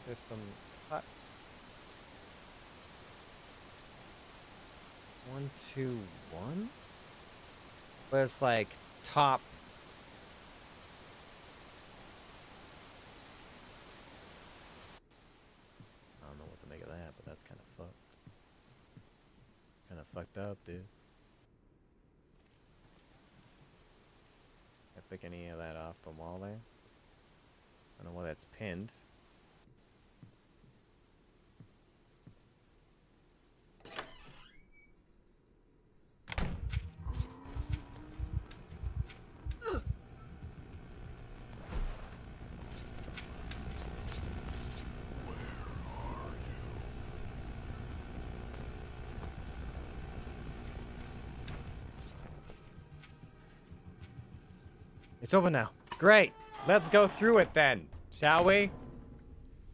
There's some cuts. 1, 2, 1? But it's like top. I don't know what to make of that, but that's kind of fucked. Kind of fucked up, dude. Can't pick any of that off the wall there. I don't know why that's pinned. It's open now. Great. Let's go through it then, shall we?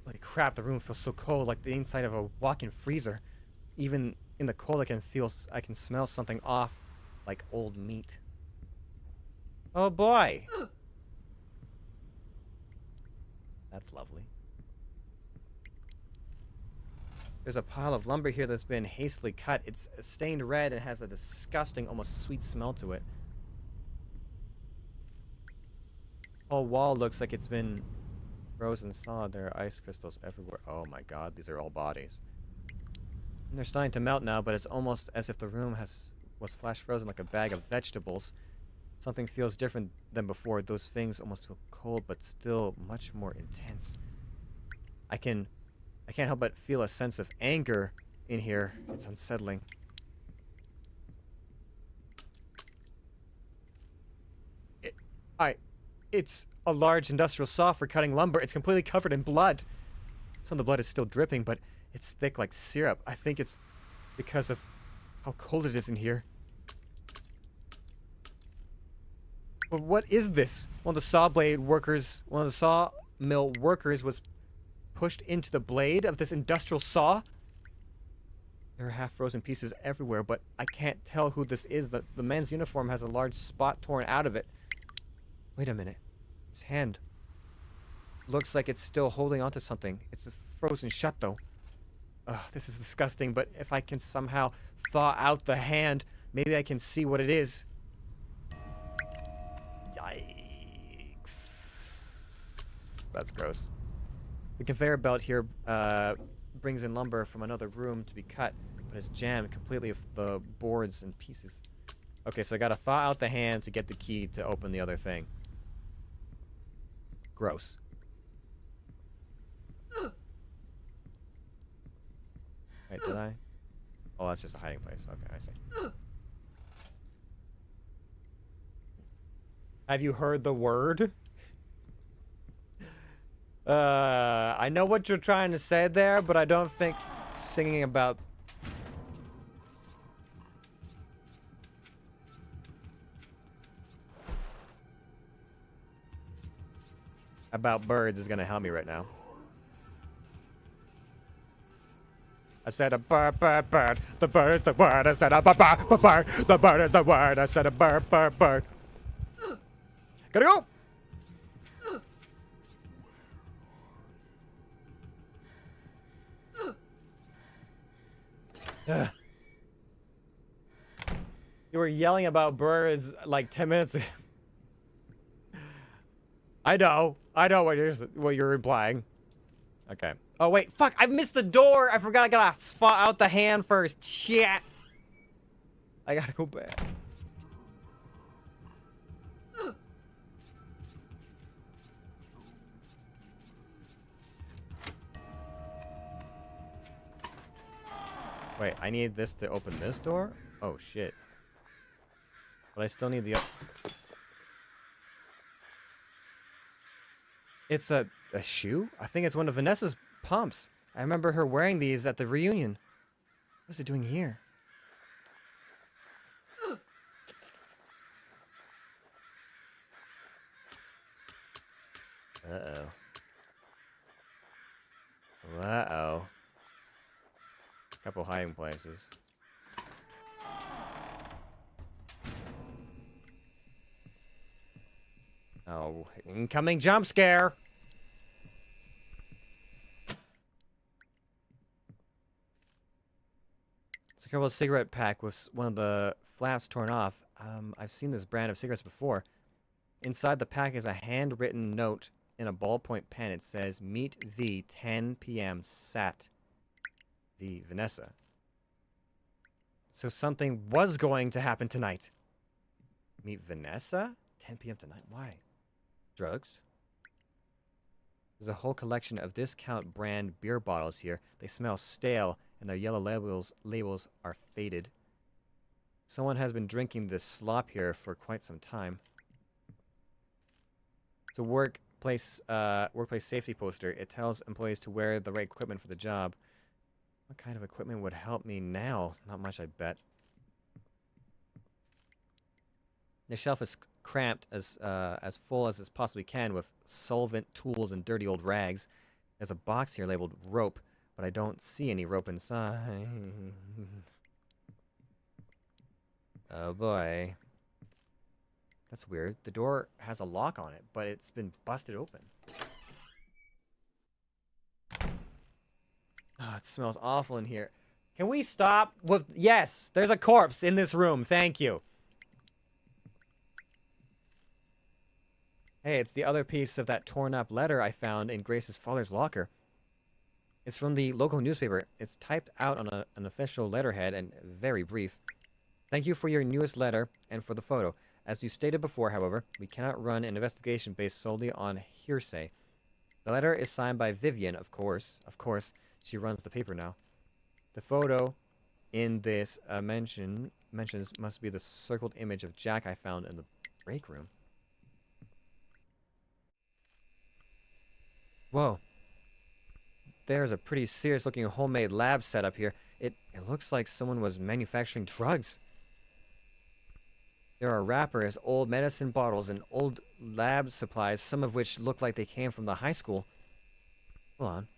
Holy crap, the room feels so cold, like the inside of a walk-in freezer. Even in the cold, I can smell something off, like old meat. Oh boy. That's lovely. There's a pile of lumber here that's been hastily cut. It's stained red and has a disgusting, almost sweet smell to it. Whole wall looks like it's been frozen solid. There are ice crystals everywhere. Oh my god, these are all bodies. And they're starting to melt now, but it's almost as if the room was flash frozen like a bag of vegetables. Something feels different than before. Those things almost feel cold, but still much more intense. I can't help but feel a sense of anger in here. It's unsettling. It's a large industrial saw for cutting lumber. It's completely covered in blood. Some of the blood is still dripping, but it's thick like syrup. I think it's because of how cold it is in here. But what is this? One of the sawmill workers was pushed into the blade of this industrial saw. There are half-frozen pieces everywhere, but I can't tell who this is. The man's uniform has a large spot torn out of it. Wait a minute. His hand looks like it's still holding onto something. It's frozen shut, though. Ugh, this is disgusting, but if I can somehow thaw out the hand, maybe I can see what it is. Yikes. That's gross. The conveyor belt here brings in lumber from another room to be cut. but it's jammed completely with the boards and pieces. Okay, so I gotta thaw out the hand to get the key to open the other thing. Gross. Wait, did I? Oh, that's just a hiding place. Okay, I see. Have you heard the word? I know what you're trying to say there, but I don't think singing about... about birds is gonna help me right now. I said a bird, bird, bird. The bird's the word. I said a bird, bird, bird. The bird is the word. I said a bird, bird, bird. Gotta go! Ugh. You were yelling about birds like 10 minutes ago. I know what you're implying. Okay. Oh wait, fuck! I missed the door. I forgot I gotta thaw out the hand first. Shit. I gotta go back. Wait, I need this to open this door? Oh shit. But I still need the... It's a shoe? I think it's one of Vanessa's pumps. I remember her wearing these at the reunion. What's it doing here? Uh-oh. Uh-oh. Couple hiding places. Oh, incoming jump scare! It's a couple of cigarette pack with one of the flaps torn off. I've seen this brand of cigarettes before. Inside the pack is a handwritten note in a ballpoint pen. It says, "Meet V, 10 p.m. Sat. V, Vanessa." So something was going to happen tonight. Meet Vanessa? 10 p.m. tonight? Why? Drugs? There's a whole collection of discount brand beer bottles here. They smell stale, and their yellow labels are faded. Someone has been drinking this slop here for quite some time. It's a workplace safety poster. It tells employees to wear the right equipment for the job. What kind of equipment would help me now? Not much, I bet. The shelf is cramped as full as it possibly can with solvent, tools, and dirty old rags. There's a box here labeled rope, but I don't see any rope inside. Oh boy. That's weird. The door has a lock on it, but it's been busted open. Oh, it smells awful in here. Can we stop with... Yes, there's a corpse in this room. Thank you. Hey, it's the other piece of that torn up letter I found in Grace's father's locker. It's from the local newspaper. It's typed out on an official letterhead and very brief. Thank you for your newest letter and for the photo. As you stated before, however, we cannot run an investigation based solely on hearsay. The letter is signed by Vivian, of course. Of course, she runs the paper now. The photo in this mentions must be the circled image of Jack I found in the break room. Whoa. There's a pretty serious looking homemade lab set up here. It looks like someone was manufacturing drugs. There are wrappers, old medicine bottles, and old lab supplies, some of which look like they came from the high school. Hold on.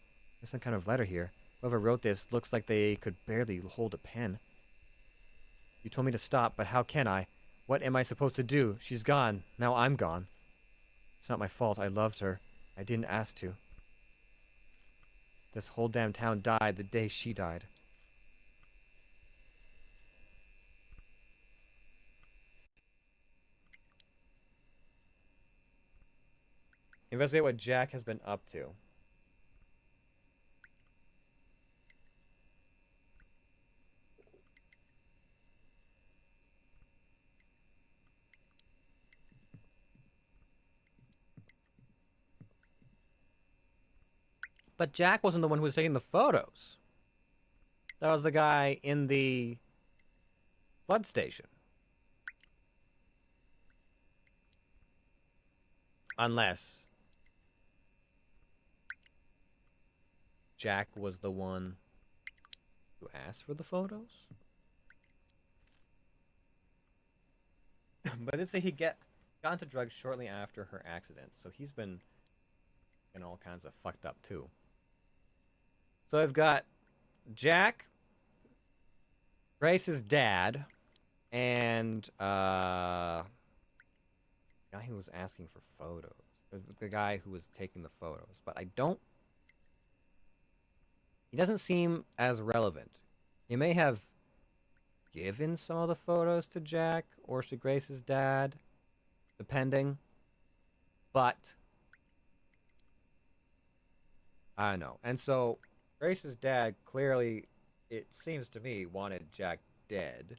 There's some kind of letter here. Whoever wrote this looks like they could barely hold a pen. You told me to stop, but how can I? What am I supposed to do? She's gone. Now I'm gone. It's not my fault. I loved her. I didn't ask to. This whole damn town died the day she died. Investigate what Jack has been up to. But Jack wasn't the one who was taking the photos. That was the guy in the flood station. Unless Jack was the one who asked for the photos. But it say he got into drugs shortly after her accident, so he's been in all kinds of fucked up too. So I've got Jack, Grace's dad, and the guy who was asking for photos. The guy who was taking the photos. But I don't... He doesn't seem as relevant. He may have given some of the photos to Jack or to Grace's dad, depending. But I don't know. And so Grace's dad clearly, it seems to me, wanted Jack dead.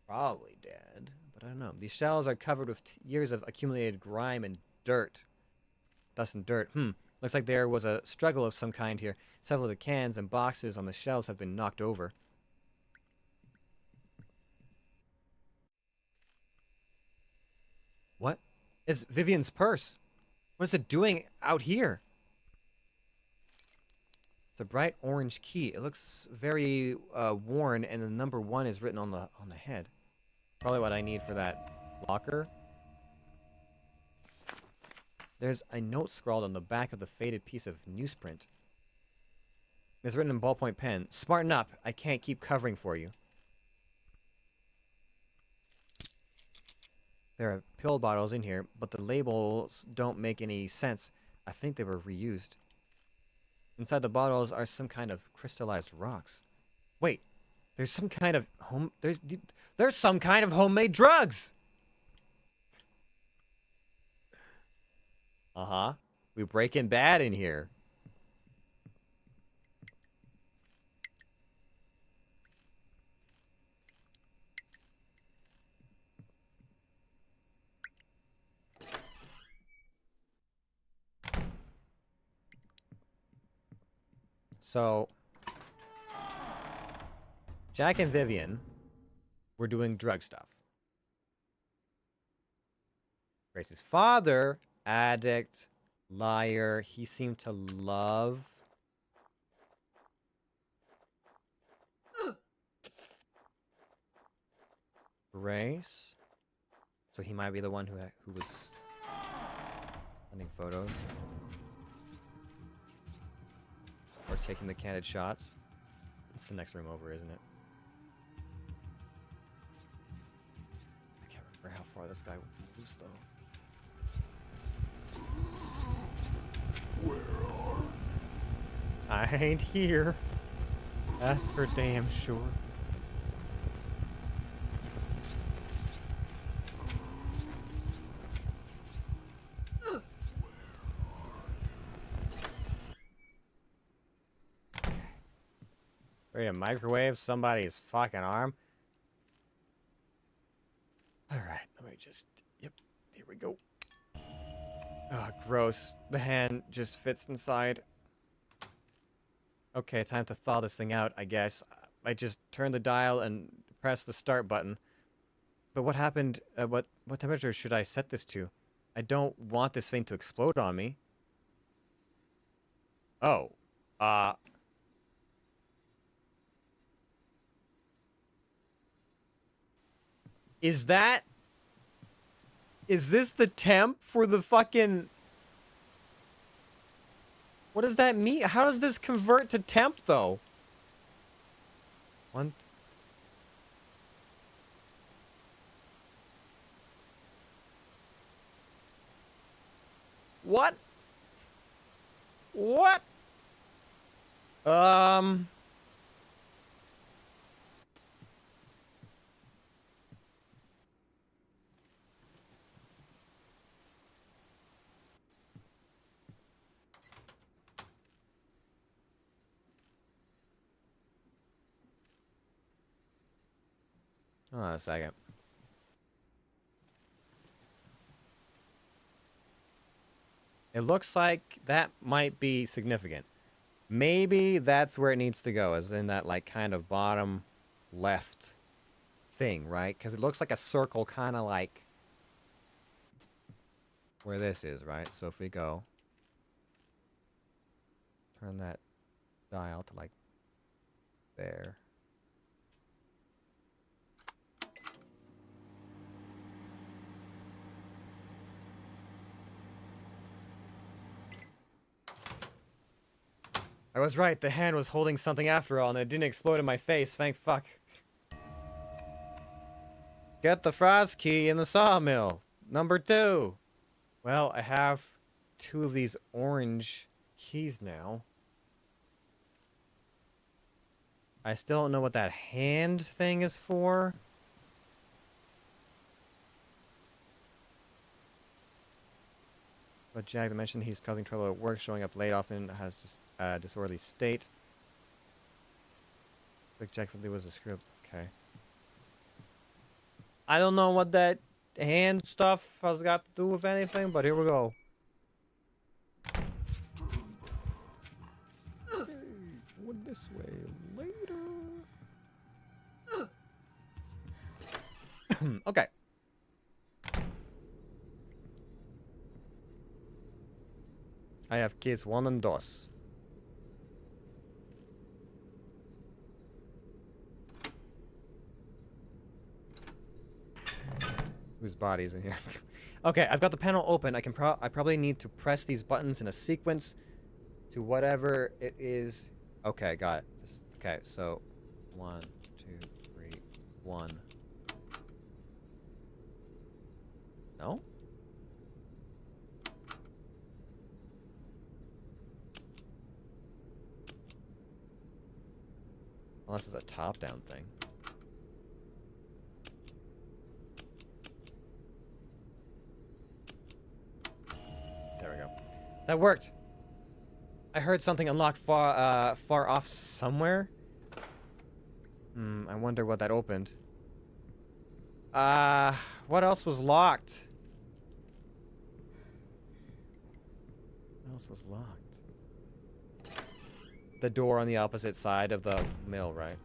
Probably dead, but I don't know. These shells are covered with years of accumulated grime and dirt. Dust and dirt. Looks like there was a struggle of some kind here. Several of the cans and boxes on the shelves have been knocked over. What? It's Vivian's purse. What is it doing out here? It's a bright orange key. It looks very worn, and the number 1 is written on the head. Probably what I need for that locker. There's a note scrawled on the back of the faded piece of newsprint. It's written in ballpoint pen. Smarten up. I can't keep covering for you. There are pill bottles in here, but the labels don't make any sense. I think they were reused. Inside the bottles are some kind of crystallized rocks. Wait, there's some kind of there's some kind of homemade drugs. Uh-huh. We Breaking Bad in here. So, Jack and Vivian were doing drug stuff. Grace's father, addict, liar, he seemed to love Grace. So he might be the one who was sending photos. Or taking the candid shots. It's the next room over, isn't it? I can't remember how far this guy moves, though. Where are you? I ain't here. That's for damn sure. Ready to microwave somebody's fucking arm? Alright, let me just... Yep, here we go. Oh, gross. The hand just fits inside. Okay, time to thaw this thing out, I guess. I just turned the dial and pressed the start button. But what happened? What temperature should I set this to? I don't want this thing to explode on me. Oh. Is this the temp for the fucking... What does that mean? How does this convert to temp, though? What? What? What? Hold on a second. It looks like that might be significant. Maybe that's where it needs to go, is in that, like, kind of bottom left thing, right? Because it looks like a circle, kind of like where this is, right? So if we go, turn that dial to, like, there. I was right, the hand was holding something after all, and it didn't explode in my face, thank fuck. Get the frost key in the sawmill. Number 2. Well, I have 2 of these orange keys now. I still don't know what that hand thing is for. But Jack mentioned he's causing trouble at work, showing up late often, has just a disorderly state. Like Jack probably was a script. Okay. I don't know what that hand stuff has got to do with anything, but here we go. Okay, going this way later. Okay. I have keys 1 and 2. Whose body's in here? Okay, I've got the panel open. I probably need to press these buttons in a sequence to whatever it is. Okay, got it. Okay, so 1, 2, 3, 1. No? Unless it's a top-down thing. There we go. That worked. I heard something unlocked far off somewhere. I wonder what that opened. What else was locked? What else was locked? The door on the opposite side of the mill, right?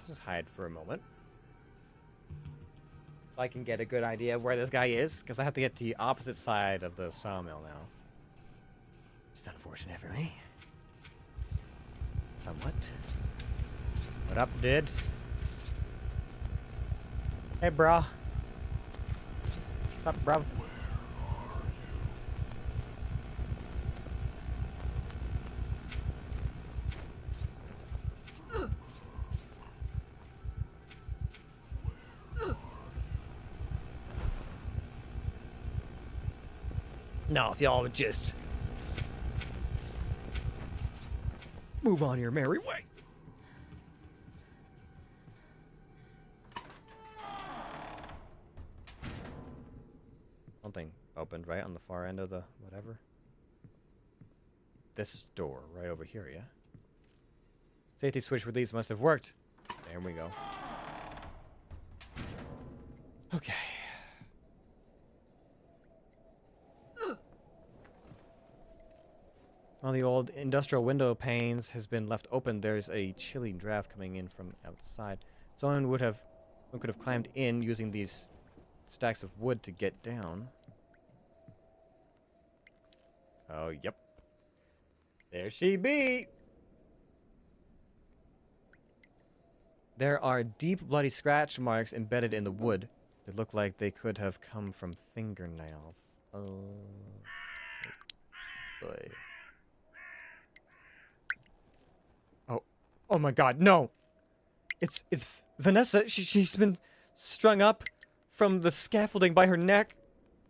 Just hide for a moment. So I can get a good idea of where this guy is, because I have to get to the opposite side of the sawmill now. It's unfortunate for me. Somewhat. What up, dude? Hey, bro. What's up, bruv? No, if y'all would just move on your merry way. Something opened right on the far end of the whatever. This door right over here, yeah? Safety switch release must have worked. There we go. Okay. While the old industrial window panes has been left open, there's a chilly draft coming in from outside. Someone could have climbed in using these stacks of wood to get down. Oh, yep. There she be! There are deep bloody scratch marks embedded in the wood that look like they could have come from fingernails. Oh, boy. Oh my god, no! It's Vanessa. She's been strung up from the scaffolding by her neck.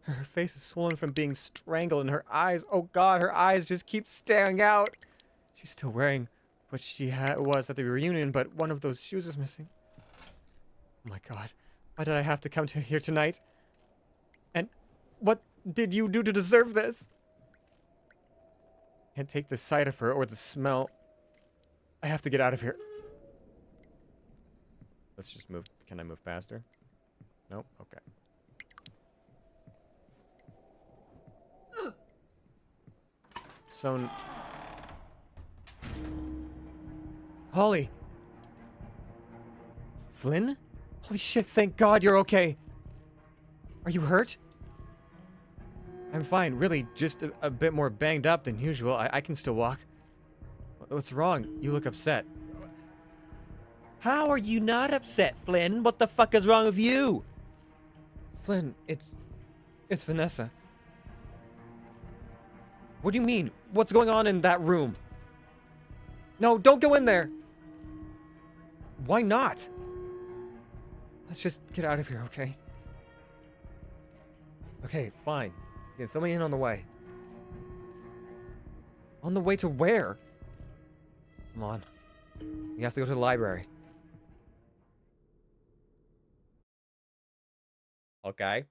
Her face is swollen from being strangled, and her eyes, oh god, her eyes just keep staring out. She's still wearing what she was at the reunion, but one of those shoes is missing. Oh my god, why did I have to come to here tonight? And what did you do to deserve this? Can't take the sight of her or the smell. I have to get out of here. Let's just move. Can I move past her? Nope. Okay. So... Holly! Flynn? Holy shit, thank God you're okay! Are you hurt? I'm fine, really, just a bit more banged up than usual. I can still walk. What's wrong? You look upset. How are you not upset, Flynn? What the fuck is wrong with you? Flynn, it's Vanessa. What do you mean? What's going on in that room? No, don't go in there! Why not? Let's just get out of here, okay? Okay, fine. You can fill me in on the way. On the way to where? Come on. You have to go to the library. Okay.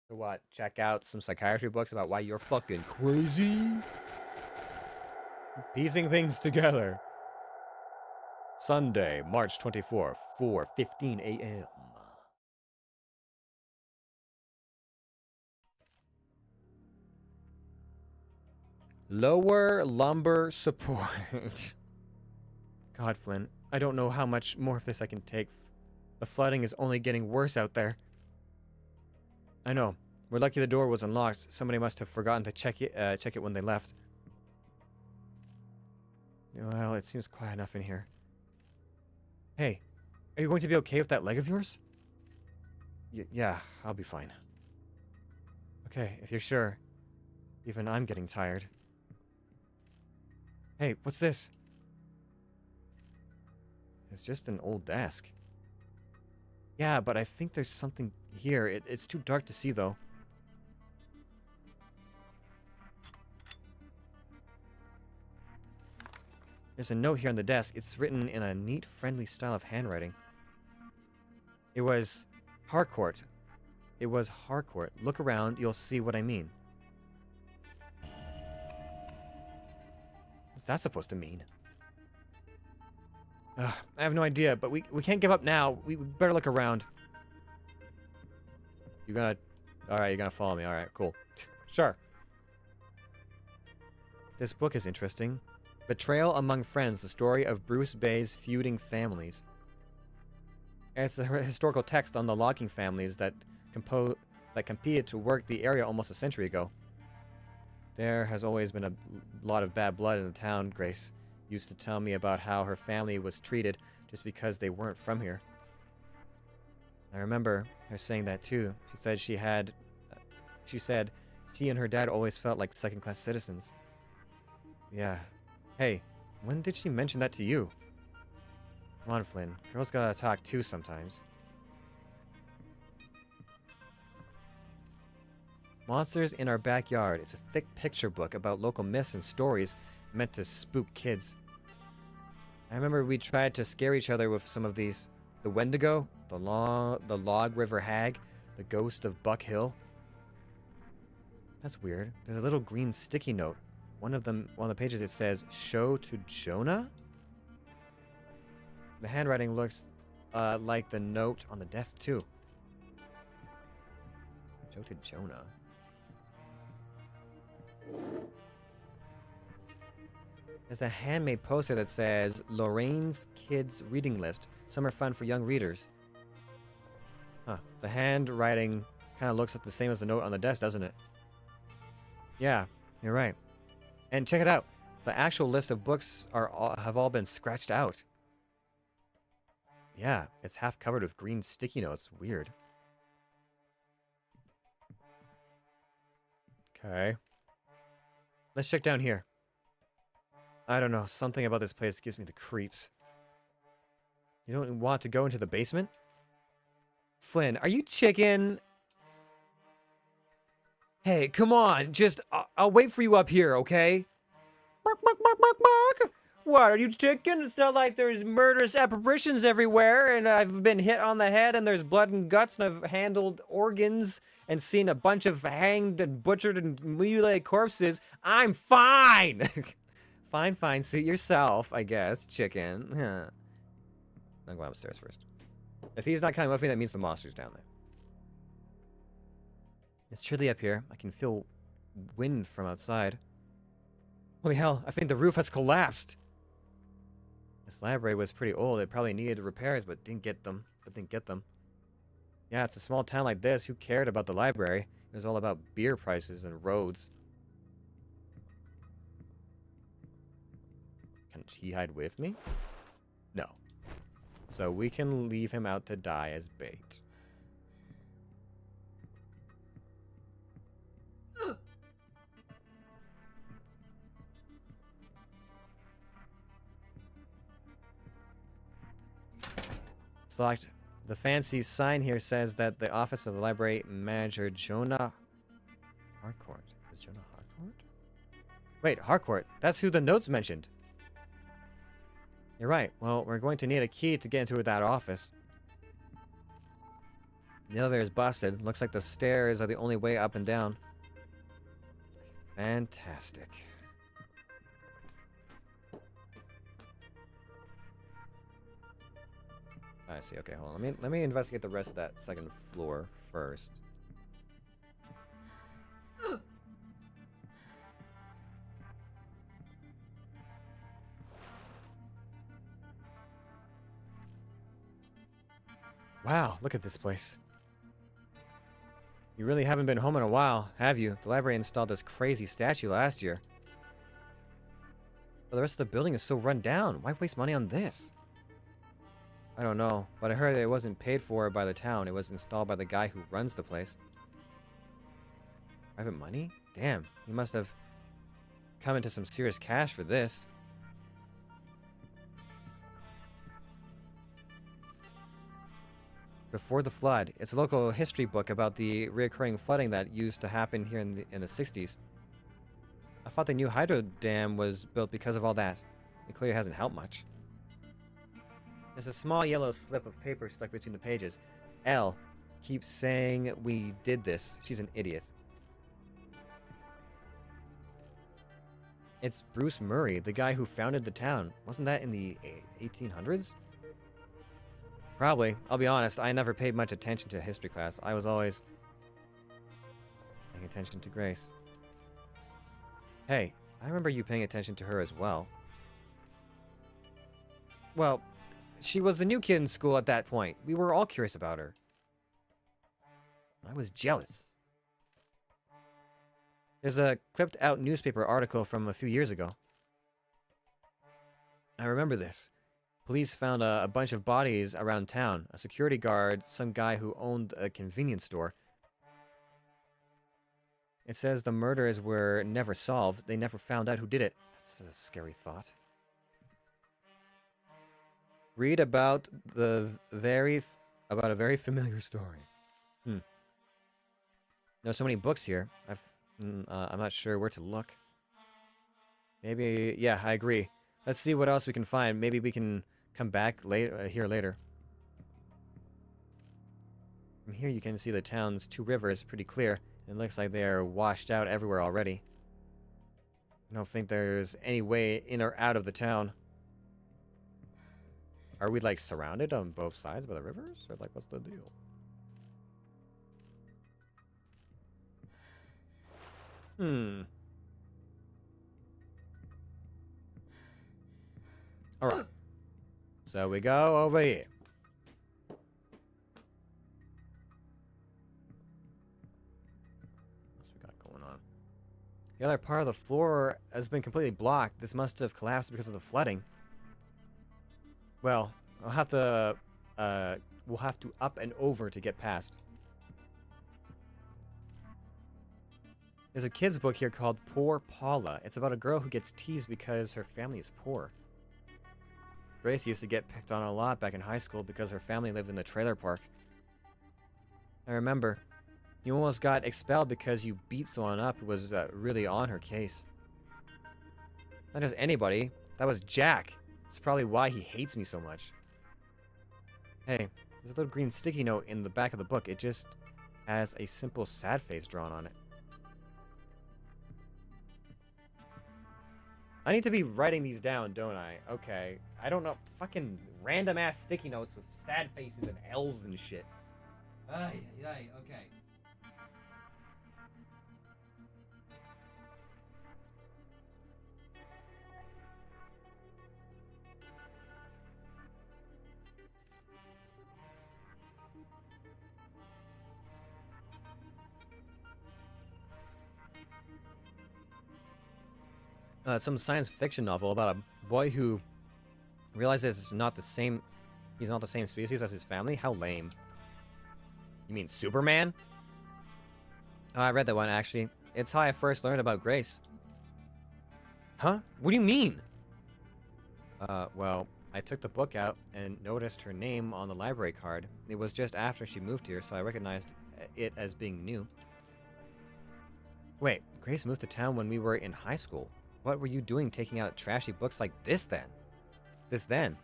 So what? Check out some psychiatry books about why you're fucking crazy? Piecing things together. Sunday, March 24th, 4:15 a.m. Lower lumbar support. God, Flynn, I don't know how much more of this I can take. The flooding is only getting worse out there. I know. We're lucky the door was unlocked. Somebody must have forgotten to check it when they left. Well, it seems quiet enough in here. Hey, are you going to be okay with that leg of yours? Yeah, I'll be fine. Okay, if you're sure. Even I'm getting tired. Hey, what's this? It's just an old desk. Yeah, but I think there's something here. It's too dark to see, though. There's a note here on the desk. It's written in a neat, friendly style of handwriting. It was Harcourt. It was Harcourt. Look around, you'll see what I mean. What's that supposed to mean? I have no idea, but we can't give up now. We better look around. You gonna... Alright, you're gonna follow me. Alright, cool. Sure. This book is interesting. Betrayal Among Friends, the story of Bruce Bay's feuding families. And it's a historical text on the logging families that competed to work the area almost a century ago. There has always been a lot of bad blood in the town, Grace used to tell me about how her family was treated just because they weren't from here. I remember her saying that too. She said she and her dad always felt like second-class citizens. Yeah. Hey, when did she mention that to you? Come on, Flynn. Girls gotta talk too sometimes. Monsters in Our Backyard. It's a thick picture book about local myths and stories meant to spook kids. I remember we tried to scare each other with some of these. The Wendigo, the Log River Hag, the Ghost of Buck Hill. That's weird. There's a little green sticky note. One of the pages it says, "Show to Jonah?" The handwriting looks like the note on the desk too. Show to Jonah. There's a handmade poster that says Lorraine's Kids Reading List. Summer fun for young readers. Huh. The handwriting kind of looks like the same as the note on the desk, doesn't it? Yeah, you're right. And check it out. The actual list of books have all been scratched out. Yeah, it's half covered with green sticky notes. Weird. Okay. Let's check down here. I don't know. Something about this place gives me the creeps. You don't want to go into the basement? Flynn, are you chicken? Hey, come on. Just, I'll wait for you up here, okay? Bark, bark, bark, bark, bark. What, are you chicken? It's not like there's murderous apparitions everywhere, and I've been hit on the head, and there's blood and guts, and I've handled organs, and seen a bunch of hanged and butchered and mutilated corpses. I'm fine! Fine, fine. Suit yourself, I guess, chicken. Huh. I'm going upstairs first. If he's not coming with me, that means the monster's down there. It's chilly up here. I can feel wind from outside. Holy hell, I think the roof has collapsed. This library was pretty old. It probably needed repairs, but didn't get them. Yeah, it's a small town like this. Who cared about the library? It was all about beer prices and roads. Can he hide with me? No. So we can leave him out to die as bait. Select. The fancy sign here says that the office of the library manager Jonah Harcourt. Is Jonah Harcourt? Wait, Harcourt. That's who the notes mentioned. You're right. Well, we're going to need a key to get into that office. The elevator is busted. Looks like the stairs are the only way up and down. Fantastic. I see. Okay, hold on. Let me investigate the rest of that second floor first. Wow, look at this place. You really haven't been home in a while, have you? The library installed this crazy statue last year. But the rest of the building is so run down. Why waste money on this? I don't know, but I heard that it wasn't paid for by the town. It was installed by the guy who runs the place. Private money? Damn, he must have come into some serious cash for this. Before the Flood. It's a local history book about the reoccurring flooding that used to happen here in the 60s. I thought the new hydro dam was built because of all that. It clearly hasn't helped much. There's a small yellow slip of paper stuck between the pages. Elle keeps saying we did this. She's an idiot. It's Bruce Murray, the guy who founded the town. Wasn't that in the 1800s? Probably. I'll be honest, I never paid much attention to history class. I was always paying attention to Grace. Hey, I remember you paying attention to her as well. Well, she was the new kid in school at that point. We were all curious about her. I was jealous. There's a clipped out newspaper article from a few years ago. I remember this. Police found a bunch of bodies around town. A security guard, some guy who owned a convenience store. It says the murders were never solved. They never found out who did it. That's a scary thought. Read about a very familiar story. There's so many books here. I'm not sure where to look. Maybe, yeah, I agree. Let's see what else we can find. Maybe we can come back here later. From here you can see the town's two rivers pretty clear. It looks like they are washed out everywhere already. I don't think there's any way in or out of the town. Are we like surrounded on both sides by the rivers? Or like what's the deal? Alright. So we go over here. What's we got going on? The other part of the floor has been completely blocked. This must have collapsed because of the flooding. Well, we'll have to up and over to get past. There's a kid's book here called Poor Paula. It's about a girl who gets teased because her family is poor. Grace used to get picked on a lot back in high school because her family lived in the trailer park. I remember. You almost got expelled because you beat someone up who was really on her case. Not just anybody. That was Jack. It's probably why he hates me so much. Hey, there's a little green sticky note in the back of the book. It just has a simple sad face drawn on it. I need to be writing these down, don't I? Okay. I don't know. Fucking random ass sticky notes with sad faces and L's and shit. Okay. Some science fiction novel about a boy who realizes he's not the same species as his family. How lame. You mean Superman? Oh, I read that one, actually. It's how I first learned about Grace. Huh? What do you mean? Well, I took the book out and noticed her name on the library card. It was just after she moved here, so I recognized it as being new. Wait, Grace moved to town when we were in high school. What were you doing taking out trashy books like this then?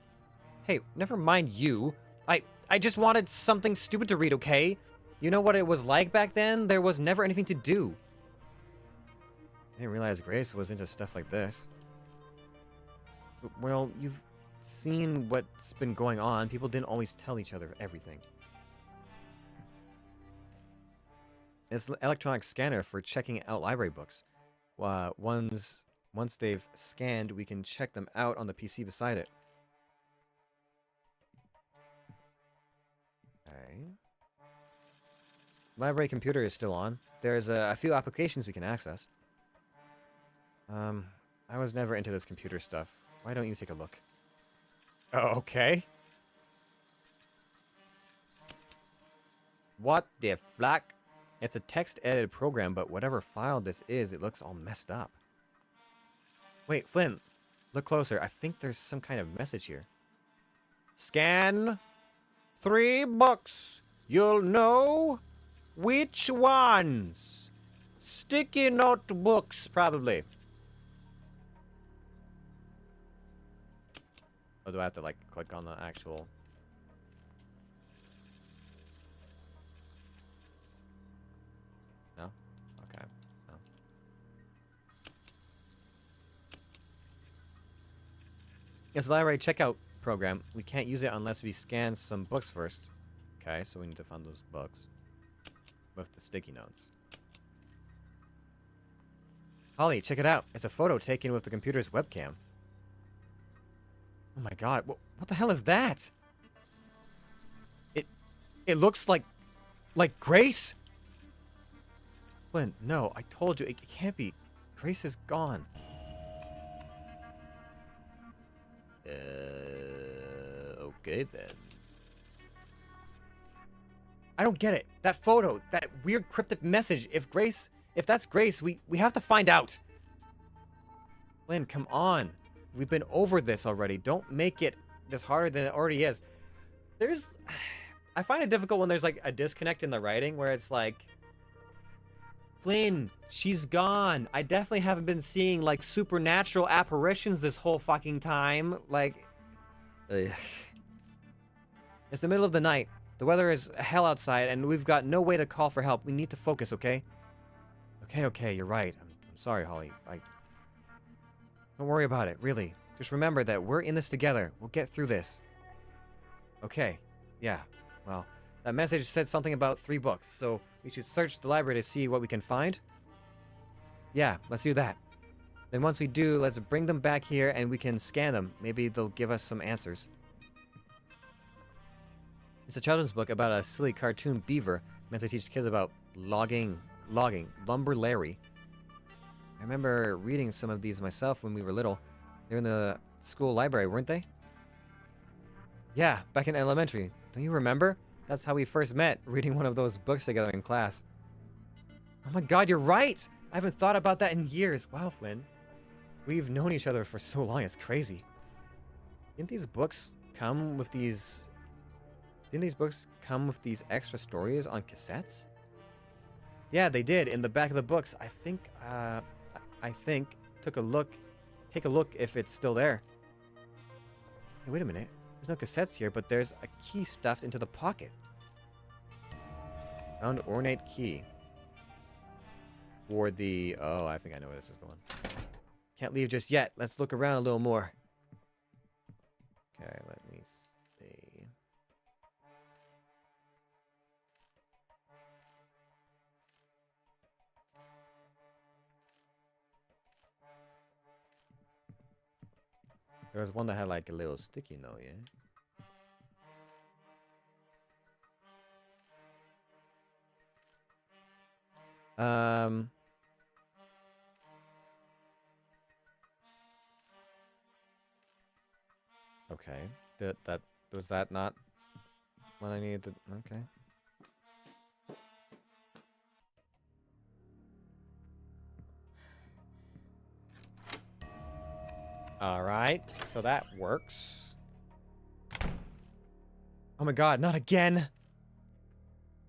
Hey, never mind you. I just wanted something stupid to read, okay? You know what it was like back then? There was never anything to do. I didn't realize Grace was into stuff like this. Well, you've seen what's been going on. People didn't always tell each other everything. It's an electronic scanner for checking out library books. Once they've scanned, we can check them out on the PC beside it. Okay. Library computer is still on. There's a few applications we can access. I was never into this computer stuff. Why don't you take a look? Oh, okay. What the flack? It's a text-edited program, but whatever file this is, it looks all messed up. Wait, Flynn, look closer. I think there's some kind of message here. Scan 3 books. You'll know which ones. Sticky note books, probably. Or do I have to, like, click on the actual... No? Okay. No. It's a library checkout program. We can't use it unless we scan some books first. Okay, so we need to find those books. With the sticky notes. Holly, check it out. It's a photo taken with the computer's webcam. Oh my god, what the hell is that? It looks like Grace? Flynn, no, I told you, it can't be. Grace is gone. Okay then. I don't get it. That photo, that weird cryptic message, if that's Grace, we have to find out. Flynn, come on. We've been over this already. Don't make it this harder than it already is. I find it difficult when there's like a disconnect in the writing where it's like, Flynn, she's gone. I definitely haven't been seeing like supernatural apparitions this whole fucking time. Like, ugh. It's the middle of the night. The weather is hell outside and we've got no way to call for help. We need to focus, okay? Okay, you're right. I'm sorry, Holly. Don't worry about it, really. Just remember that we're in this together. We'll get through this. Okay. Yeah. Well, that message said something about 3 books, so we should search the library to see what we can find. Yeah, let's do that. Then once we do, let's bring them back here and we can scan them. Maybe they'll give us some answers. It's a children's book about a silly cartoon beaver meant to teach kids about logging, Lumber Larry. I remember reading some of these myself when we were little. They were in the school library, weren't they? Yeah, back in elementary. Don't you remember? That's how we first met, reading one of those books together in class. Oh my god, you're right! I haven't thought about that in years. Wow, Flynn. We've known each other for so long, it's crazy. Didn't these books come with these... Didn't these books come with these extra stories on cassettes? Yeah, they did. In the back of the books. I think... Take a look if it's still there. Hey, wait a minute. There's no cassettes here, but there's a key stuffed into the pocket. Found ornate key. For the... Oh, I think I know where this is going. Can't leave just yet. Let's look around a little more. Okay, let me see. There was one that had like a little sticky note, yeah? Okay. That was that not what I needed to... Okay. Alright, so that works. Oh my god, not again!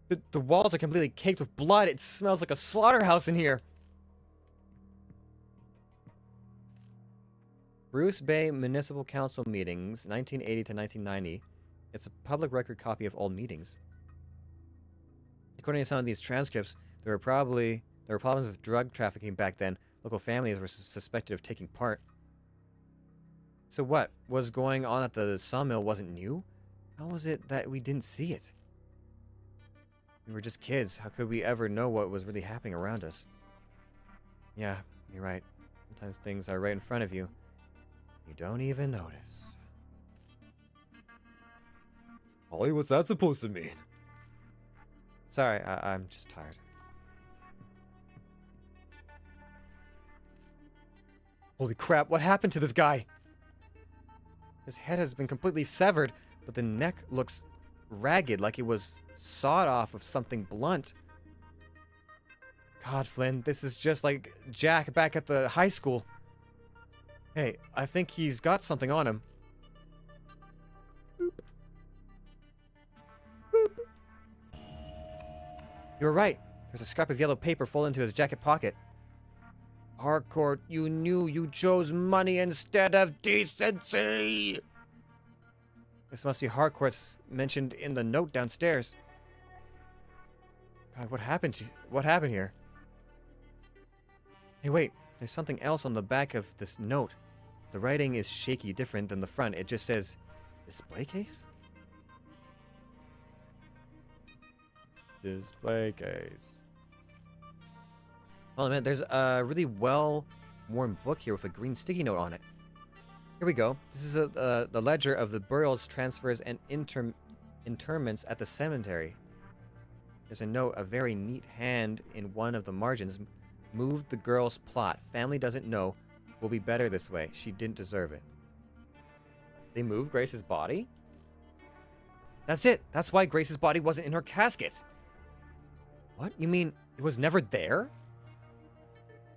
The walls are completely caked with blood. It smells like a slaughterhouse in here. Bruce Bay Municipal Council meetings, 1980 to 1990. It's a public record copy of old meetings. According to some of these transcripts, there were problems with drug trafficking back then. Local families were suspected of taking part. So what was going on at the sawmill wasn't new? How was it that we didn't see it? We were just kids. How could we ever know what was really happening around us? Yeah, you're right. Sometimes things are right in front of you. You don't even notice. Ollie, what's that supposed to mean? Sorry, I'm just tired. Holy crap, what happened to this guy? His head has been completely severed, but the neck looks ragged, like it was sawed off of something blunt. God, Flynn, this is just like Jack back at the high school. Hey, I think he's got something on him. Boop. Boop. You were right. There's a scrap of yellow paper folded into his jacket pocket. Harcourt, you knew you chose money instead of decency! This must be Harcourt's mentioned in the note downstairs. God, what happened here? Hey, wait. There's something else on the back of this note. The writing is shaky, different than the front. It just says, display case? Display case. Oh man, there's a really well-worn book here with a green sticky note on it. Here we go. This is the ledger of the burials, transfers, and interments at the cemetery. There's a note, a very neat hand in one of the margins. Moved the girl's plot. Family doesn't know. Will be better this way. She didn't deserve it. They moved Grace's body? That's it. That's why Grace's body wasn't in her casket. What? You mean it was never there?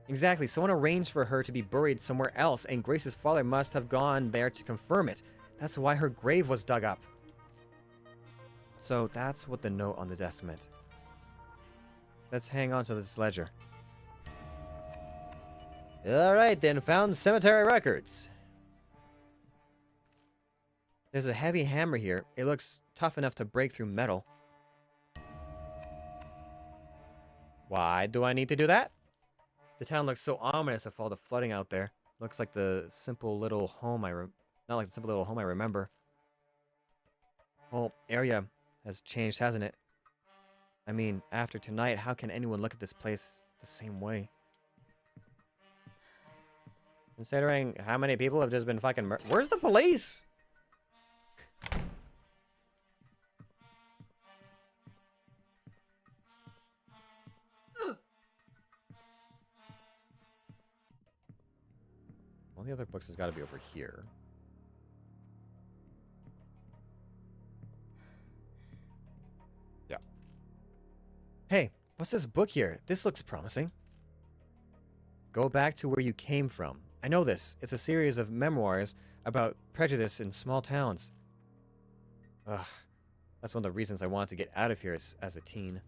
Exactly. Someone arranged for her to be buried somewhere else, and Grace's father must have gone there to confirm it. That's why her grave was dug up. So that's what the note on the desk meant. Let's hang on to this ledger. Alright then, found cemetery records. There's a heavy hammer here. It looks tough enough to break through metal. Why do I need to do that? The town looks so ominous with all the flooding out there. Looks like the simple little home not like the simple little home I remember. Whole area has changed, hasn't it? I mean, after tonight, how can anyone look at this place the same way? Considering how many people have just been fucking Where's the police? All the other books has got to be over here. Yeah. Hey, what's this book here? This looks promising. Go back to where you came from. I know this. It's a series of memoirs about prejudice in small towns. Ugh. That's one of the reasons I wanted to get out of here as a teen.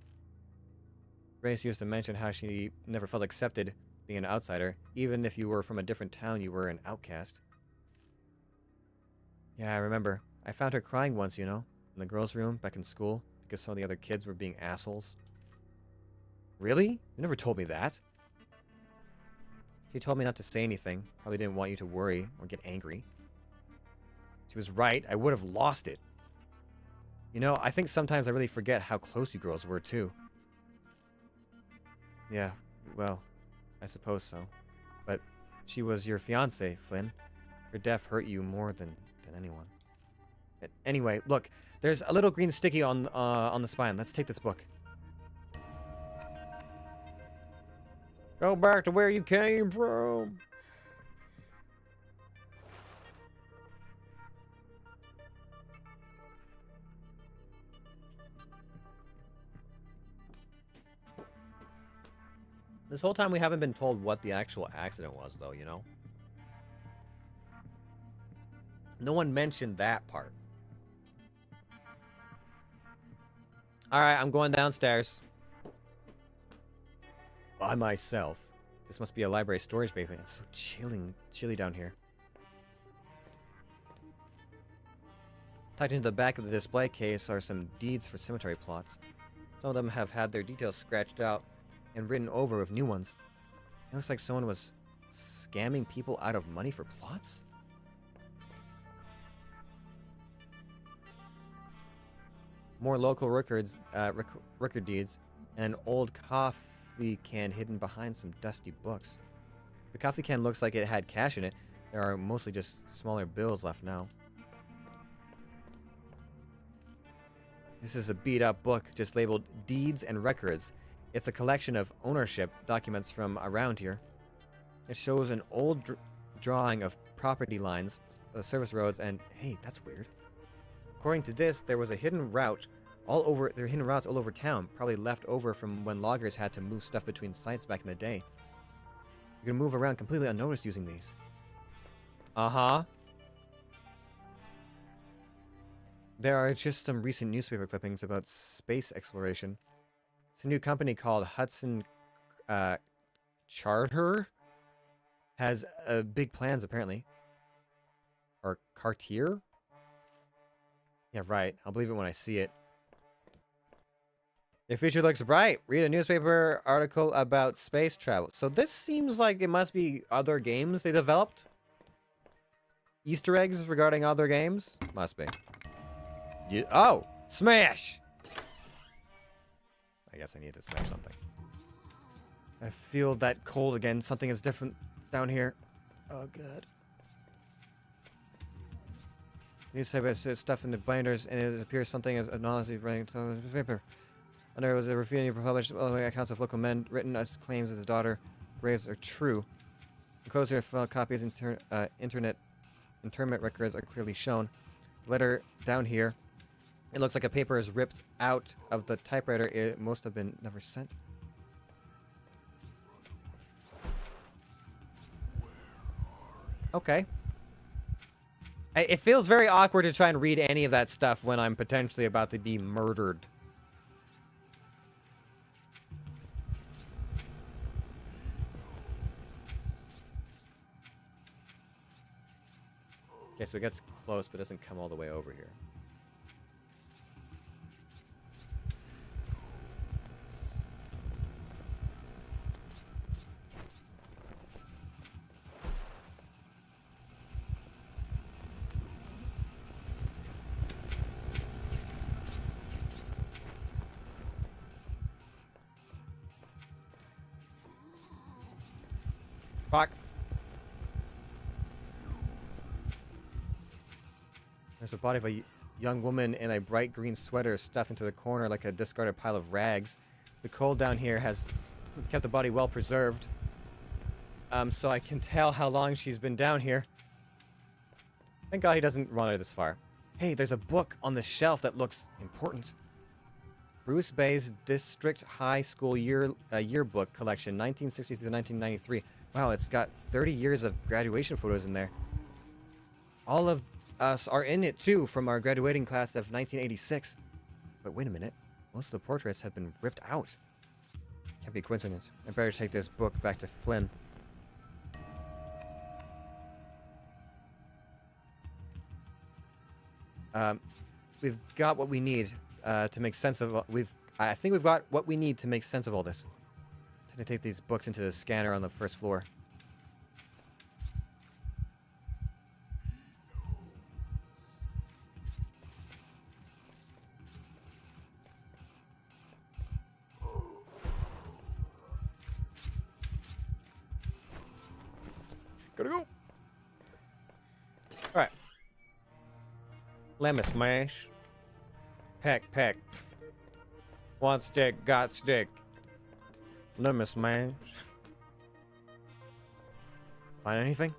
Grace used to mention how she never felt accepted being an outsider. Even if you were from a different town, you were an outcast. Yeah, I remember. I found her crying once, you know, in the girls' room back in school because some of the other kids were being assholes. Really? You never told me that. She told me not to say anything. Probably didn't want you to worry or get angry. She was right. I would have lost it. You know, I think sometimes I really forget how close you girls were, too. Yeah, well, I suppose so. But she was your fiancée, Flynn. Her death hurt you more than anyone. Anyway, look, there's a little green sticky on the spine. Let's take this book. Go back to where you came from. This whole time we haven't been told what the actual accident was, though, you know? No one mentioned that part. Alright, I'm going downstairs. By myself. This must be a library storage basement. It's so chilly down here. Tucked into the back of the display case are some deeds for cemetery plots. Some of them have had their details scratched out and written over with new ones. It looks like someone was scamming people out of money for plots? More local records, record deeds, and an old coffee can hidden behind some dusty books. The coffee can looks like it had cash in it. There are mostly just smaller bills left now. This is a beat-up book just labeled Deeds and Records. It's a collection of ownership documents from around here. It shows an old drawing of property lines, service roads, and hey, that's weird. According to this, there was a hidden route there are hidden routes all over town, probably left over from when loggers had to move stuff between sites back in the day. You can move around completely unnoticed using these. Uh-huh. There are just some recent newspaper clippings about space exploration. It's a new company called Hudson Charter. Has big plans, apparently. Or Cartier? Yeah, right. I'll believe it when I see it. Your future looks bright. Read a newspaper article about space travel. So this seems like it must be other games they developed? Easter eggs regarding other games? Must be. Oh! Smash! I guess I need to smash something. I feel that cold again. Something is different down here. Oh, good. Newspaper says stuff in the binders, and it appears something as anonymously running to the paper. Under it was a revealing published accounts of local men written as claims that the daughter raised are true. Enclosure of copies internet interment records are clearly shown. The letter down here, it looks like a paper is ripped out of the typewriter. It must have been never sent. Okay. It feels very awkward to try and read any of that stuff when I'm potentially about to be murdered. Okay, so it gets close, but doesn't come all the way over here. Fuck. There's a body of a young woman in a bright green sweater stuffed into the corner like a discarded pile of rags. The cold down here has kept the body well preserved. So I can tell how long she's been down here. Thank God he doesn't run her this far. Hey, there's a book on the shelf that looks important. Bruce Bay's District High School yearbook collection, 1960 to 1993. Wow, it's got 30 years of graduation photos in there. All of us are in it too from our graduating class of 1986. But wait a minute. Most of the portraits have been ripped out. Can't be a coincidence. I better take this book back to Flynn. We've got what we need to make sense of. I think we've got what we need to make sense of all this. Time to take these books into the scanner on the first floor. Gotta go. All right. Lemon smash. Peck, peck. One stick, got stick. Lemon smash. Find anything?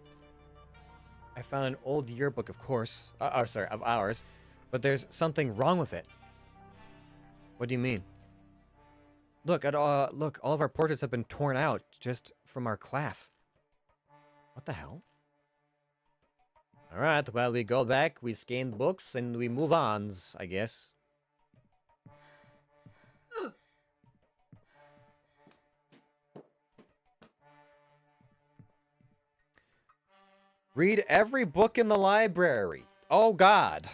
I found an old yearbook, of course. Sorry, of ours. But there's something wrong with it. What do you mean? Look, look, all of our portraits have been torn out just from our class. What the hell? Alright, well, we go back, we scan books, and we move on, I guess. Read every book in the library. Oh, God.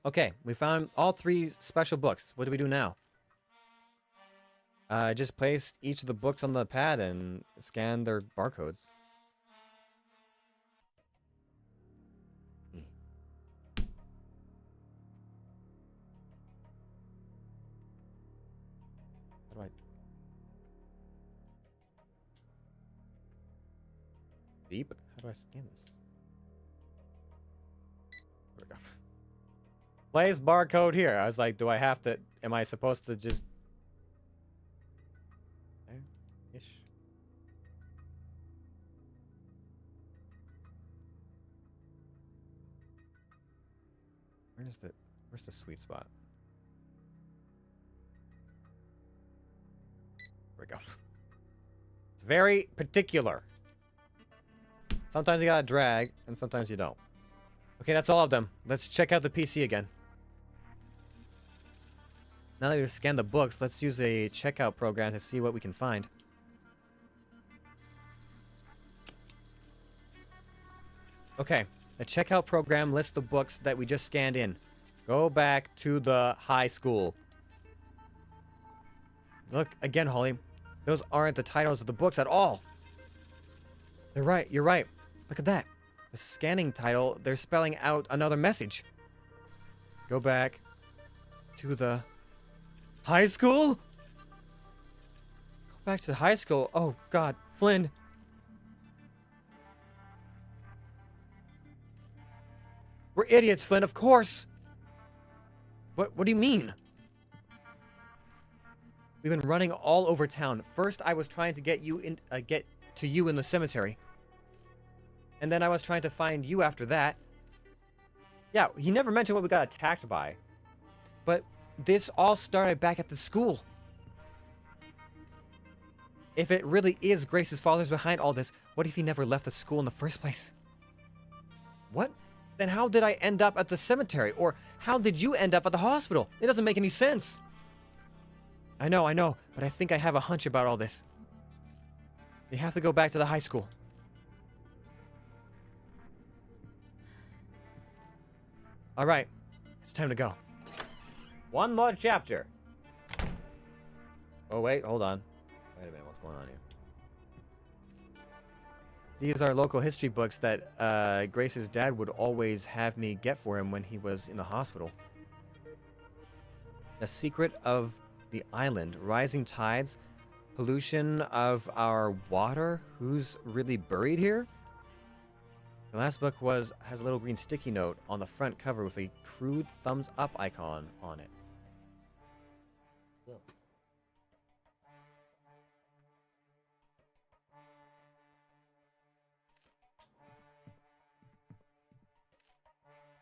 Okay, we found all 3 special books. What do we do now? Just place each of the books on the pad and scan their barcodes. How do I... Beep? How do I scan this? There we go. Place barcode here. I was like, do I have to... Am I supposed to just... Ish. Where's the sweet spot? There we go. It's very particular. Sometimes you gotta drag, and sometimes you don't. Okay, that's all of them. Let's check out the PC again. Now that we've scanned the books, let's use a checkout program to see what we can find. Okay, the checkout program lists the books that we just scanned in. Go back to the high school. Look, again, Holly. Those aren't the titles of the books at all. They're right, you're right. Look at that. The scanning title, they're spelling out another message. Go back to the high school? Go back to the high school? Oh, God. Flynn. We're idiots, Flynn, of course. What do you mean? We've been running all over town. First, I was trying to get to you in the cemetery. And then I was trying to find you after that. Yeah, he never mentioned what we got attacked by. But this all started back at the school. If it really is Grace's father's behind all this, what if he never left the school in the first place? What? Then how did I end up at the cemetery? Or how did you end up at the hospital? It doesn't make any sense. I know, but I think I have a hunch about all this. You have to go back to the high school. All right, it's time to go. One more chapter. Oh, wait, hold on. Wait a minute, what's going on here? These are local history books that Grace's dad would always have me get for him when he was in the hospital. The Secret of the Island, Rising Tides, Pollution of Our Water, Who's Really Buried Here? The last book has a little green sticky note on the front cover with a crude thumbs up icon on it.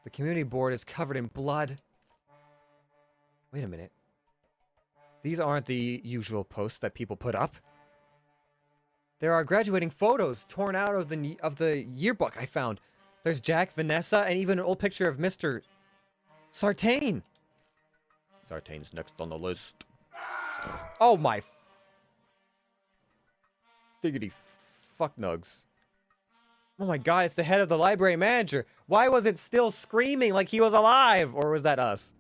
The community board is covered in blood. Wait a minute. These aren't the usual posts that people put up. There are graduating photos torn out of the yearbook I found. There's Jack, Vanessa, and even an old picture of Mr. Sartain. Sartain's next on the list. Oh my figgity fuck nugs. Oh my god, it's the head of the library manager. Why was it still screaming like he was alive? Or was that us?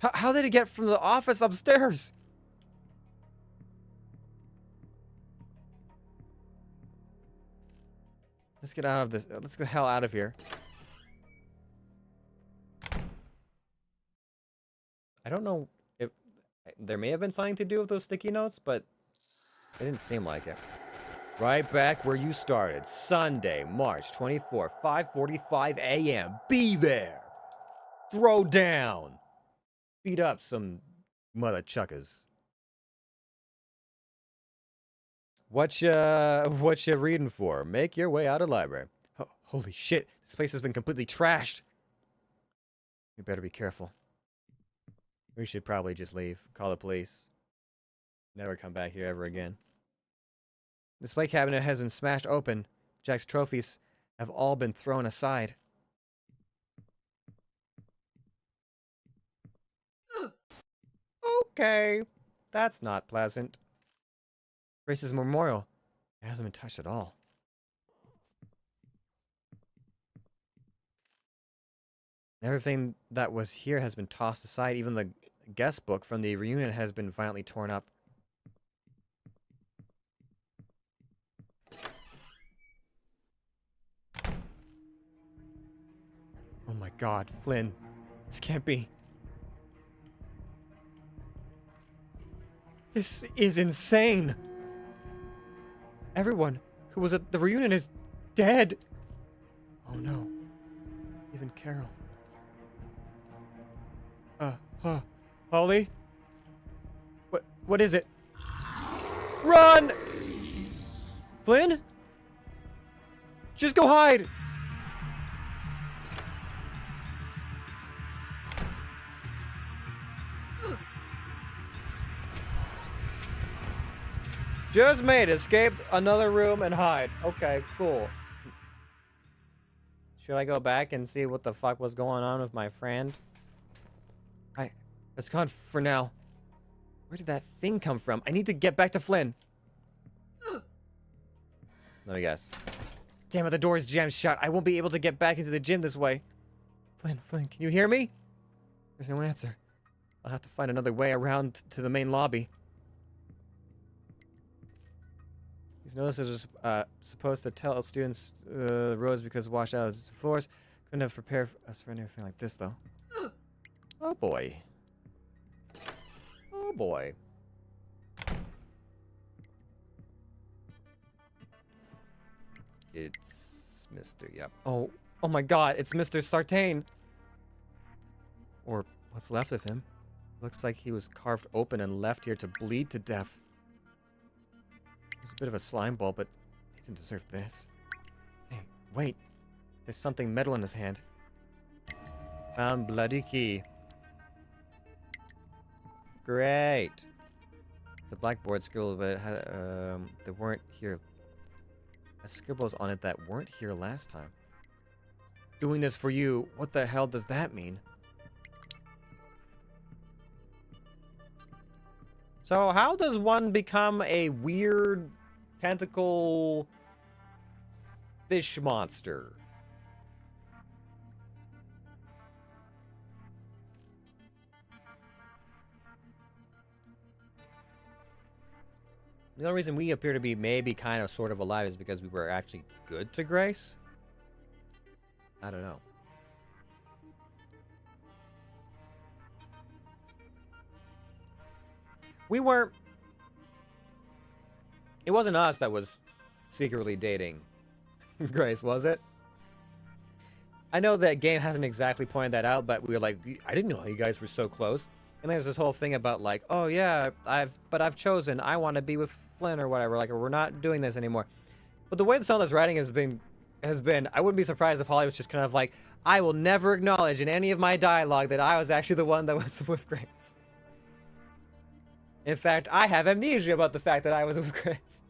How did it get from the office upstairs? Let's get out of this. Let's get the hell out of here. I don't know if there may have been something to do with those sticky notes, but it didn't seem like it. Right back where you started. Sunday, March 24, 5:45 a.m. Be there. Throw down. Beat up some mother chuckers. What you reading for? Make your way out of the library. Oh, holy shit, this place has been completely trashed. We better be careful. We should probably just leave. Call the police. Never come back here ever again. The display cabinet has been smashed open. Jack's trophies have all been thrown aside. Okay, that's not pleasant. Grace's memorial. It hasn't been touched at all. Everything that was here has been tossed aside. Even the guest book from the reunion has been violently torn up. Oh my god, Flynn. This can't be. This is insane. Everyone who was at the reunion is dead. Oh no. Even Carol. Holly? What is it? Run! Flynn? Just go hide! Just made it. Escape another room and hide. Okay, cool. Should I go back and see what the fuck was going on with my friend? It's gone for now. Where did that thing come from? I need to get back to Flynn. Let me guess. Damn it, the door is jammed shut. I won't be able to get back into the gym this way. Flynn, can you hear me? There's no answer. I'll have to find another way around to the main lobby. These notices are supposed to tell students the roads because washed out floors. Couldn't have prepared us for anything like this, though. Oh boy. Oh boy. It's Mr. Yep. Oh my god, it's Mr. Sartain. Or what's left of him. Looks like he was carved open and left here to bleed to death. He's a bit of a slime ball, but he didn't deserve this. Hey, wait. There's something metal in his hand. Found bloody key. Great. The blackboard scribbled, but it had, they weren't here. Scribbles on it that weren't here last time. Doing this for you, what the hell does that mean? So how does one become a weird tentacle fish monster? The only reason we appear to be maybe kind of sort of alive is because we were actually good to Grace. I don't know. We weren't... It wasn't us that was secretly dating Grace, was it? I know that game hasn't exactly pointed that out, but we were like, I didn't know you guys were so close. And there's this whole thing about like, oh yeah, I've chosen, I want to be with Flynn or whatever, like we're not doing this anymore. But the way some of this writing has been, I wouldn't be surprised if Holly was just kind of like, I will never acknowledge in any of my dialogue that I was actually the one that was with Grace. In fact, I have amnesia about the fact that I was with Chris.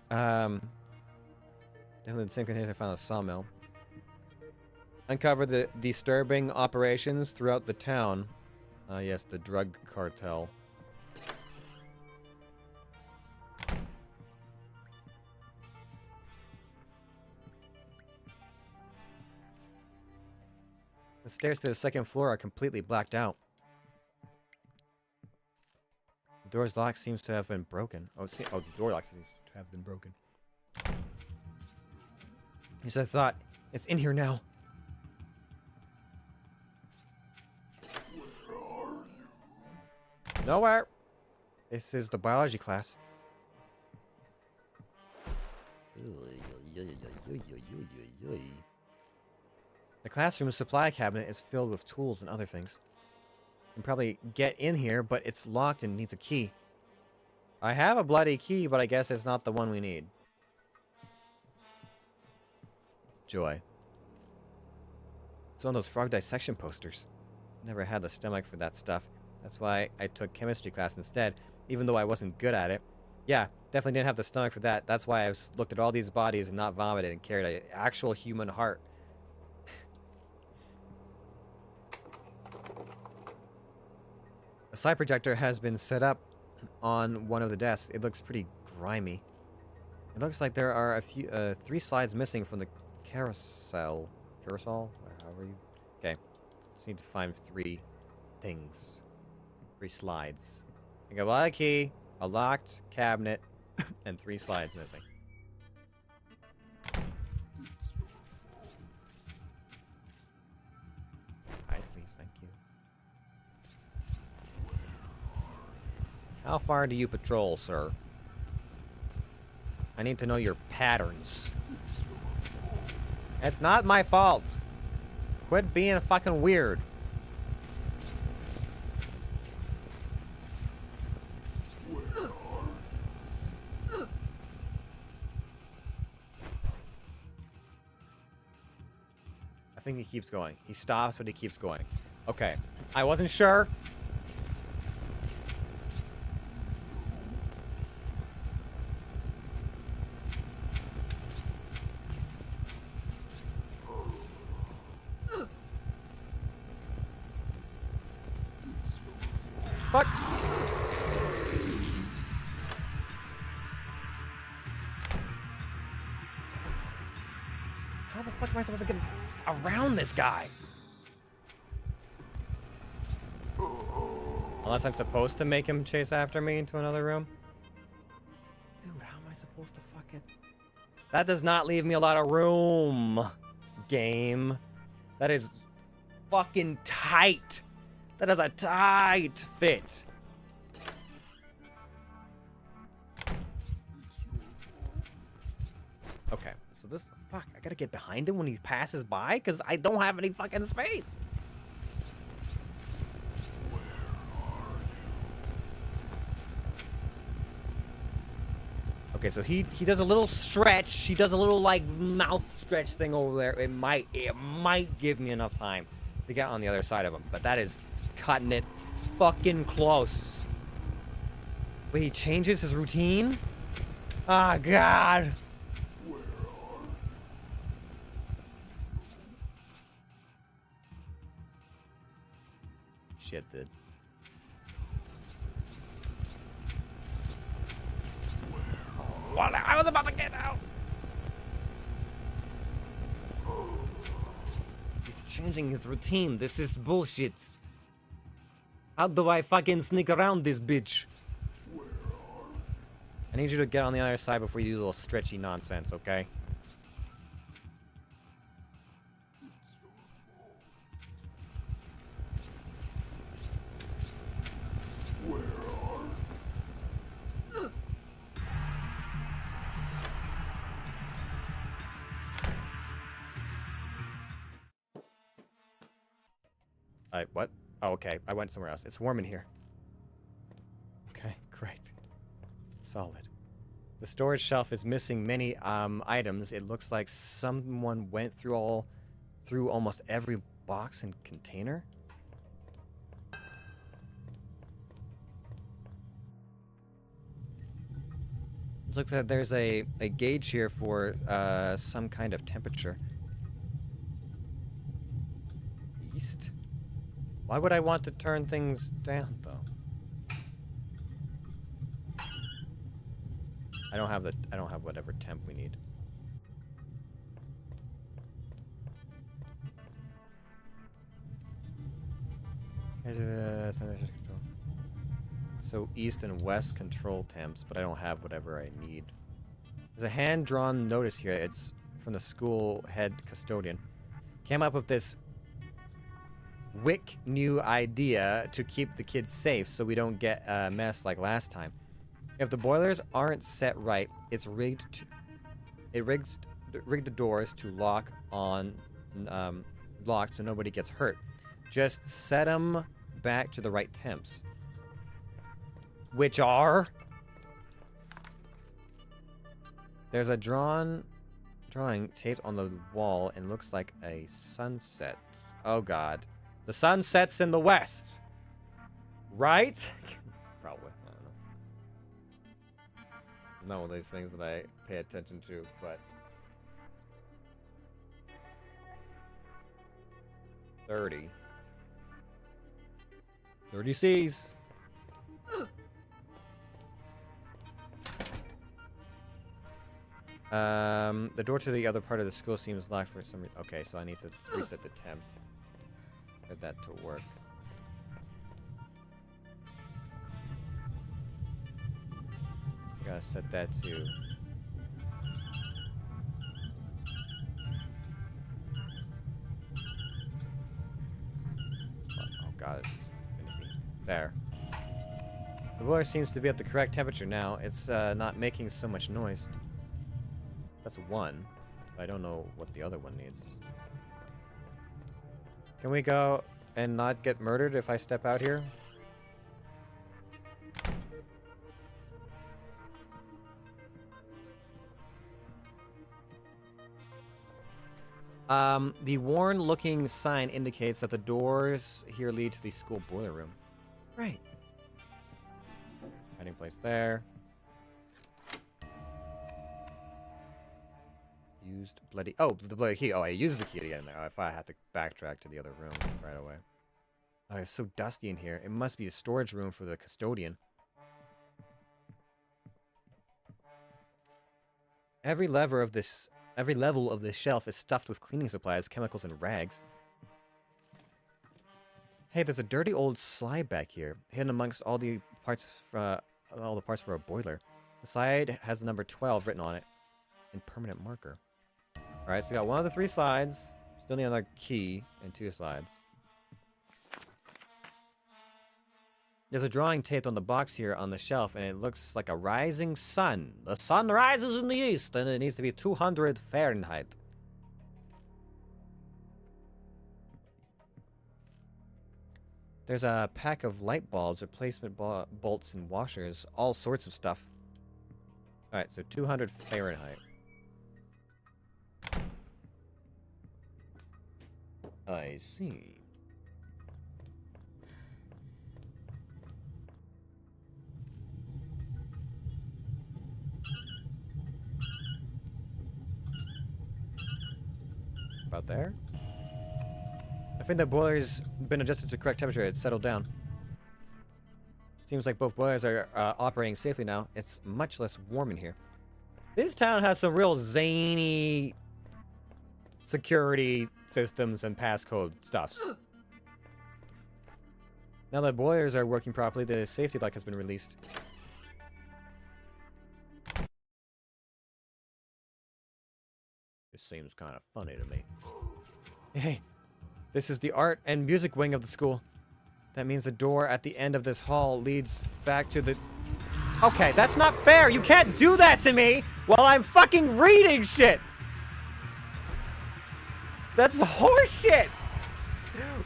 Definitely the same container I found a sawmill. Uncover the disturbing operations throughout the town. Yes, the drug cartel. The stairs to the second floor are completely blacked out. The door's lock seems to have been broken. Oh, the door lock seems to have been broken. Yes, I thought. It's in here now. Where are you? Nowhere. This is the biology class. The classroom supply cabinet is filled with tools and other things. You can probably get in here, but it's locked and needs a key. I have a bloody key, but I guess it's not the one we need. Joy. It's one of those frog dissection posters. Never had the stomach for that stuff. That's why I took chemistry class instead, even though I wasn't good at it. Yeah, definitely didn't have the stomach for that. That's why I looked at all these bodies and not vomited and carried an actual human heart. A slide projector has been set up on one of the desks. It looks pretty grimy. It looks like there are a few, 3 slides missing from the carousel. Carousel? Or however you... Okay. Just need to find 3 things. 3 slides. I got a key, a locked cabinet, and 3 slides missing. Hi, please, thank you. How far do you patrol, sir? I need to know your patterns. It's not my fault. Quit being fucking weird. I think he keeps going. He stops, but he keeps going. Okay. I wasn't sure. Fuck. How the fuck am I supposed to get around this guy? Unless I'm supposed to make him chase after me into another room? Dude, how am I supposed to fucking... That does not leave me a lot of room, game. That is fucking tight. That is a tight fit. Okay, so this... Fuck, I gotta get behind him when he passes by? Because I don't have any fucking space. Okay, so he does a little stretch. He does a little, like, mouth stretch thing over there. It might give me enough time to get on the other side of him. But that is cutting it fucking close. Wait, he changes his routine? Ah, God. Shit, dude. What? I was about to get out. He's changing his routine. This is bullshit. How do I fucking sneak around this bitch? I need you to get on the other side before you do a little stretchy nonsense, okay? What? Oh, okay. I went somewhere else. It's warm in here. Okay, great. Solid. The storage shelf is missing many items. It looks like someone went through almost every box and container. Looks like there's a gauge here for some kind of temperature. East? Why would I want to turn things down though? I don't have whatever temp we need. So east and west control temps, but I don't have whatever I need. There's a hand-drawn notice here. It's from the school head custodian. Came up with this wick new idea to keep the kids safe so we don't get a mess like last time. If the boilers aren't set right, it's rigged the doors to lock on locked so nobody gets hurt. Just set them back to the right temps. Which are... There's a drawing taped on the wall and looks like a sunset. Oh god. The sun sets in the west. Right? Probably. I don't know. It's not one of these things that I pay attention to, but... 30 Cs. The door to the other part of the school seems locked for some reason. Okay, so I need to reset the temps. Get that to work. So gotta set that to... Oh god, this is finicky. There. The boiler seems to be at the correct temperature now. It's not making so much noise. That's one. I don't know what the other one needs. Can we go and not get murdered if I step out here? The worn-looking sign indicates that the doors here lead to the school boiler room. Right. Hiding place there. Used bloody... Oh, the bloody key. Oh, I used the key to get in there. Oh, if I had to backtrack to the other room right away. Oh, it's so dusty in here. It must be a storage room for the custodian. Every level of this shelf is stuffed with cleaning supplies, chemicals, and rags. Hey, there's a dirty old slide back here, hidden amongst all the parts for a boiler. The slide has the number 12 written on it in permanent marker. All right, so we got one of the 3 slides. Still need another key and 2 slides. There's a drawing taped on the box here on the shelf, and it looks like a rising sun. The sun rises in the east, and it needs to be 200 Fahrenheit. There's a pack of light bulbs, replacement bolts, and washers. All sorts of stuff. Alright, so 200 Fahrenheit. I see. About there? I think the boiler's been adjusted to correct temperature. It's settled down. Seems like both boilers are operating safely now. It's much less warm in here. This town has some real zany security systems and passcode stuffs. Now that boilers are working properly, the safety lock has been released. This seems kind of funny to me. Hey, this is the art and music wing of the school. That means the door at the end of this hall leads back to the... Okay, that's not fair! You can't do that to me while I'm fucking reading shit! That's horseshit!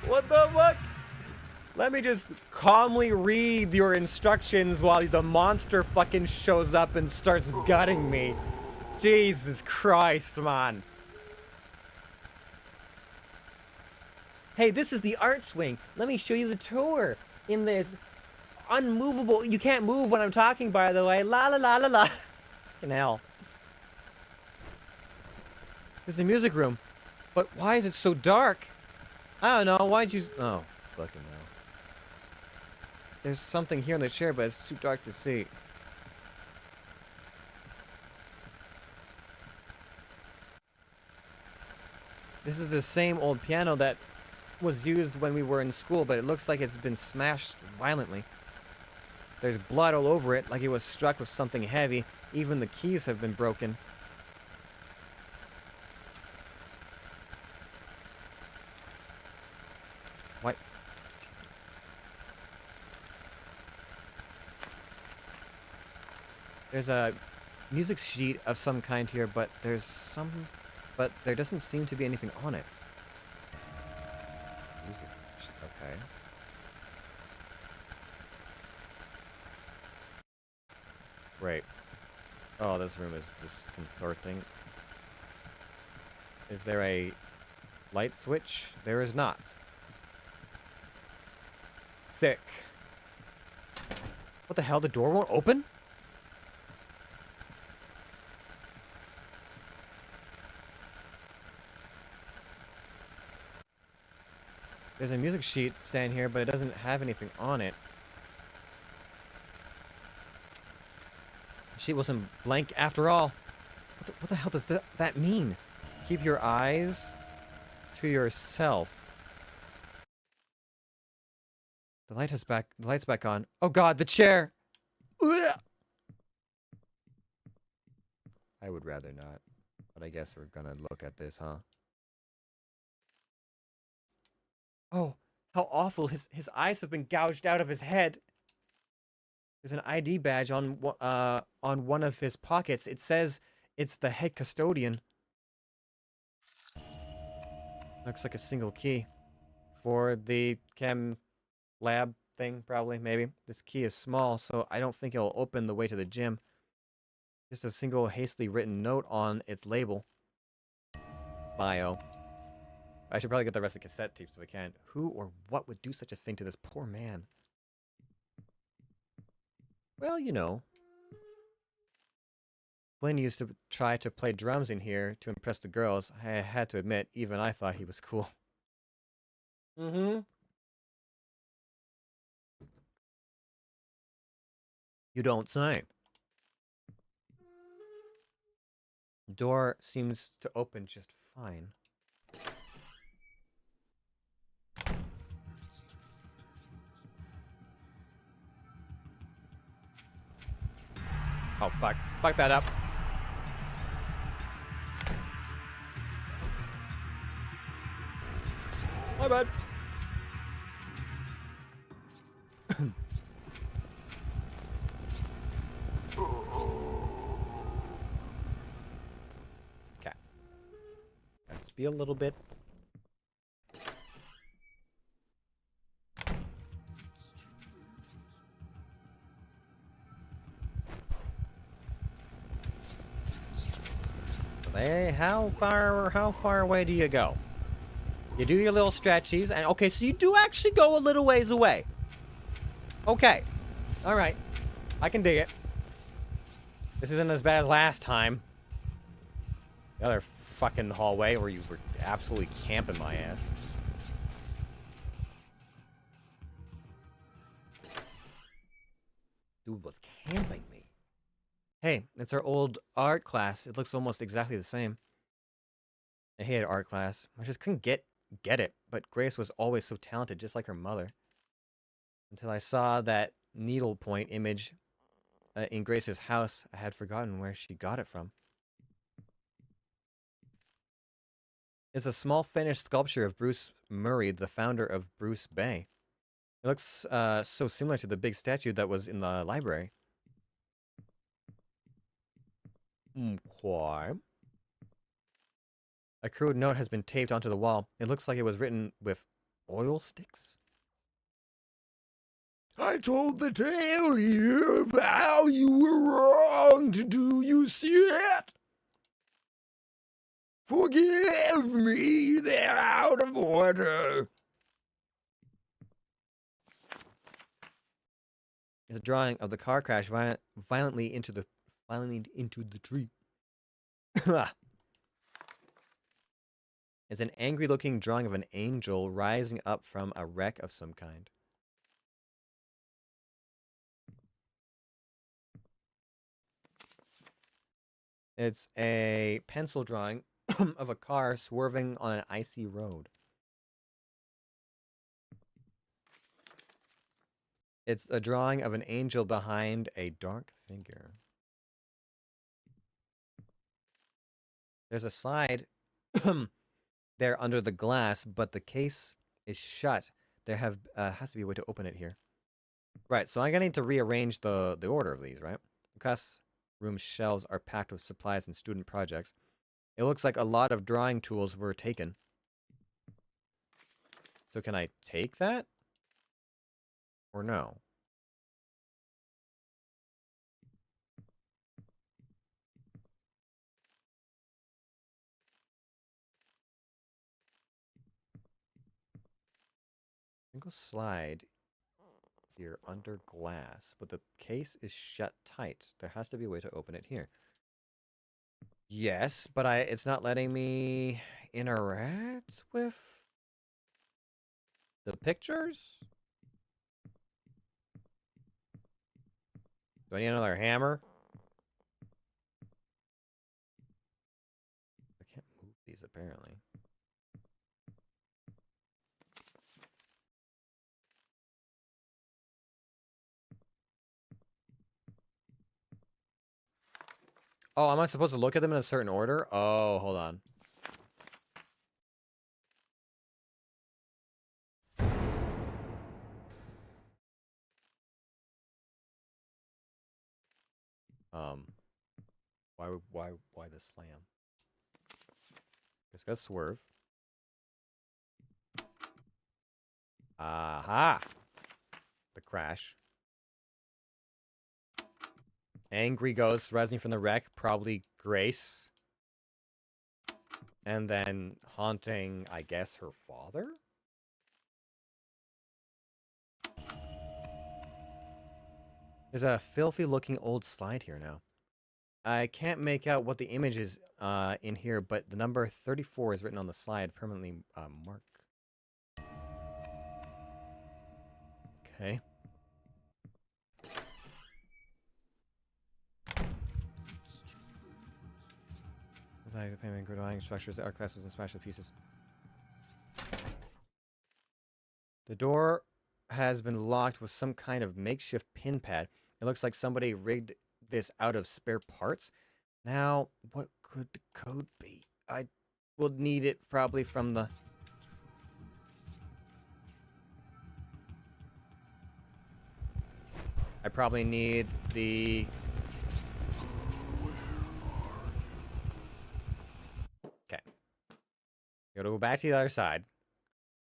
What the fuck? Let me just calmly read your instructions while the monster fucking shows up and starts gutting me. Jesus Christ, man. Hey, this is the arts wing. Let me show you the tour in this unmovable... You can't move when I'm talking, by the way. La la la la la. Fucking hell. This is the music room. But why is it so dark? I don't know. Why'd you... Oh, fucking hell. There's something here in the chair, but it's too dark to see. This is the same old piano that was used when we were in school, but it looks like it's been smashed violently. There's blood all over it, like it was struck with something heavy. Even the keys have been broken. What? Jesus. There's a music sheet of some kind here, but there doesn't seem to be anything on it. Music sheet, okay. Great. Oh, this room is disconcerting. Is there a light switch? There is not. Sick. What the hell? The door won't open? There's a music sheet stand here, but it doesn't have anything on it. The sheet wasn't blank after all. What the hell does that mean? Keep your eyes to yourself. The light's back on. Oh god, the chair! Ugh! I would rather not. But I guess we're gonna look at this, huh? Oh, how awful. His eyes have been gouged out of his head. There's an ID badge on one of his pockets. It says it's the head custodian. Looks like a single key. For the chem lab thing, probably, maybe. This key is small, so I don't think it'll open the way to the gym. Just a single hastily written note on its label. Bio. I should probably get the rest of the cassette tapes if I can. Who or what would do such a thing to this poor man? Well, you know. Flynn used to try to play drums in here to impress the girls. I had to admit, even I thought he was cool. Mm-hmm. You don't say. Door seems to open just fine. Oh, fuck. Fuck that up. My bad. Okay. Let's be a little bit. Hey, how far away do you go? You do your little stretchies, and okay, so you do actually go a little ways away. Okay. Alright. I can dig it. This isn't as bad as last time. The other fucking hallway where you were absolutely camping my ass. Dude was camping me. Hey, it's our old art class. It looks almost exactly the same. I hated art class. I just couldn't get it. But Grace was always so talented, just like her mother. Until I saw that needlepoint image in Grace's house. I had forgotten where she got it from. It's a small finished sculpture of Bruce Murray, the founder of Bruce Bay. It looks so similar to the big statue that was in the library. Okay. A crude note has been taped onto the wall. It looks like it was written with oil sticks. I told the tale here of how you were wronged. Do you see it? Forgive me, they're out of order. It's a drawing of the car crash violently into the Finally into the tree. It's an angry-looking drawing of an angel rising up from a wreck of some kind. It's a pencil drawing of a car swerving on an icy road. It's a drawing of an angel behind a dark figure. There's a slide there under the glass, but the case is shut. There has to be a way to open it here. Right, so I'm gonna need to rearrange the order of these, right? The classroom shelves are packed with supplies and student projects. It looks like a lot of drawing tools were taken. So can I take that? Or no? Single slide here under glass, but the case is shut tight. There has to be a way to open it here. Yes, but it's not letting me interact with the pictures? Do I need another hammer? I can't move these apparently. Oh, am I supposed to look at them in a certain order? Oh, hold on. Why the slam? Just gotta swerve. Aha! The crash. Angry ghost rising from the wreck, probably Grace. And then haunting, I guess, her father? There's a filthy looking old slide here now. I can't make out what the image is in here, but the number 34 is written on the slide, permanently marked. Okay. The payment drawing structures that are classes and smash to pieces. The door has been locked with some kind of makeshift pin pad. It looks like somebody rigged this out of spare parts. Now, what could the code be? I will need it probably from the... I probably need the... Okay. Gotta go back to the other side.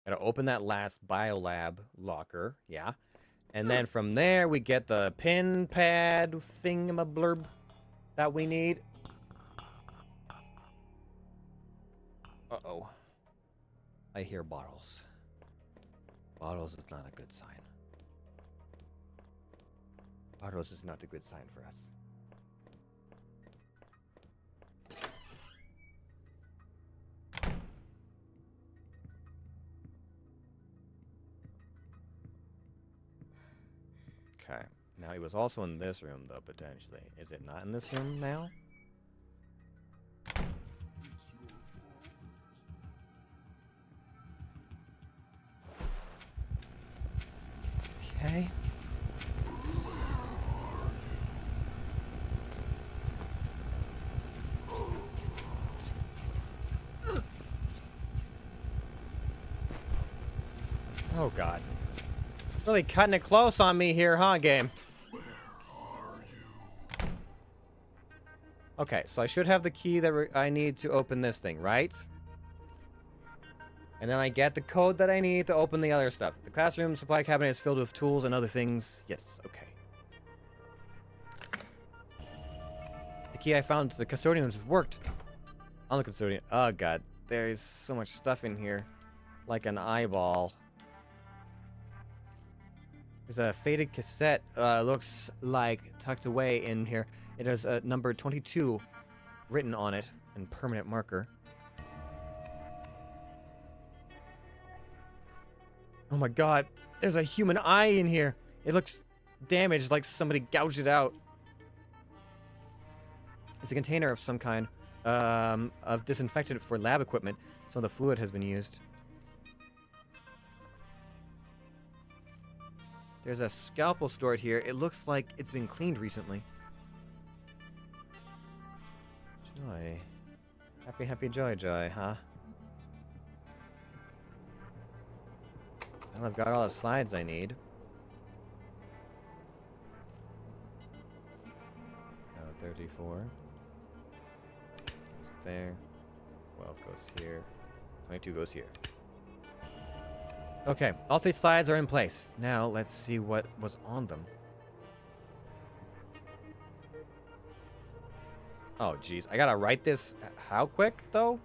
Gotta open that last biolab locker. Yeah. And then from there, we get the pin pad thingamablurb that we need. Uh-oh. I hear bottles. Bottles is not a good sign. Bottles is not a good sign for us. Okay. Now, he was also in this room, though, potentially. Is it not in this room now? Okay. Oh, God. Really cutting it close on me here, huh, game? Where are you? Okay, so I should have the key that I need to open this thing, right? And then I get the code that I need to open the other stuff. The classroom supply cabinet is filled with tools and other things. Yes, okay. The key I found to the custodian's worked. On the custodian. Oh, God. There's so much stuff in here. Like an eyeball. There's a faded cassette, looks like tucked away in here. It has number 22 written on it in permanent marker. Oh my god, there's a human eye in here. It looks damaged, like somebody gouged it out. It's a container of some kind, of disinfectant for lab equipment. Some of the fluid has been used. There's a scalpel stored here. It looks like it's been cleaned recently. Joy. Happy, happy, joy, joy, huh? Well, I've got all the slides I need. Oh, 34. Goes there. 12 goes here. 22 goes here. Okay, all 3 slides are in place. Now, let's see what was on them. Oh, jeez. I gotta write this how quick, though?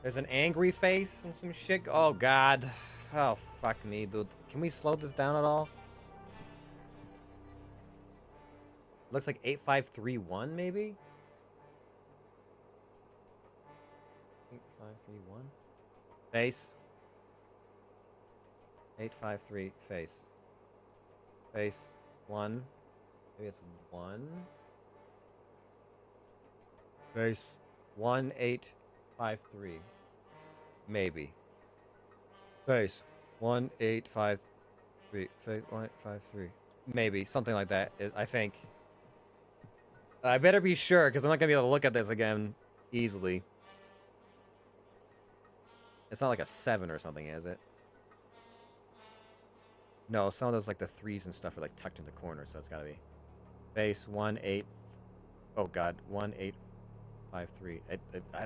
There's an angry face and some shit. Oh, God. Oh, fuck me, dude. Can we slow this down at all? Looks like 8531, maybe? 8531. Face. 853, face. Face. 1. Maybe it's 1. Face. 1853. Maybe. Face. 1853. Face. 1853. Maybe. Something like that, I think. I better be sure, because I'm not going to be able to look at this again easily. It's not like a 7 or something, is it? No, some of those, like, the 3s and stuff are, like, tucked in the corner, so it's gotta be. Base 18... Oh, God. 1853.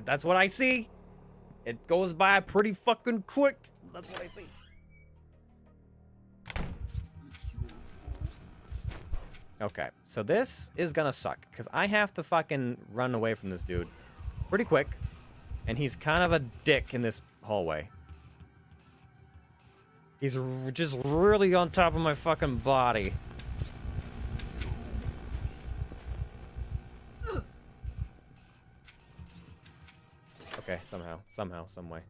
That's what I see! It goes by pretty fucking quick. That's what I see. Okay, so this is gonna suck, because I have to fucking run away from this dude pretty quick, and he's kind of a dick in this hallway. He's just really on top of my fucking body. Okay, somehow, some way.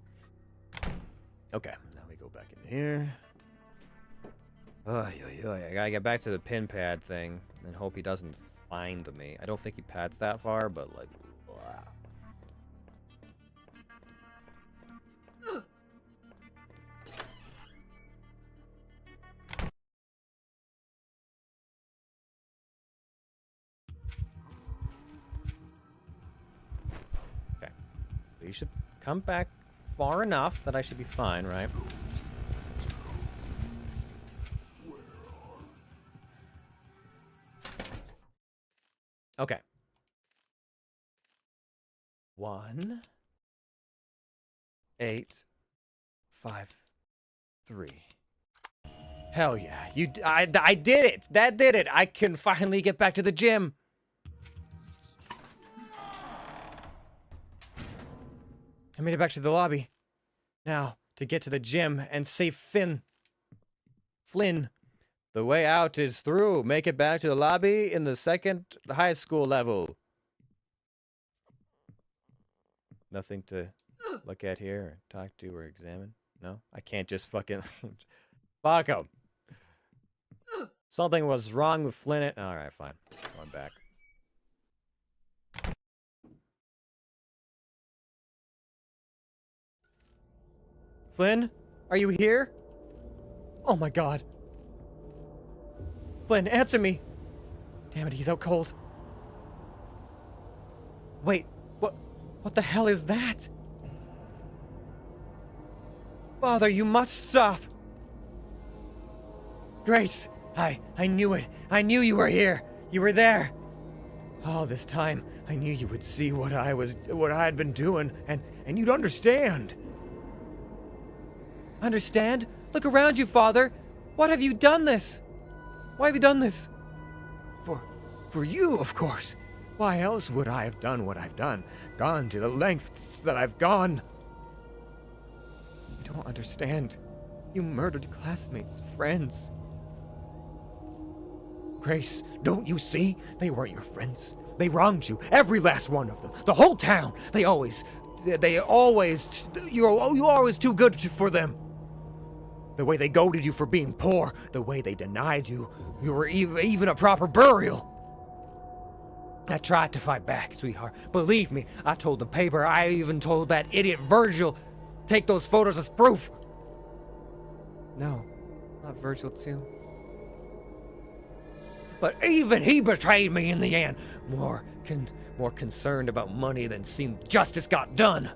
Okay, now we go back in here. I gotta get back to the pin pad thing and hope he doesn't find me. I don't think he pads that far, but like, blah. Okay, so you should come back far enough that I should be fine, right? Okay. 1, 8, 5, 3. Hell yeah! I did it. That did it. I can finally get back to the gym. I made it back to the lobby. Now to get to the gym and save Flynn. The way out is through. Make it back to the lobby in the 2nd high school level. Nothing to look at here, or talk to, or examine? No? I can't just fucking... Fuck him. Something was wrong with Flynn. Alright, fine. I'm back. Flynn? Are you here? Oh my god. Flynn, answer me! Damn it, he's out cold. Wait, what the hell is that? Father, you must stop! Grace, I knew it. I knew you were here. You were there. All this time, I knew you would see what I had been doing, and you'd understand. Understand? Look around you, Father. What have you done this? Why have you done this? For you, of course. Why else would I have done what I've done? Gone to the lengths that I've gone? You don't understand. You murdered classmates, friends. Grace, don't you see? They weren't your friends. They wronged you, every last one of them. The whole town. You were always too good for them. The way they goaded you for being poor, the way they denied you were even a proper burial. I tried to fight back, sweetheart. Believe me, I told the paper, I even told that idiot Virgil, take those photos as proof. No, not Virgil too. But even he betrayed me in the end. More concerned about money than seeing justice got done.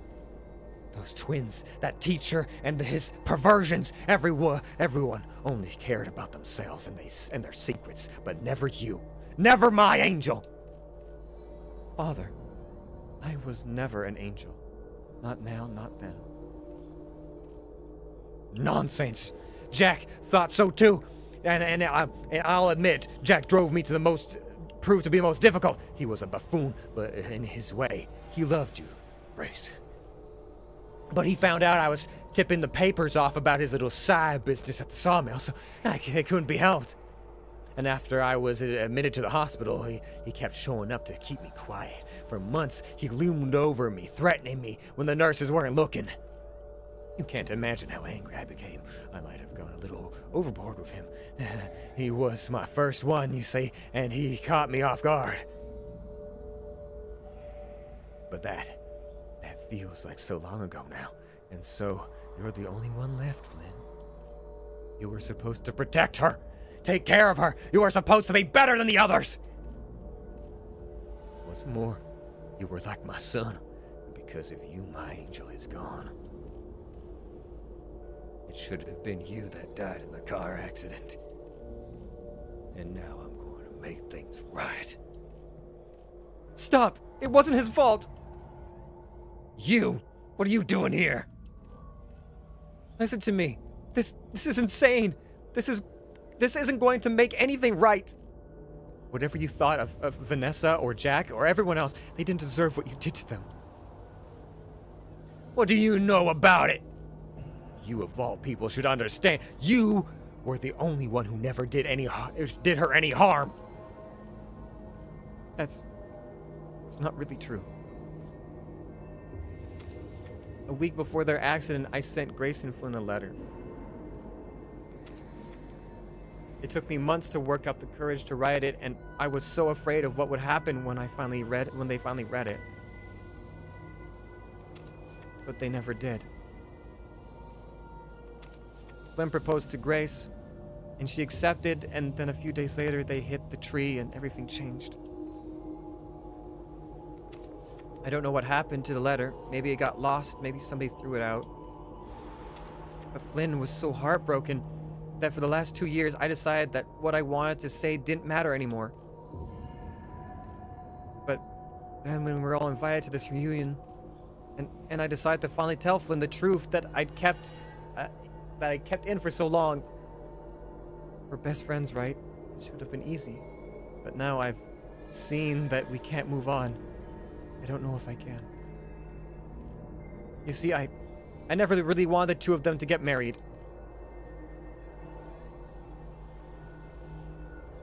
Those twins, that teacher, and his perversions, everyone only cared about themselves and their secrets, but never you. Never my angel. Father, I was never an angel. Not now, not then. Nonsense. Jack thought so too. And I'll admit, Jack proved to be the most difficult. He was a buffoon, but in his way, he loved you, Grace. But he found out I was tipping the papers off about his little side business at the sawmill, so it couldn't be helped. And after I was admitted to the hospital, he kept showing up to keep me quiet. For months, he loomed over me, threatening me when the nurses weren't looking. You can't imagine how angry I became. I might have gone a little overboard with him. He was my first one, you see, and he caught me off guard. But that feels like so long ago now, and so you're the only one left, Flynn. You were supposed to protect her, take care of her. You were supposed to be better than the others. What's more, you were like my son. Because of you, my angel is gone. It should have been you that died in the car accident. And now I'm going to make things right. Stop! It wasn't his fault! You? What are you doing here? Listen to me. This is insane. This isn't going to make anything right. Whatever you thought of Vanessa or Jack or everyone else, they didn't deserve what you did to them. What do you know about it? You of all people should understand. You were the only one who never did her any harm. It's not really true. A week before their accident, I sent Grace and Flynn a letter. It took me months to work up the courage to write it, and I was so afraid of what would happen when they finally read it. But they never did. Flynn proposed to Grace, and she accepted, and then a few days later they hit the tree and everything changed. I don't know what happened to the letter. Maybe it got lost, maybe somebody threw it out. But Flynn was so heartbroken that for the last 2 years I decided that what I wanted to say didn't matter anymore. But then when we were all invited to this reunion, and I decided to finally tell Flynn the truth that I kept in for so long. We're best friends, right? It should have been easy. But now I've seen that we can't move on. I don't know if I can. You see, I never really wanted the two of them to get married.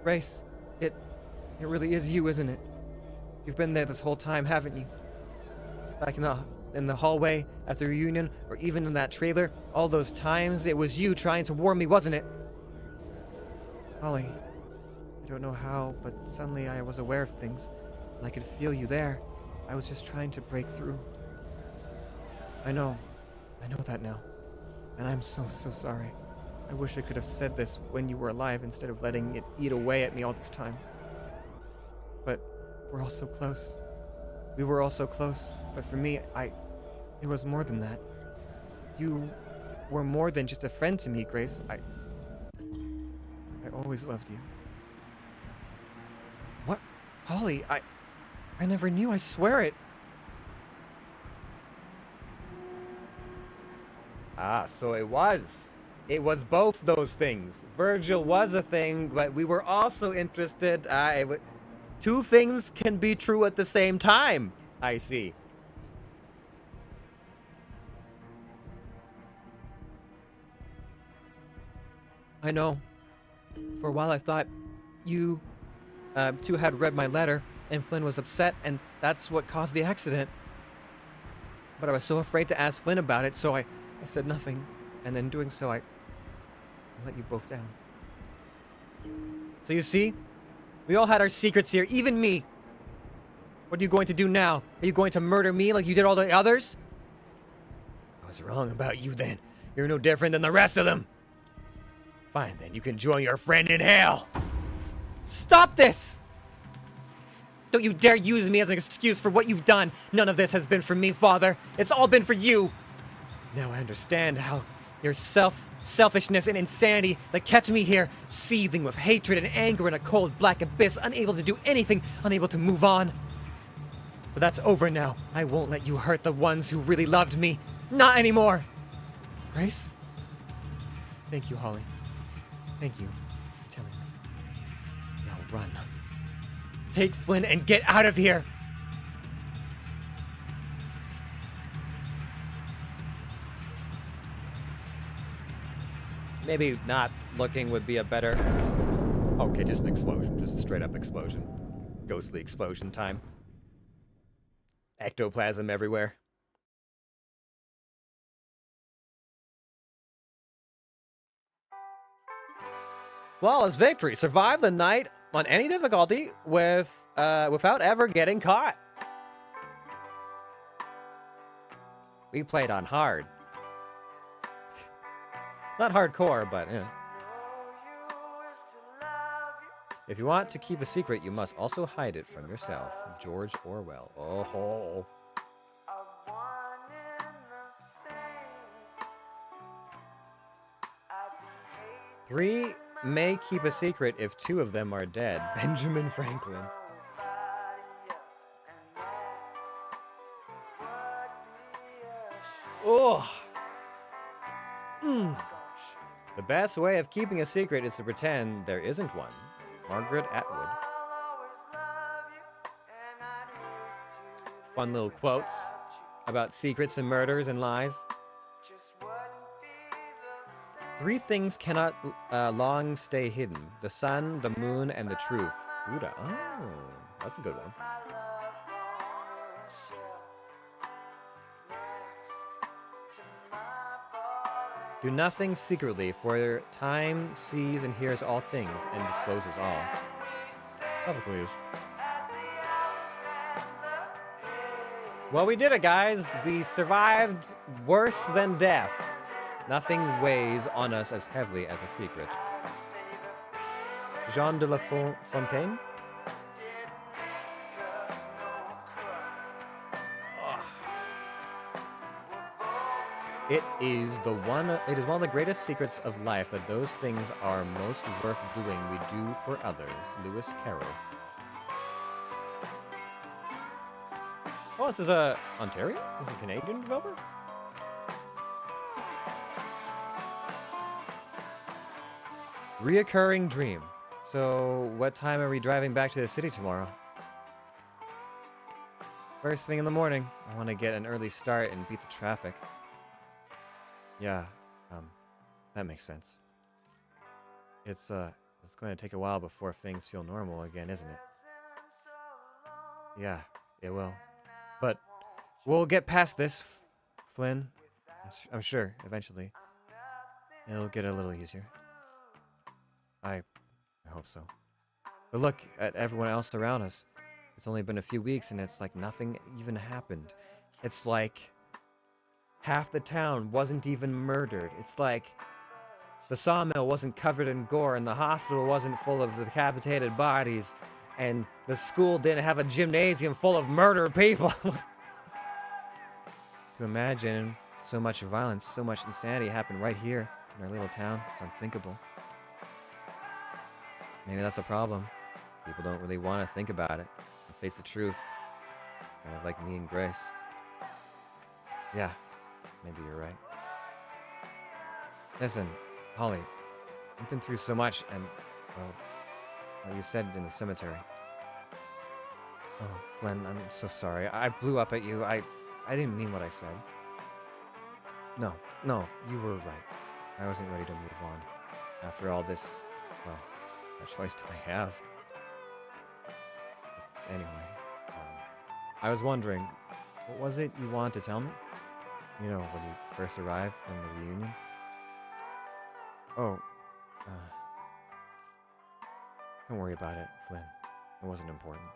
Grace, it really is you, isn't it? You've been there this whole time, haven't you? Back in the hallway at the reunion, or even in that trailer, all those times, it was you trying to warn me, wasn't it? Holly, I don't know how, but suddenly I was aware of things, and I could feel you there. I was just trying to break through. I know that now, and I'm so sorry. I wish I could have said this when you were alive instead of letting it eat away at me all this time. But we're all so close. We were all so close, but for me, it was more than that. You were more than just a friend to me, Grace. I always loved you. What? Holly, I never knew, I swear it. So it was. It was both those things. Virgil was a thing, but we were also interested. Two things can be true at the same time, I see. I know. For a while I thought you two had read my letter and Flynn was upset and that's what caused the accident. But I was so afraid to ask Flynn about it, so I said nothing. And in doing so, I let you both down. So you see, we all had our secrets here, even me. What are you going to do now? Are you going to murder me like you did all the others? I was wrong about you then. You're no different than the rest of them. Fine then, you can join your friend in hell. Stop this! Don't you dare use me as an excuse for what you've done. None of this has been for me, Father. It's all been for you. Now I understand how your selfishness and insanity that kept me here, seething with hatred and anger in a cold black abyss, unable to do anything, unable to move on. But that's over now. I won't let you hurt the ones who really loved me. Not anymore. Grace? Thank you, Holly. Thank you for telling me. Now run. Take Flynn and get out of here! Maybe not looking would be a better... Okay, just an explosion. Just a straight up explosion. Ghostly explosion time. Ectoplasm everywhere. Flawless victory. Survive the night on any difficulty without ever getting caught. We played on hard. Not hardcore, but yeah. If you want to keep a secret, you must also hide it from yourself. George Orwell. Oh ho. Three may keep a secret if two of them are dead. Benjamin Franklin. Oh. The best way of keeping a secret is to pretend there isn't one. Margaret Atwood. Fun little quotes about secrets and murders and lies. Three things cannot long stay hidden. The sun, the moon, and the truth. Buddha. Oh, that's a good one. Do nothing secretly, for time sees and hears all things and discloses all. Sophocles. Well, we did it, guys. We survived worse than death. Nothing weighs on us as heavily as a secret. Jean de la Fontaine? It is one of the greatest secrets of life that those things are most worth doing we do for others. Lewis Carroll. Oh, this is Ontario? This is a Canadian developer? Reoccurring dream. So, what time are we driving back to the city tomorrow? First thing in the morning. I want to get an early start and beat the traffic. Yeah, that makes sense. It's going to take a while before things feel normal again, isn't it? Yeah, it will. But we'll get past this, Flynn. I'm sure, eventually. It'll get a little easier. I hope so. But look at everyone else around us. It's only been a few weeks and it's like nothing even happened. It's like half the town wasn't even murdered. It's like the sawmill wasn't covered in gore and the hospital wasn't full of decapitated bodies and the school didn't have a gymnasium full of murdered people. To imagine so much violence, so much insanity happen right here in our little town, it's unthinkable. Maybe that's the problem. People don't really want to think about it and face the truth. Kind of like me and Grace. Yeah. Maybe you're right. Listen, Holly, you've been through so much and, well, you said in the cemetery. Oh, Flynn, I'm so sorry. I blew up at you. I didn't mean what I said. No, you were right. I wasn't ready to move on. After all this, well, what choice do I have? Anyway, I was wondering, what was it you wanted to tell me? You know, when you first arrived from the reunion? Oh, don't worry about it, Flynn. It wasn't important.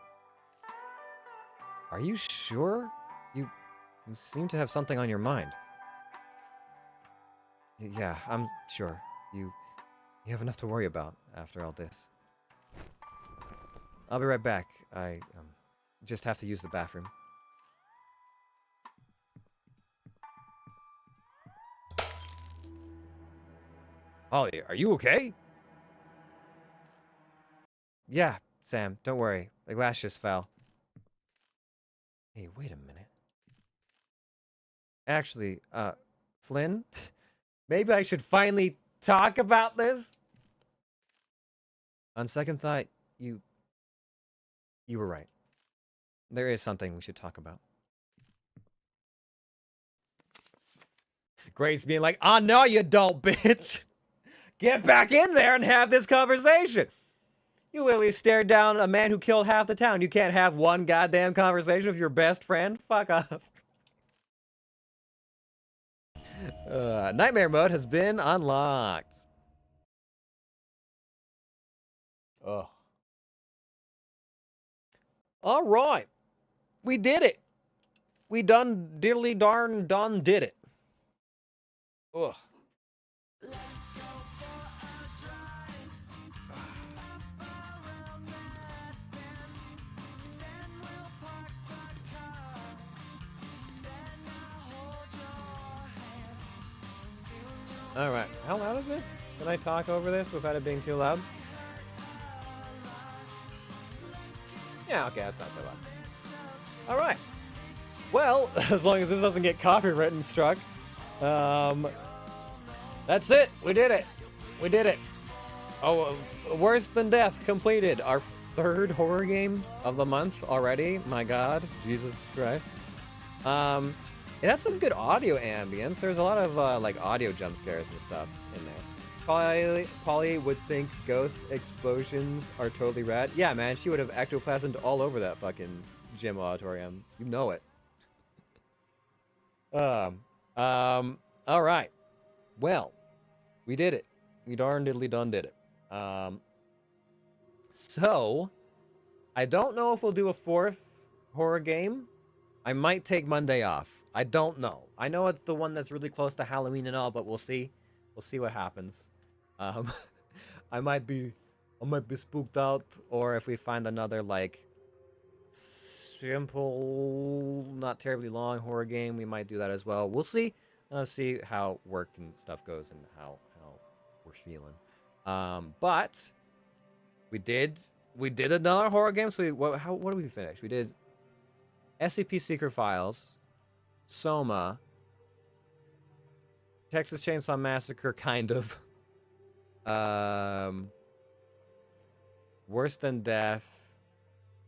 Are you sure? You seem to have something on your mind. Yeah, I'm sure. You have enough to worry about after all this. I'll be right back. I just have to use the bathroom. Holly, are you okay? Yeah, Sam, don't worry. The glass just fell. Hey, wait a minute. Actually, Flynn, maybe I should finally talk about this? On second thought, you were right. There is something we should talk about. Grace being like, oh no, you don't, bitch. Get back in there and have this conversation. You literally stared down a man who killed half the town. You can't have one goddamn conversation with your best friend? Fuck off. Nightmare mode has been unlocked. Ugh. All right. We did it. We done diddly darn done did it. Ugh. All right. How loud is this? Can I talk over this without it being too loud? Yeah, okay, that's not too loud. All right. Well, as long as this doesn't get copyright struck, that's it. We did it. We did it. Oh, Worse Than Death completed. Our third horror game of the month already. My God, Jesus Christ. It had some good audio ambience. There's a lot of like audio jump scares and stuff in there. Polly would think ghost explosions are totally rad. Yeah, man, she would have ectoplasmed all over that fucking gym auditorium. You know it. All right. Well, we did it. We darn diddly done did it. So, I don't know if we'll do a fourth horror game. I might take Monday off. I don't know. I know it's the one that's really close to Halloween and all, but we'll see. We'll see what happens. I might be spooked out, or if we find another like simple, not terribly long horror game, we might do that as well. We'll see. See how work and stuff goes and how we're feeling. But we did another horror game. So what did we finish? We did SCP Secret Files, Soma, Texas Chainsaw Massacre, kind of. Worse Than Death,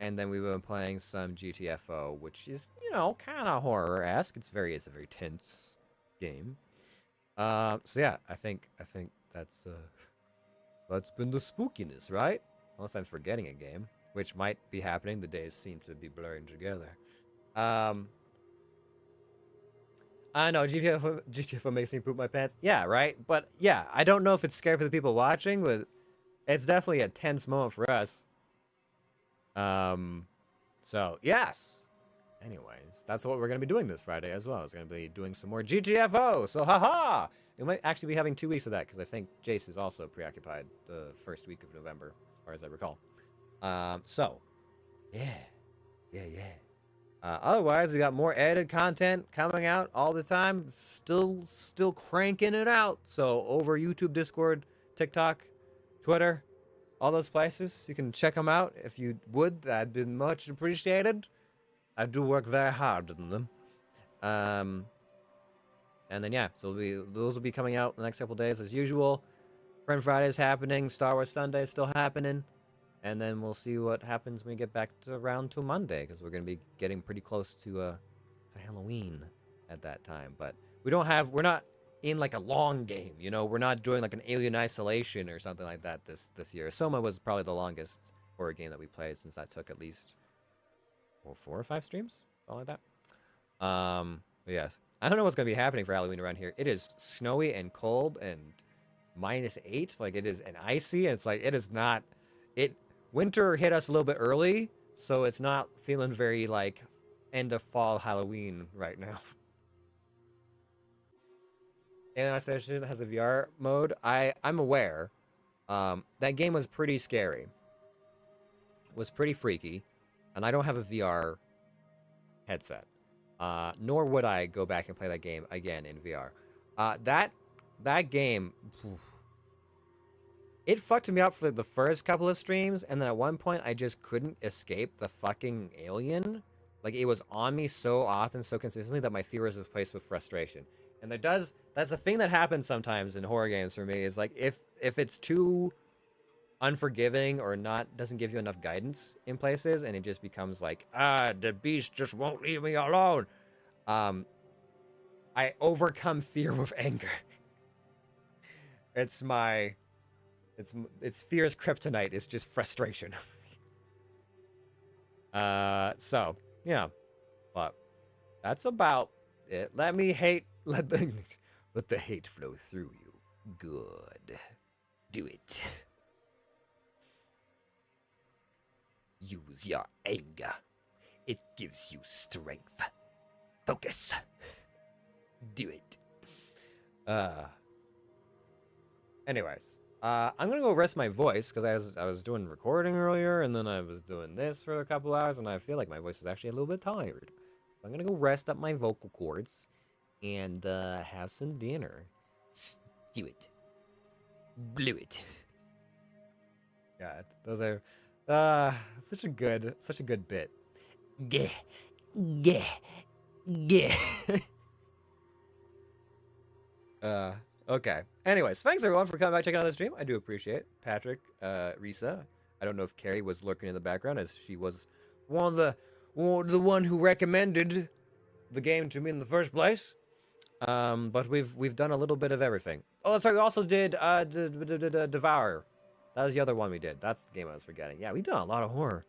and then we've been playing some GTFO, which is, you know, kind of horror-esque. It's a very tense game. So yeah, I think that's been the spookiness, right? Unless I'm forgetting a game, which might be happening. The days seem to be blurring together. I know GTFO makes me poop my pants. Yeah, right. But yeah, I don't know if it's scary for the people watching, but it's definitely a tense moment for us. So yes. Anyways, that's what we're gonna be doing this Friday as well. It's gonna be doing some more GTFO. So haha. We might actually be having 2 weeks of that because I think Jace is also preoccupied the first week of November, as far as I recall. So yeah. Otherwise, we got more edited content coming out all the time. Still cranking it out. So over YouTube, Discord, TikTok, Twitter, all those places, you can check them out if you would. That'd be much appreciated. I do work very hard on them. And then yeah, so those will be coming out in the next couple days as usual. Friend Friday is happening. Star Wars Sunday is still happening. And then we'll see what happens when we get back to around to Monday, because we're going to be getting pretty close to Halloween at that time. But we're not in like a long game. You know, we're not doing like an Alien Isolation or something like that this year. Soma was probably the longest horror game that we played, since that took at least 4 or 5 streams, something like that. But yes, I don't know what's gonna be happening for Halloween around here. It is snowy and cold and -8, like it is, and icy. It's like it is not. Winter hit us a little bit early, so it's not feeling very like end of fall Halloween right now. Alien Isolation has a VR mode. I'm aware. That game was pretty scary. Was pretty freaky, and I don't have a VR headset. Nor would I go back and play that game again in VR. That game, it fucked me up for the first couple of streams, and then at one point I just couldn't escape the fucking alien. Like, it was on me so often, so consistently, that my fear was replaced with frustration. And that's a thing that happens sometimes in horror games for me, is like, if it's too unforgiving or doesn't give you enough guidance in places, and it just becomes like, the beast just won't leave me alone. I overcome fear with anger. It's fear's kryptonite. It's just frustration. So yeah, but that's about it. Let the hate flow through you. Good. Do it. Use your anger. It gives you strength. Focus. Do it. Anyways, I'm gonna go rest my voice, because I was doing recording earlier, and then I was doing this for a couple hours, and I feel like my voice is actually a little bit tired. I'm gonna go rest up my vocal cords and have some dinner. Do it. Blew it. God, those are such a good bit. Gah, gah, gah. Okay. Anyways, thanks everyone for coming by checking out the stream. I do appreciate it. Patrick, Risa. I don't know if Carrie was lurking in the background, as she was the one who recommended the game to me in the first place. But we've done a little bit of everything. Oh, sorry, we also did Devour. That was the other one we did. That's the game I was forgetting. Yeah, we done a lot of horror.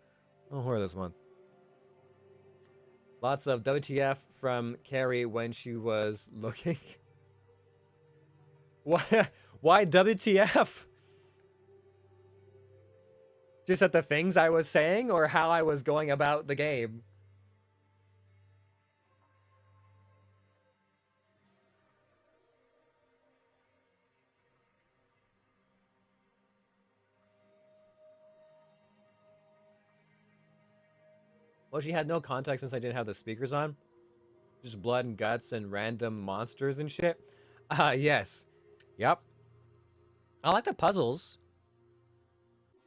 A lot of horror this month. Lots of WTF from Carrie when she was looking. Why WTF? Just at the things I was saying, or how I was going about the game? Well, she had no context since I didn't have the speakers on. Just blood and guts and random monsters and shit. Yes. Yep. I like the puzzles.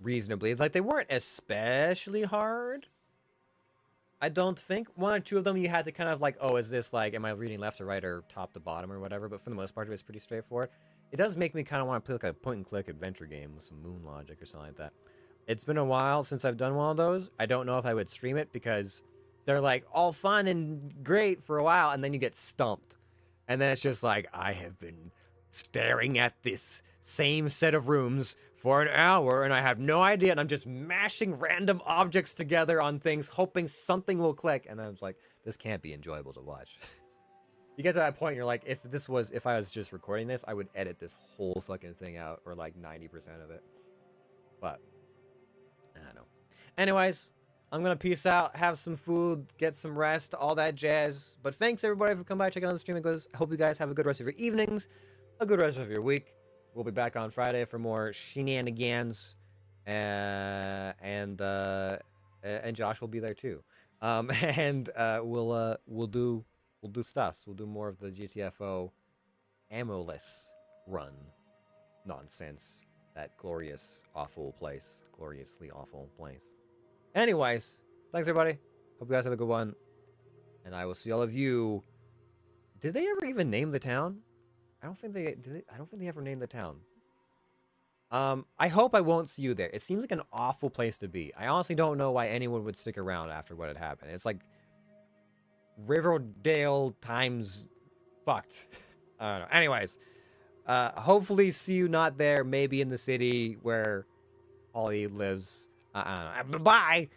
Reasonably. Like, they weren't especially hard. I don't think. 1 or 2 of them you had to kind of like, oh, is this like, am I reading left to right or top to bottom or whatever? But for the most part, it was pretty straightforward. It does make me kind of want to play like a point-and-click adventure game with some moon logic or something like that. It's been a while since I've done one of those. I don't know if I would stream it, because they're like all fun and great for a while, and then you get stumped. And then it's just like, I have been staring at this same set of rooms for an hour, and I have no idea, and I'm just mashing random objects together on things, hoping something will click, and I was like, this can't be enjoyable to watch. You get to that point, you're like, if I was just recording this, I would edit this whole fucking thing out, or like 90% of it. But I don't know. Anyways, I'm gonna peace out, have some food, get some rest, all that jazz. But thanks everybody for coming by, checking out the stream. I hope you guys have a good rest of your evenings, a good rest of your week. We'll be back on Friday for more shenanigans, and Josh will be there too. And we'll do stuffs. We'll do more of the GTFO ammo-less run nonsense. That glorious, awful place. Gloriously awful place. Anyways, thanks everybody. Hope you guys have a good one. And I will see all of you. Did they ever even name the town? I don't think they ever named the town. I hope I won't see you there. It seems like an awful place to be. I honestly don't know why anyone would stick around after what had happened. It's like Riverdale times fucked. I don't know. Anyways, hopefully see you not there. Maybe in the city where Ollie lives. I don't know. Bye.